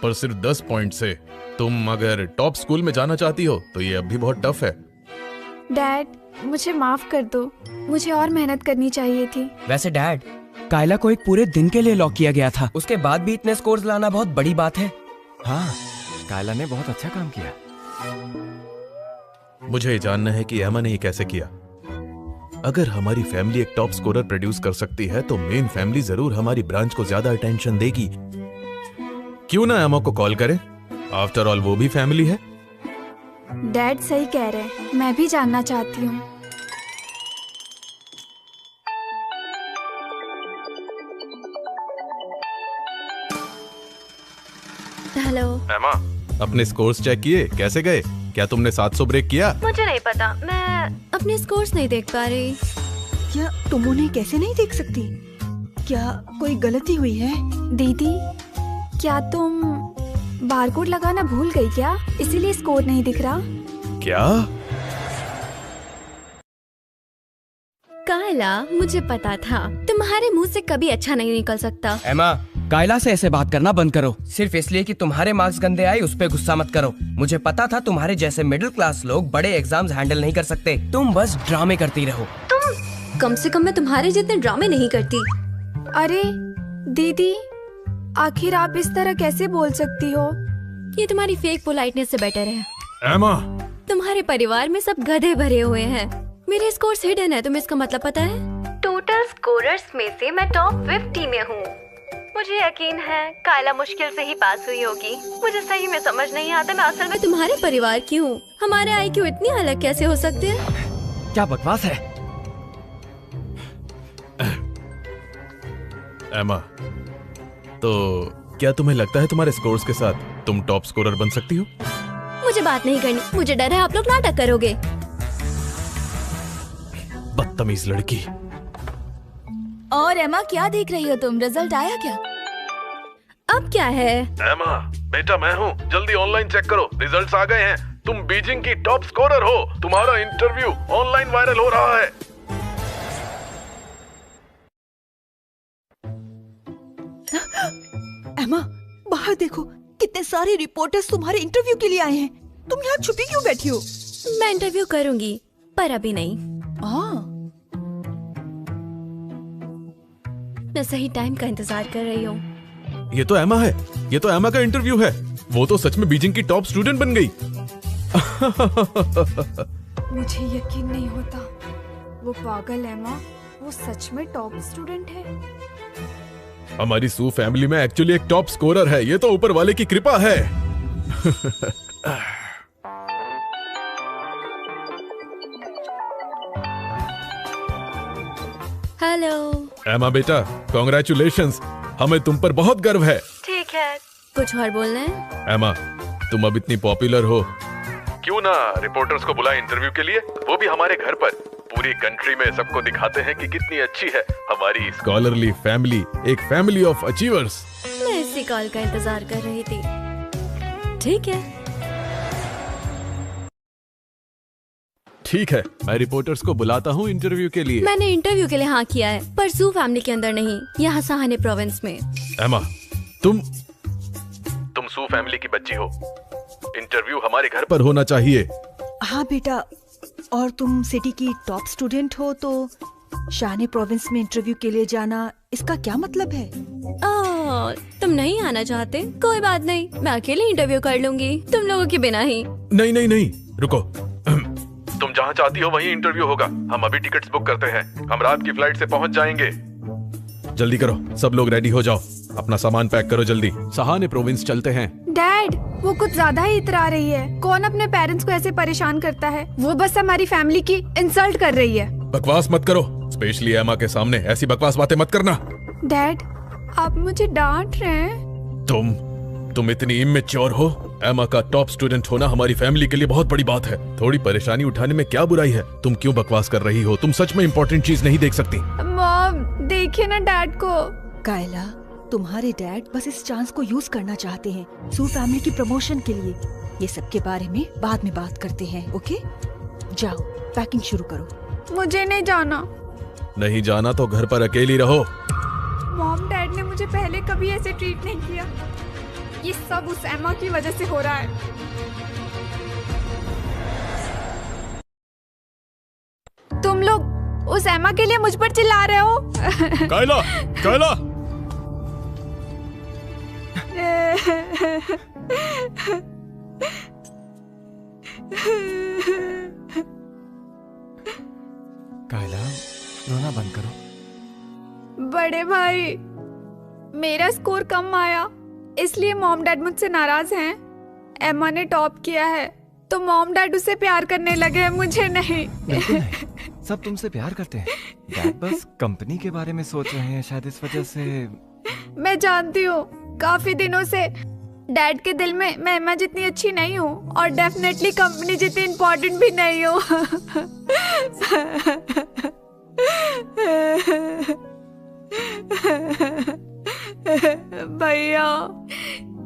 पर सिर्फ 10 पॉइंट से। तुम अगर टॉप स्कूल में जाना चाहती हो तो ये अब भी बहुत टफ है। डैड, मुझे माफ कर दो। मुझे और मेहनत करनी चाहिए थी। वैसे डैड, कायला को एक पूरे दिन के लिए लॉक किया गया था। उसके बाद भी इतने स्कोर्स लाना बहुत बड़ी बात है। हाँ, कायला ने बहुत अच्छा काम किया। मुझे जानना है कि एमा ने ये कैसे किया। अगर हमारी फैमिली एक टॉप स्कोरर प्रोड्यूस कर सकती है तो मेन फैमिली जरूर हमारी ब्रांच को ज्यादा अटेंशन देगी। क्यों ना एमा को कॉल करें? आफ्टर ऑल वो भी फैमिली है। डैड सही कह रहे हैं, मैं भी जानना चाहती हूँ। हेलो एमा, अपने स्कोर्स चेक किए? कैसे गए? क्या तुमने 700 ब्रेक किया? मुझे नहीं पता, मैं अपने स्कोर्स नहीं देख पा रही। क्या तुम उन्हें कैसे नहीं देख सकती? क्या कोई गलती हुई है? दीदी, क्या तुम बारकोड लगाना भूल गई क्या? इसीलिए स्कोर नहीं दिख रहा। क्या? कायला, मुझे पता था तुम्हारे मुंह से कभी अच्छा नहीं निकल सकता। एमा, कायला से ऐसे बात करना बंद करो। सिर्फ इसलिए कि तुम्हारे मार्क्स गंदे आए उस पे गुस्सा मत करो। मुझे पता था तुम्हारे जैसे मिडिल क्लास लोग बड़े एग्जाम्स हैंडल नहीं कर सकते। तुम बस ड्रामे करती रहो। कम से कम मैं तुम्हारे जितने ड्रामे नहीं करती। अरे दीदी, आखिर आप इस तरह कैसे बोल सकती हो? ये तुम्हारी फेक पोलाइटनेस से बेटर है। एमा, तुम्हारे परिवार में सब गधे भरे हुए हैं। मेरे स्कोर्स हिडन है, तुम्हें इसका मतलब पता है? टोटल स्कोरर्स में से मैं टॉप 50 में हूँ। मुझे यकीन है कायला मुश्किल से ही पास हुई होगी। मुझे सही में समझ नहीं आता मैं असल में तुम्हारे परिवार की हूँ। हमारे IQ इतनी अलग कैसे हो सकते हैं? क्या बकवास है? एमा, तो क्या तुम्हें लगता है तुम्हारे स्कोर्स के साथ तुम टॉप स्कोरर बन सकती हो? मुझे बात नहीं करनी, मुझे डर है आप लोग नाटक करोगे। बदतमीज लड़की। और एमा, क्या देख रही हो तुम? रिजल्ट आया क्या? अब क्या है? एमा, बेटा मैं हूँ, जल्दी ऑनलाइन चेक करो, रिजल्ट्स आ गए हैं। तुम बीजिंग की टॉप स्कोरर हो। तुम्हारा इंटरव्यू ऑनलाइन वायरल हो रहा है। एमा, बाहर देखो, कितने सारे रिपोर्टर्स तुम्हारे इंटरव्यू के लिए आए हैं। तुम यहाँ छुपी क्यों बैठी हो? मैं इंटरव्यू करूंगी, पर अभी नहीं। मैं सही टाइम का इंतजार कर रही हूँ। ये तो एमा है, ये तो एमा का इंटरव्यू है। वो तो सच में बीजिंग की टॉप स्टूडेंट बन गई। मुझे यकीन नहीं होता। वो पागल एमा, वो सच में टॉप स्टूडेंट है। हमारी सू फैमिली में एक्चुअली एक टॉप स्कोरर है। ये तो ऊपर वाले की कृपा है। हेलो एमा बेटा, कॉन्ग्रेचुलेशंस, हमें तुम पर बहुत गर्व है। ठीक है, कुछ और बोलना है? एमा, तुम अब इतनी पॉपुलर हो, क्यों ना रिपोर्टर्स को बुलाए इंटरव्यू के लिए, वो भी हमारे घर पर। पूरी कंट्री में सबको दिखाते हैं कि कितनी अच्छी है हमारी स्कॉलरली फैमिली, एक फैमिली ऑफ अचीवर्स। मैं इसी कॉल का इंतजार कर रही थी। ठीक है, ठीक है, मैं रिपोर्टर्स को बुलाता हूँ इंटरव्यू के लिए। मैंने इंटरव्यू के लिए हाँ किया है, पर सू फैमिली के अंदर नहीं, यहाँ सहाने प्रोविंस में। एमा, तुम सू फैमिली की बच्ची हो। इंटरव्यू हमारे घर पर होना चाहिए। हाँ बेटा, और तुम सिटी की टॉप स्टूडेंट हो तो शाने प्रोविंस में इंटरव्यू के लिए जाना, इसका क्या मतलब है? तुम नहीं आना चाहते? कोई बात नहीं, मैं अकेले इंटरव्यू कर लूंगी, तुम लोगों के बिना ही। नहीं नहीं नहीं, रुको। तुम जहाँ चाहती हो वहीं इंटरव्यू होगा। हम अभी टिकट्स बुक करते हैं, हम रात की फ्लाइट से पहुँच जाएंगे। जल्दी करो, सब लोग रेडी हो जाओ, अपना सामान पैक करो जल्दी, सहाने प्रोविंस चलते हैं। डैड, वो कुछ ज्यादा ही इतरा रही है। कौन अपने पेरेंट्स को ऐसे परेशान करता है? वो बस हमारी फैमिली की इंसल्ट कर रही है। बकवास मत करो, स्पेशली एमा के सामने ऐसी बकवास बातें मत करना। डैड, आप मुझे डांट रहे हैं। तुम इतनी इमेच्योर हो। एमा का टॉप स्टूडेंट होना हमारी फैमिली के लिए बहुत बड़ी बात है। थोड़ी परेशानी उठाने में क्या बुराई है? तुम क्यों बकवास कर रही हो? तुम सच में इम्पोर्टेंट चीज नहीं देख सकती? मॉम, देखिए ना डैड को। कायला, तुम्हारे डैड बस इस चांस को यूज करना चाहते हैं सू फैमिली की प्रमोशन के लिए। ये सब के बारे में बाद में बात करते हैं, ओके? जाओ, पैकिंग शुरू करो। मुझे नहीं जाना। नहीं जाना तो घर पर अकेली रहो। मॉम, डैड ने मुझे पहले कभी ऐसे ट्रीट नहीं किया। ये सब उस एमा की वजह से हो रहा है। तुम लोग उस एमा के लिए मुझ पर चिल्ला रहे हो। Kayla, Kayla. कायला, रोना बंद करो। बड़े भाई, मेरा स्कोर कम आया, इसलिए मॉम डैड मुझसे नाराज हैं। एमा ने टॉप किया है तो मॉम डैड उसे प्यार करने लगे, मुझे नहीं। बिल्कुल नहीं, सब तुमसे प्यार करते हैं। डैड बस कंपनी के बारे में सोच रहे हैं, शायद इस वजह से। मैं जानती हूँ, काफी दिनों से डैड के दिल में मैं एमा जितनी अच्छी नहीं हूँ और डेफिनेटली कंपनी जितनी इम्पोर्टेंट भी नहीं हूँ। भैया,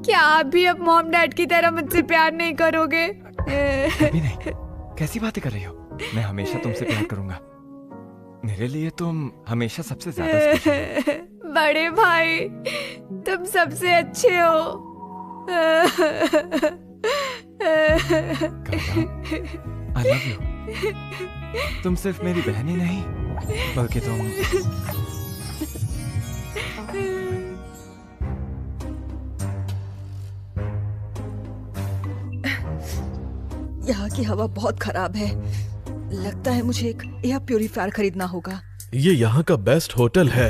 क्या आप भी अब मॉम डैड की तरह मुझसे प्यार नहीं करोगे? अभी नहीं। कैसी बातें कर रही हो? मैं हमेशा तुमसे प्यार करूंगा। मेरे लिए तुम हमेशा सबसे ज्यादा स्पेशल हो। बड़े भाई, तुम सबसे अच्छे हो। I love you. तुम सिर्फ मेरी बहन ही नहीं बल्कि तुम यहाँ की हवा बहुत खराब है। लगता है मुझे एक एयर प्यूरीफायर खरीदना होगा। ये यहाँ का बेस्ट होटल है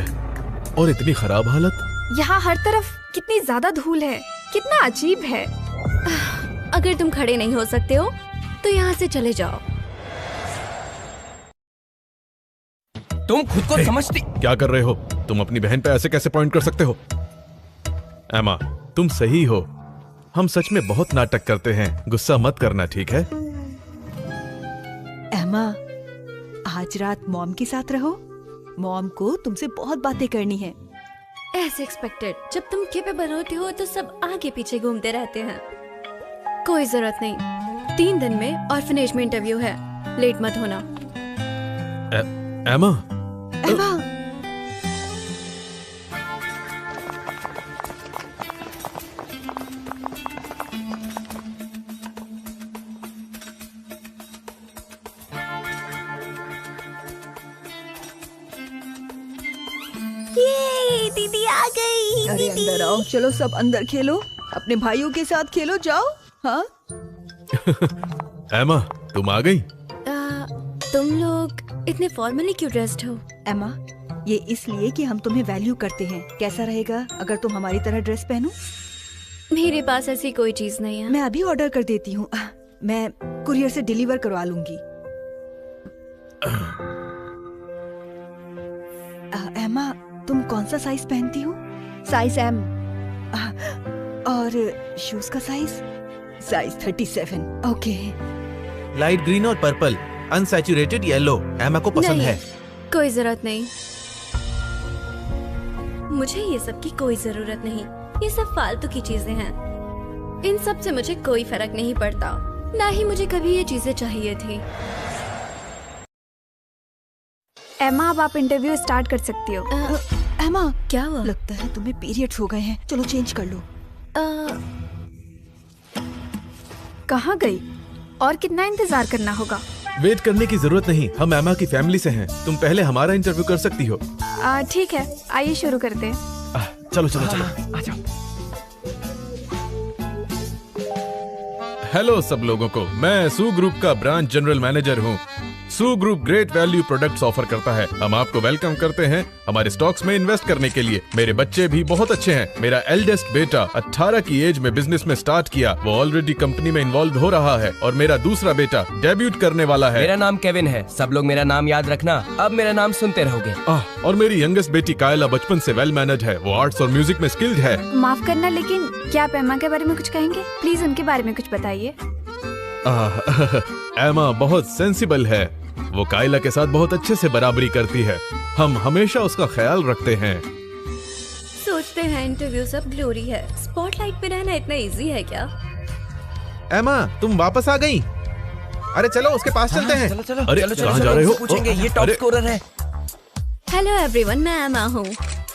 और इतनी खराब हालत। यहाँ हर तरफ कितनी ज्यादा धूल है, कितना अजीब है। अगर तुम खड़े नहीं हो सकते हो तो यहाँ से चले जाओ। तुम खुद को समझती क्या कर रहे हो? तुम अपनी बहन पे ऐसे कैसे पॉइंट कर सकते हो? एमा, तुम सही हो। हम सच में बहुत नाटक करते हैं। गुस्सा मत करना, ठीक है? एमा, आज रात मॉम के साथ रहो। मॉम को तुमसे बहुत बातें करनी है। ऐसे एक्सपेक्टेड। जब तुम केपेबल होते हो तो सब आगे पीछे घूमते रहते हैं। कोई जरूरत नहीं। 3 दिन में ऑर्फनेज में इंटरव्यू है, लेट मत होना। एमा, एमा, ये दीदी आ गई। अरे अंदर आओ, चलो सब अंदर खेलो। अपने भाइयों के साथ खेलो, जाओ। हाँ एमा, तुम आ गई? तुम लोग इतने फॉर्मली क्यों ड्रेस्ड हो? एमा, ये इसलिए कि हम तुम्हें वैल्यू करते हैं। कैसा रहेगा अगर तुम हमारी तरह ड्रेस पहनो? मेरे पास ऐसी कोई चीज नहीं है। मैं अभी ऑर्डर कर देती हूँ। मैं कुरियर से डिलीवर करवा लूंगी। एमा, तुम कौन सा साइज पहनती हो? Size M. और शूज का साइज 37। ओके। लाइट ग्रीन और पर्पल, अनसैचुरेटेड येलो एमा को पसंद नहीं, है। कोई जरूरत नहीं। मुझे ये सब की कोई जरूरत नहीं। ये सब फालतू की चीजें हैं। इन सब से मुझे कोई फर्क नहीं पड़ता। ना ही मुझे कभी ये चीजें चाहिए थी। एमा, अब आप इंटरव्यू स्टार्ट कर सकती हो। एमा, क्या हुआ? लगता है तुम्हें पीरियड्स हो गए हैं। चलो चेंज कर लो। कहाँ गई? और कितना इंतजार करना होगा? वेट करने की जरूरत नहीं। हम एमा की फैमिली से हैं। तुम पहले हमारा इंटरव्यू कर सकती हो। ठीक है, आइए शुरू करते हैं। चलो चलो चलो, आ जाओ। हेलो सब लोगों को। मैं सू ग्रुप का ब्रांच जनरल मैनेजर हूँ। सू group great value products offer करता है। हम आपको वेलकम करते हैं हमारे स्टॉक्स में इन्वेस्ट करने के लिए। मेरे बच्चे भी बहुत अच्छे हैं। मेरा एल्डेस्ट बेटा 18 की एज में बिजनेस में स्टार्ट किया। वो ऑलरेडी कंपनी में इन्वॉल्व हो रहा है। और मेरा दूसरा बेटा डेब्यूट करने वाला है। मेरा नाम केविन है। सब लोग मेरा नाम याद रखना। अब मेरा नाम सुनते रहोगे। और मेरी यंगेस्ट बेटी कायला बचपन से वेल मैनेज है। वो आर्ट्स और म्यूजिक में स्किल्ड है। माफ करना, लेकिन क्या आप एमा के बारे में कुछ कहेंगे? प्लीज उनके बारे में कुछ बताइए। एमा बहुत सेंसिबल है। वो कायला के साथ बहुत अच्छे से बराबरी करती है। हम हमेशा उसका ख्याल रखते हैं। सोचते हैं इंटरव्यू सब ग्लोरी है। स्पॉटलाइट पे रहना इतना इजी है क्या? एमा, तुम वापस आ गई? अरे चलो उसके पास चलते हैं। चलो चलो अरे, चलो चलो कहाँ जा चलो, रहे हो? इससे पूछेंगे। ये टॉप अरे, स्कोरर है। हेलो एवरीवन, मैं एमा हूँ।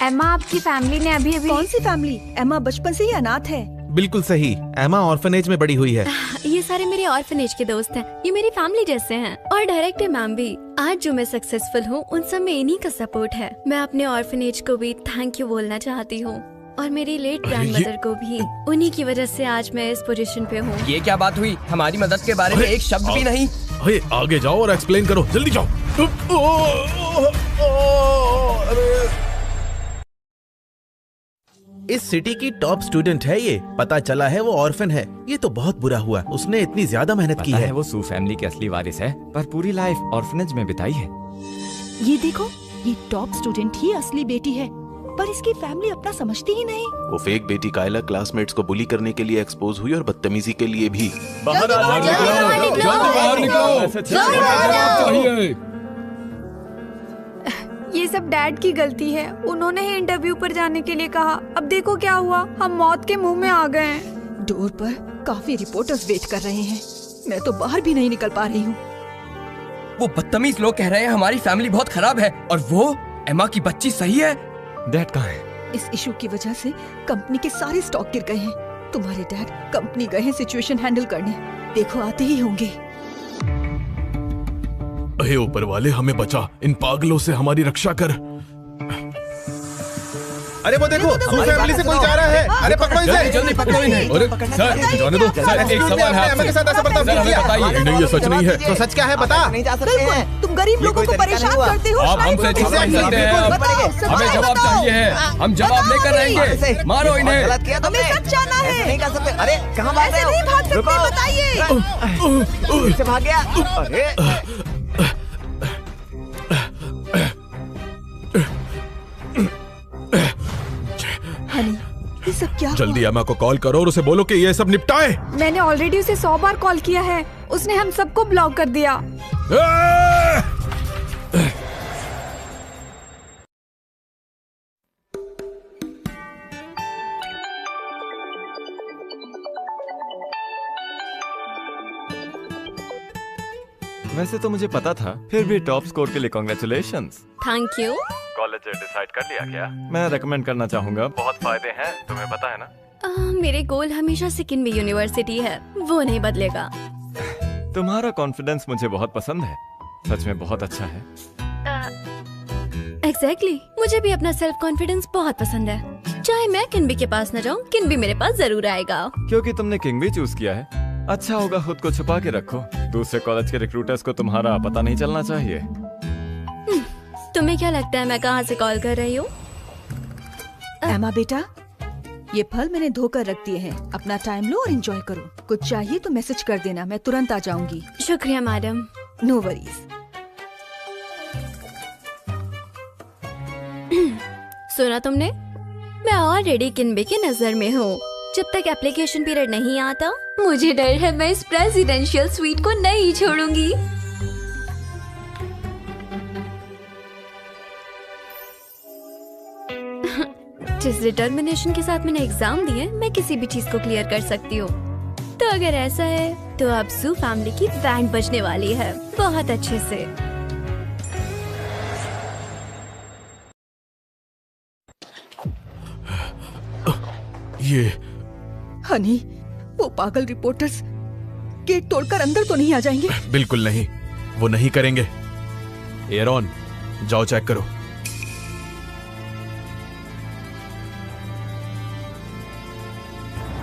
एमा, आपकी फैमिली ने अभी कौन सी फैमिली? एमा बचपन से ही अनाथ है। बिल्कुल सही। एमा ऑर्फनेज में बड़ी हुई है। ये सारे मेरे ऑर्फनेज के दोस्त हैं। ये मेरी फैमिली जैसे हैं। और डायरेक्टर मैम भी। आज जो मैं सक्सेसफुल हूँ उन सब में इन्हीं का सपोर्ट है। मैं अपने ऑर्फनेज को भी थैंक यू बोलना चाहती हूँ। और मेरी लेट ग्रैंड मदर को भी। उन्हीं की वजह से आज मैं इस पोजीशन पे हूँ। ये क्या बात हुई? हमारी मदद के बारे में एक शब्द भी नहीं। अरे आगे जाओ और एक्सप्लेन करो। जल्दी जाओ। इस सिटी की टॉप स्टूडेंट है ये। पता चला है वो ऑर्फन है। ये तो बहुत बुरा हुआ। उसने इतनी ज्यादा मेहनत की पता है। है वो सू फैमिली के असली वारिस है, पर पूरी लाइफ ऑर्फनेज में बिताई है। ये देखो, ये टॉप स्टूडेंट ही असली बेटी है, पर इसकी फैमिली अपना समझती ही नहीं। वो फेक बेटी कायला क्लासमेट्स को बुली करने के लिए एक्सपोज हुई और बदतमीजी के लिए भी। बाहर ये सब डैड की गलती है। उन्होंने ही इंटरव्यू पर जाने के लिए कहा। अब देखो क्या हुआ, हम मौत के मुंह में आ गए हैं। डोर पर काफी रिपोर्टर्स वेट कर रहे हैं। मैं तो बाहर भी नहीं निकल पा रही हूँ। वो बदतमीज लोग कह रहे हैं हमारी फैमिली बहुत खराब है, और वो एमा की बच्ची सही है। डैड कहाँ है? इस इशू की वजह से कंपनी के सारे स्टॉक गिर गए हैं। तुम्हारे डैड कंपनी गए हैं सिचुएशन हैंडल करने। देखो आते ही होंगे। अहे ऊपर वाले, हमें बचा, इन पागलों से हमारी रक्षा कर। अरे वो देखो, हमारी फैमिली से कोई जा रहा है। अरे पकड़ो इसे, जल्दी पकड़ो इन्हें। अरे सर, जाने दो। सर, एक सवाल है, हमें ऐसा बर्ताव क्यों किया? नहीं, ये सच नहीं है। तो सच क्या है बता। नहीं जा सकते हैं। तुम गरीब लोगों को परेशान करते हो। आप हमसे छुप नहीं सकते हैं। हमें जवाब चाहिए है, हम जवाब लेकर रहेंगे। मारो इन्हें। हमें सच जानना है। नहीं कर सकते। अरे कहाँ भाग रहे हो? नहीं भाग सकते, बताइए। से भाग गया। अरे हनी, ये सब क्या जल्दी एमा को कॉल करो और उसे बोलो कि ये सब निपटाए। मैंने ऑलरेडी उसे 100 बार कॉल किया है। उसने हम सबको ब्लॉक कर दिया। वैसे तो मुझे पता था, फिर भी टॉप स्कोर के लिए congratulations. Thank you. College decide कर लिया क्या? मैं रेकमेंड करना चाहूंगा, बहुत फायदे हैं, तुम्हें पता है ना। मेरे गोल हमेशा सिक्किम यूनिवर्सिटी है, वो नहीं बदलेगा। तुम्हारा कॉन्फिडेंस मुझे बहुत पसंद है, सच में बहुत अच्छा है। एग्जैक्टली, मुझे भी अपना सेल्फ कॉन्फिडेंस बहुत पसंद है। चाहे मैं किन्बी के पास न जाऊँ, किन्बी मेरे पास जरूर आएगा। क्योंकि तुमने किंग भी चूज किया है, अच्छा होगा खुद को छुपा के रखो। दूसरे कॉलेज के रिक्रूटर्स को तुम्हारा पता नहीं चलना चाहिए। तुम्हें क्या लगता है मैं कहाँ से कॉल कर रही हूँ? एमा बेटा, ये फल मैंने धोकर रख दिए हैं। अपना टाइम लो और एंजॉय करो। कुछ चाहिए तो मैसेज कर देना, मैं तुरंत आ जाऊंगी। शुक्रिया मैडम। No worries. सुना तुमने? मैं ऑलरेडी किन्बी की नजर में हूँ। जब तक एप्लीकेशन पीरियड नहीं आता, मुझे डर है मैं इस प्रेसिडेंशियल स्वीट को नहीं छोड़ूंगी। जिस डिटर्मिनेशन के साथ मैंने एग्जाम दिए, मैं किसी भी चीज को क्लियर कर सकती हूँ। तो अगर ऐसा है तो अब सू फैमिली की बैंड बजने वाली है, बहुत अच्छे से। ये हनी, वो पागल रिपोर्टर्स गेट तोड़कर अंदर तो नहीं आ जाएंगे? बिल्कुल नहीं, वो नहीं करेंगे। एरॉन, जाओ चेक करो।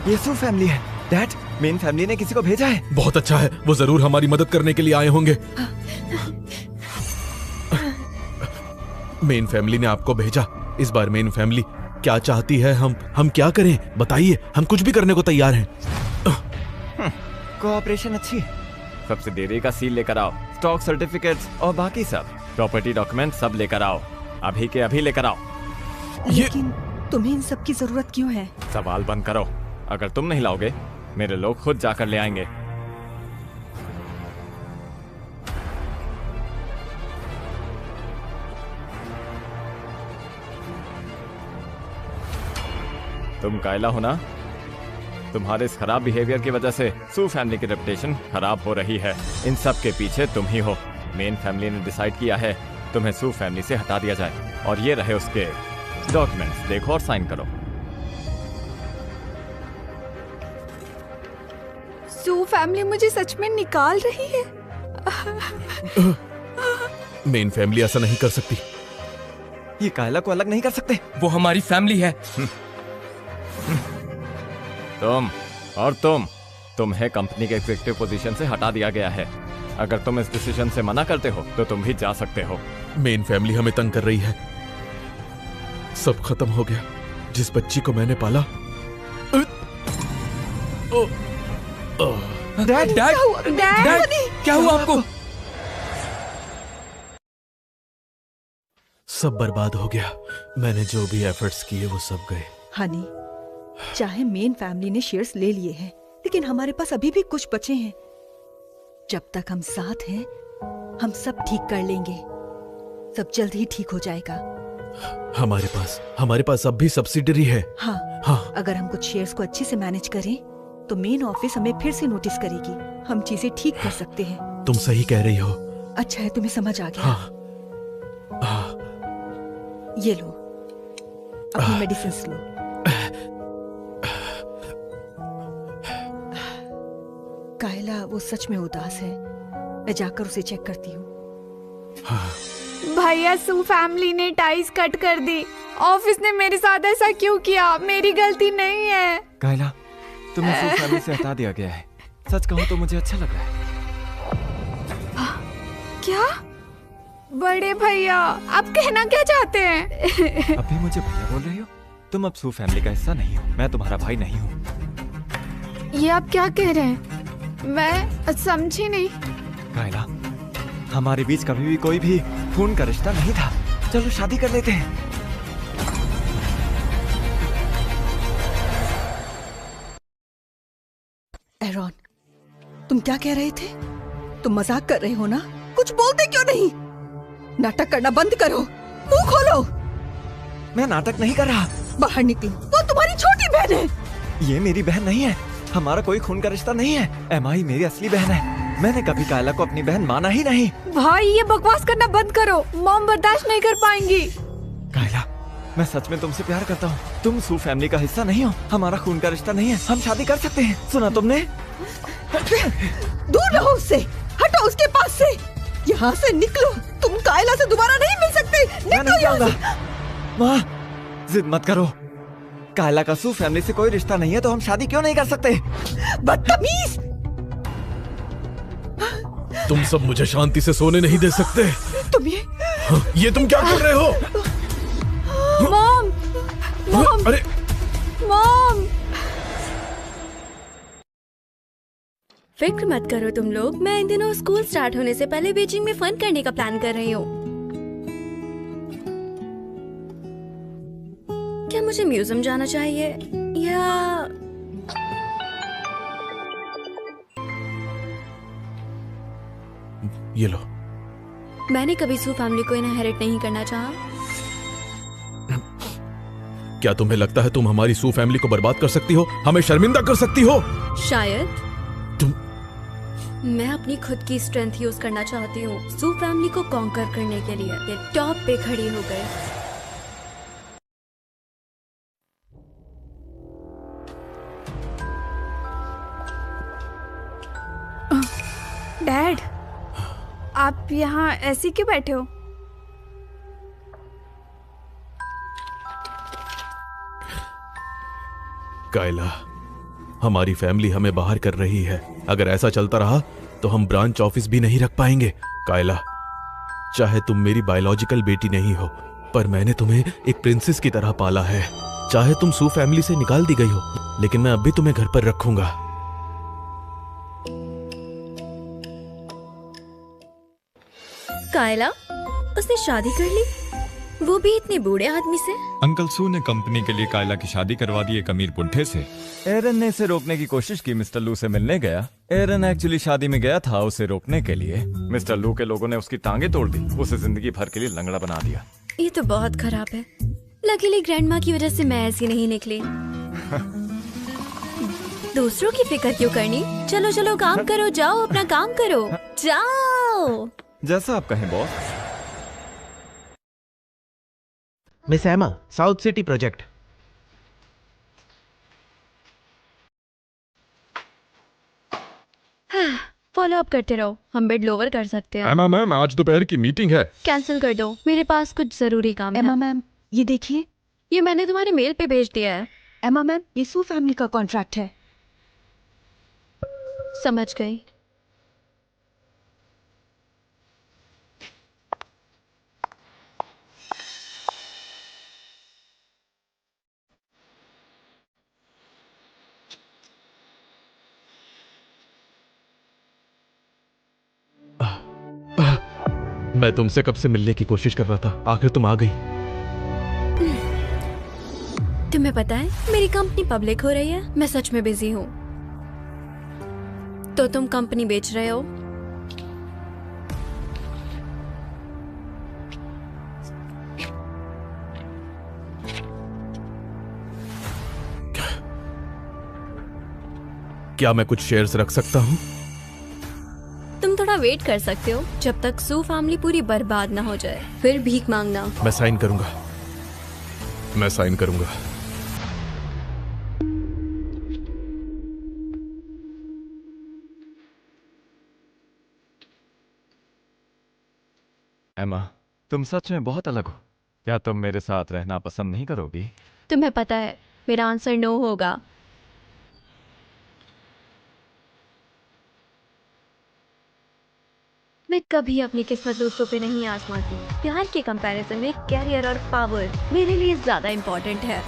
ये सू फैमिली है। डैड, मेन फैमिली ने किसी को भेजा है। बहुत अच्छा है, वो जरूर हमारी मदद करने के लिए आए होंगे। मेन फैमिली ने आपको भेजा। इस बार मेन फैमिली क्या चाहती है, हम क्या करें बताइए, हम कुछ भी करने को तैयार हैं। कोऑपरेशन अच्छी है। सबसे देरी का सील लेकर आओ, स्टॉक सर्टिफिकेट्स और बाकी सब प्रॉपर्टी डॉक्यूमेंट सब लेकर आओ, अभी के अभी लेकर आओ। लेकिन तुम्हें इन सब की जरूरत क्यों है? सवाल बंद करो। अगर तुम नहीं लाओगे, मेरे लोग खुद जाकर ले आएंगे। तुम कायला हो ना? तुम्हारे इस खराब बिहेवियर की वजह से सू फैमिली की रेपुटेशन खराब हो रही है। इन सब के पीछे तुम ही हो। मेन फैमिली ने डिसाइड किया है तुम्हें सू फैमिली से हटा दिया जाए, और ये रहे उसके डॉक्यूमेंट्स, देखो और साइन करो। सू फैमिली मुझे सच में निकाल रही है। मेन फैमिली ऐसा नहीं कर सकती। ये कायला को अलग नहीं कर सकते, वो हमारी फैमिली है। तुम और तुम्हें कंपनी के एग्जीक्यूटिव पोजीशन से हटा दिया गया है। अगर तुम इस डिसीजन से मना करते हो तो तुम भी जा सकते हो। मेन फैमिली हमें तंग कर रही है। सब खत्म हो गया। जिस बच्ची को मैंने पाला। डैड, क्या हुआ आपको? सब बर्बाद हो गया। मैंने जो भी एफर्ट्स किए वो सब गए। हनी, चाहे मेन फैमिली ने शेयर्स ले लिए हैं, लेकिन हमारे पास अभी भी कुछ बचे हैं। जब तक हम साथ हैं, हम सब ठीक कर लेंगे। सब जल्द ही ठीक हो जाएगा। हमारे पास अब भी सब्सिडरी है। हाँ, अगर हम कुछ शेयर्स को अच्छे से मैनेज करें तो मेन ऑफिस हमें फिर से नोटिस करेगी। हम चीजें ठीक कर सकते हैं। तुम सही कह रही हो। अच्छा है, तुम्हें समझ आ गया। ये लो, अपनी मेडिसिन लो। कायला वो सच में उदास है। मैं जाकर उसे चेक करती हूँ। भैया, सू फैमिली ने टाइज कट कर दी। ऑफिस ने मेरे साथ ऐसा क्यों किया? मेरी गलती नहीं है। कायला, तुम्हें सू फैमिली से हटा दिया गया है। सच कहूँ तो मुझे अच्छा लग रहा है। क्या? बड़े भैया, आप कहना क्या चाहते हैं? अब भी मुझे भैया बोल रही हो? तुम अब सू फैमिली का हिस्सा नहीं हो। मैं तुम्हारा भाई नहीं हूँ। ये आप क्या कह रहे हैं? मैं समझी नहीं। कायला, हमारे बीच कभी भी कोई भी खून का रिश्ता नहीं था। चलो शादी कर लेते हैं। एरॉन, तुम क्या कह रहे थे? तुम मजाक कर रहे हो ना? कुछ बोलते क्यों नहीं? नाटक करना बंद करो, मुंह खोलो। मैं नाटक नहीं कर रहा। बाहर निकलो। वो तुम्हारी छोटी बहन है। ये मेरी बहन नहीं है। हमारा कोई खून का रिश्ता नहीं है। एमा ही मेरी असली बहन है। मैंने कभी कायला को अपनी बहन माना ही नहीं। भाई, ये बकवास करना बंद करो। मॉम बर्दाश्त नहीं कर पाएंगी। कायला, मैं सच में तुमसे प्यार करता हूँ। तुम सू फैमिली का हिस्सा नहीं हो। हमारा खून का रिश्ता नहीं है। हम शादी कर सकते हैं। सुना तुमने? दूर रहो उससे। हटो उसके पास से। यहाँ से निकलो। तुम कायला से दोबारा नहीं मिल सकते। निकलो यहाँ से। माँ, जिद मत करो। कायला का सू फैमिली से कोई रिश्ता नहीं है तो हम शादी क्यों नहीं कर सकते? बदतमीज! तुम सब मुझे शांति से सोने नहीं दे सकते। ये तुम क्या कर रहे हो? मॉम! मॉम! अरे मॉम! फिक्र मत करो तुम लोग। मैं इन दिनों स्कूल स्टार्ट होने से पहले बीजिंग में फन करने का प्लान कर रही हूँ। क्या मुझे म्यूजियम जाना चाहिए या ये लो। मैंने कभी सू फैमिली को इनहेरिट नहीं करना चाहा। क्या तुम्हें लगता है तुम हमारी सू फैमिली को बर्बाद कर सकती हो? हमें शर्मिंदा कर सकती हो? शायद। मैं अपनी खुद की स्ट्रेंथ यूज करना चाहती हूँ सू फैमिली को कॉन्कर करने के लिए। ये टॉप पे खड़ी हो गए। डैड, आप यहाँ ऐसे क्यों बैठे हो? कायला, हमारी फैमिली हमें बाहर कर रही है। अगर ऐसा चलता रहा तो हम ब्रांच ऑफिस भी नहीं रख पाएंगे। कायला, चाहे तुम मेरी बायोलॉजिकल बेटी नहीं हो, पर मैंने तुम्हें एक प्रिंसेस की तरह पाला है। चाहे तुम सू फैमिली से निकाल दी गई हो, लेकिन मैं अब भी तुम्हें घर पर रखूंगा। कायला, उसने शादी कर ली, वो भी इतने बूढ़े आदमी से। अंकल सू ने कंपनी के लिए कायला की शादी करवा दी एक अमीर बुढ़े से। एरन ने इसे रोकने की कोशिश की। मिस्टर लू से मिलने गया। एरन एक्चुअली शादी में गया था उसे रोकने के लिए। मिस्टर लू के लोगों ने उसकी टांगे तोड़ दी। उसे जिंदगी भर के लिए लंगड़ा बना दिया। ये तो बहुत खराब है। लकीली ग्रैंडमा की वजह से मैं ऐसी नहीं निकली। दूसरों की फिक्र क्यों करनी? चलो चलो काम करो, जाओ अपना काम करो, जाओ। जैसा आप कहें बॉस। मिस एमा, south city project. Follow up करते रहो, हम बेड लोवर कर सकते हैं। एमा मैम, आज दोपहर की मीटिंग है। कैंसिल कर दो, मेरे पास कुछ जरूरी काम है। एमा मैम, ये देखिए। ये मैंने तुम्हारे मेल पे भेज दिया है। एमा मैम, ये सू फैमिली का कॉन्ट्रैक्ट है। समझ गई। मैं तुमसे कब से मिलने की कोशिश कर रहा था, आखिर तुम आ गई। तुम्हें पता है मेरी कंपनी पब्लिक हो रही है। मैं सच में बिजी हूँ। तो तुम कंपनी बेच रहे हो? क्या मैं कुछ शेयर्स रख सकता हूँ? तुम थोड़ा वेट कर सकते हो जब तक सू फैमिली पूरी बर्बाद ना हो जाए, फिर भीख मांगना। मैं साइन करूंगा, मैं साइन करूंगा। एमा, तुम सच में बहुत अलग हो। क्या तुम मेरे साथ रहना पसंद नहीं करोगी? तुम्हें पता है मेरा आंसर नो होगा। मैं कभी अपनी किस्मत दूसरों पे नहीं आजमाती। प्यार के कंपैरिजन में कैरियर और पावर मेरे लिए ज्यादा इम्पोर्टेंट है।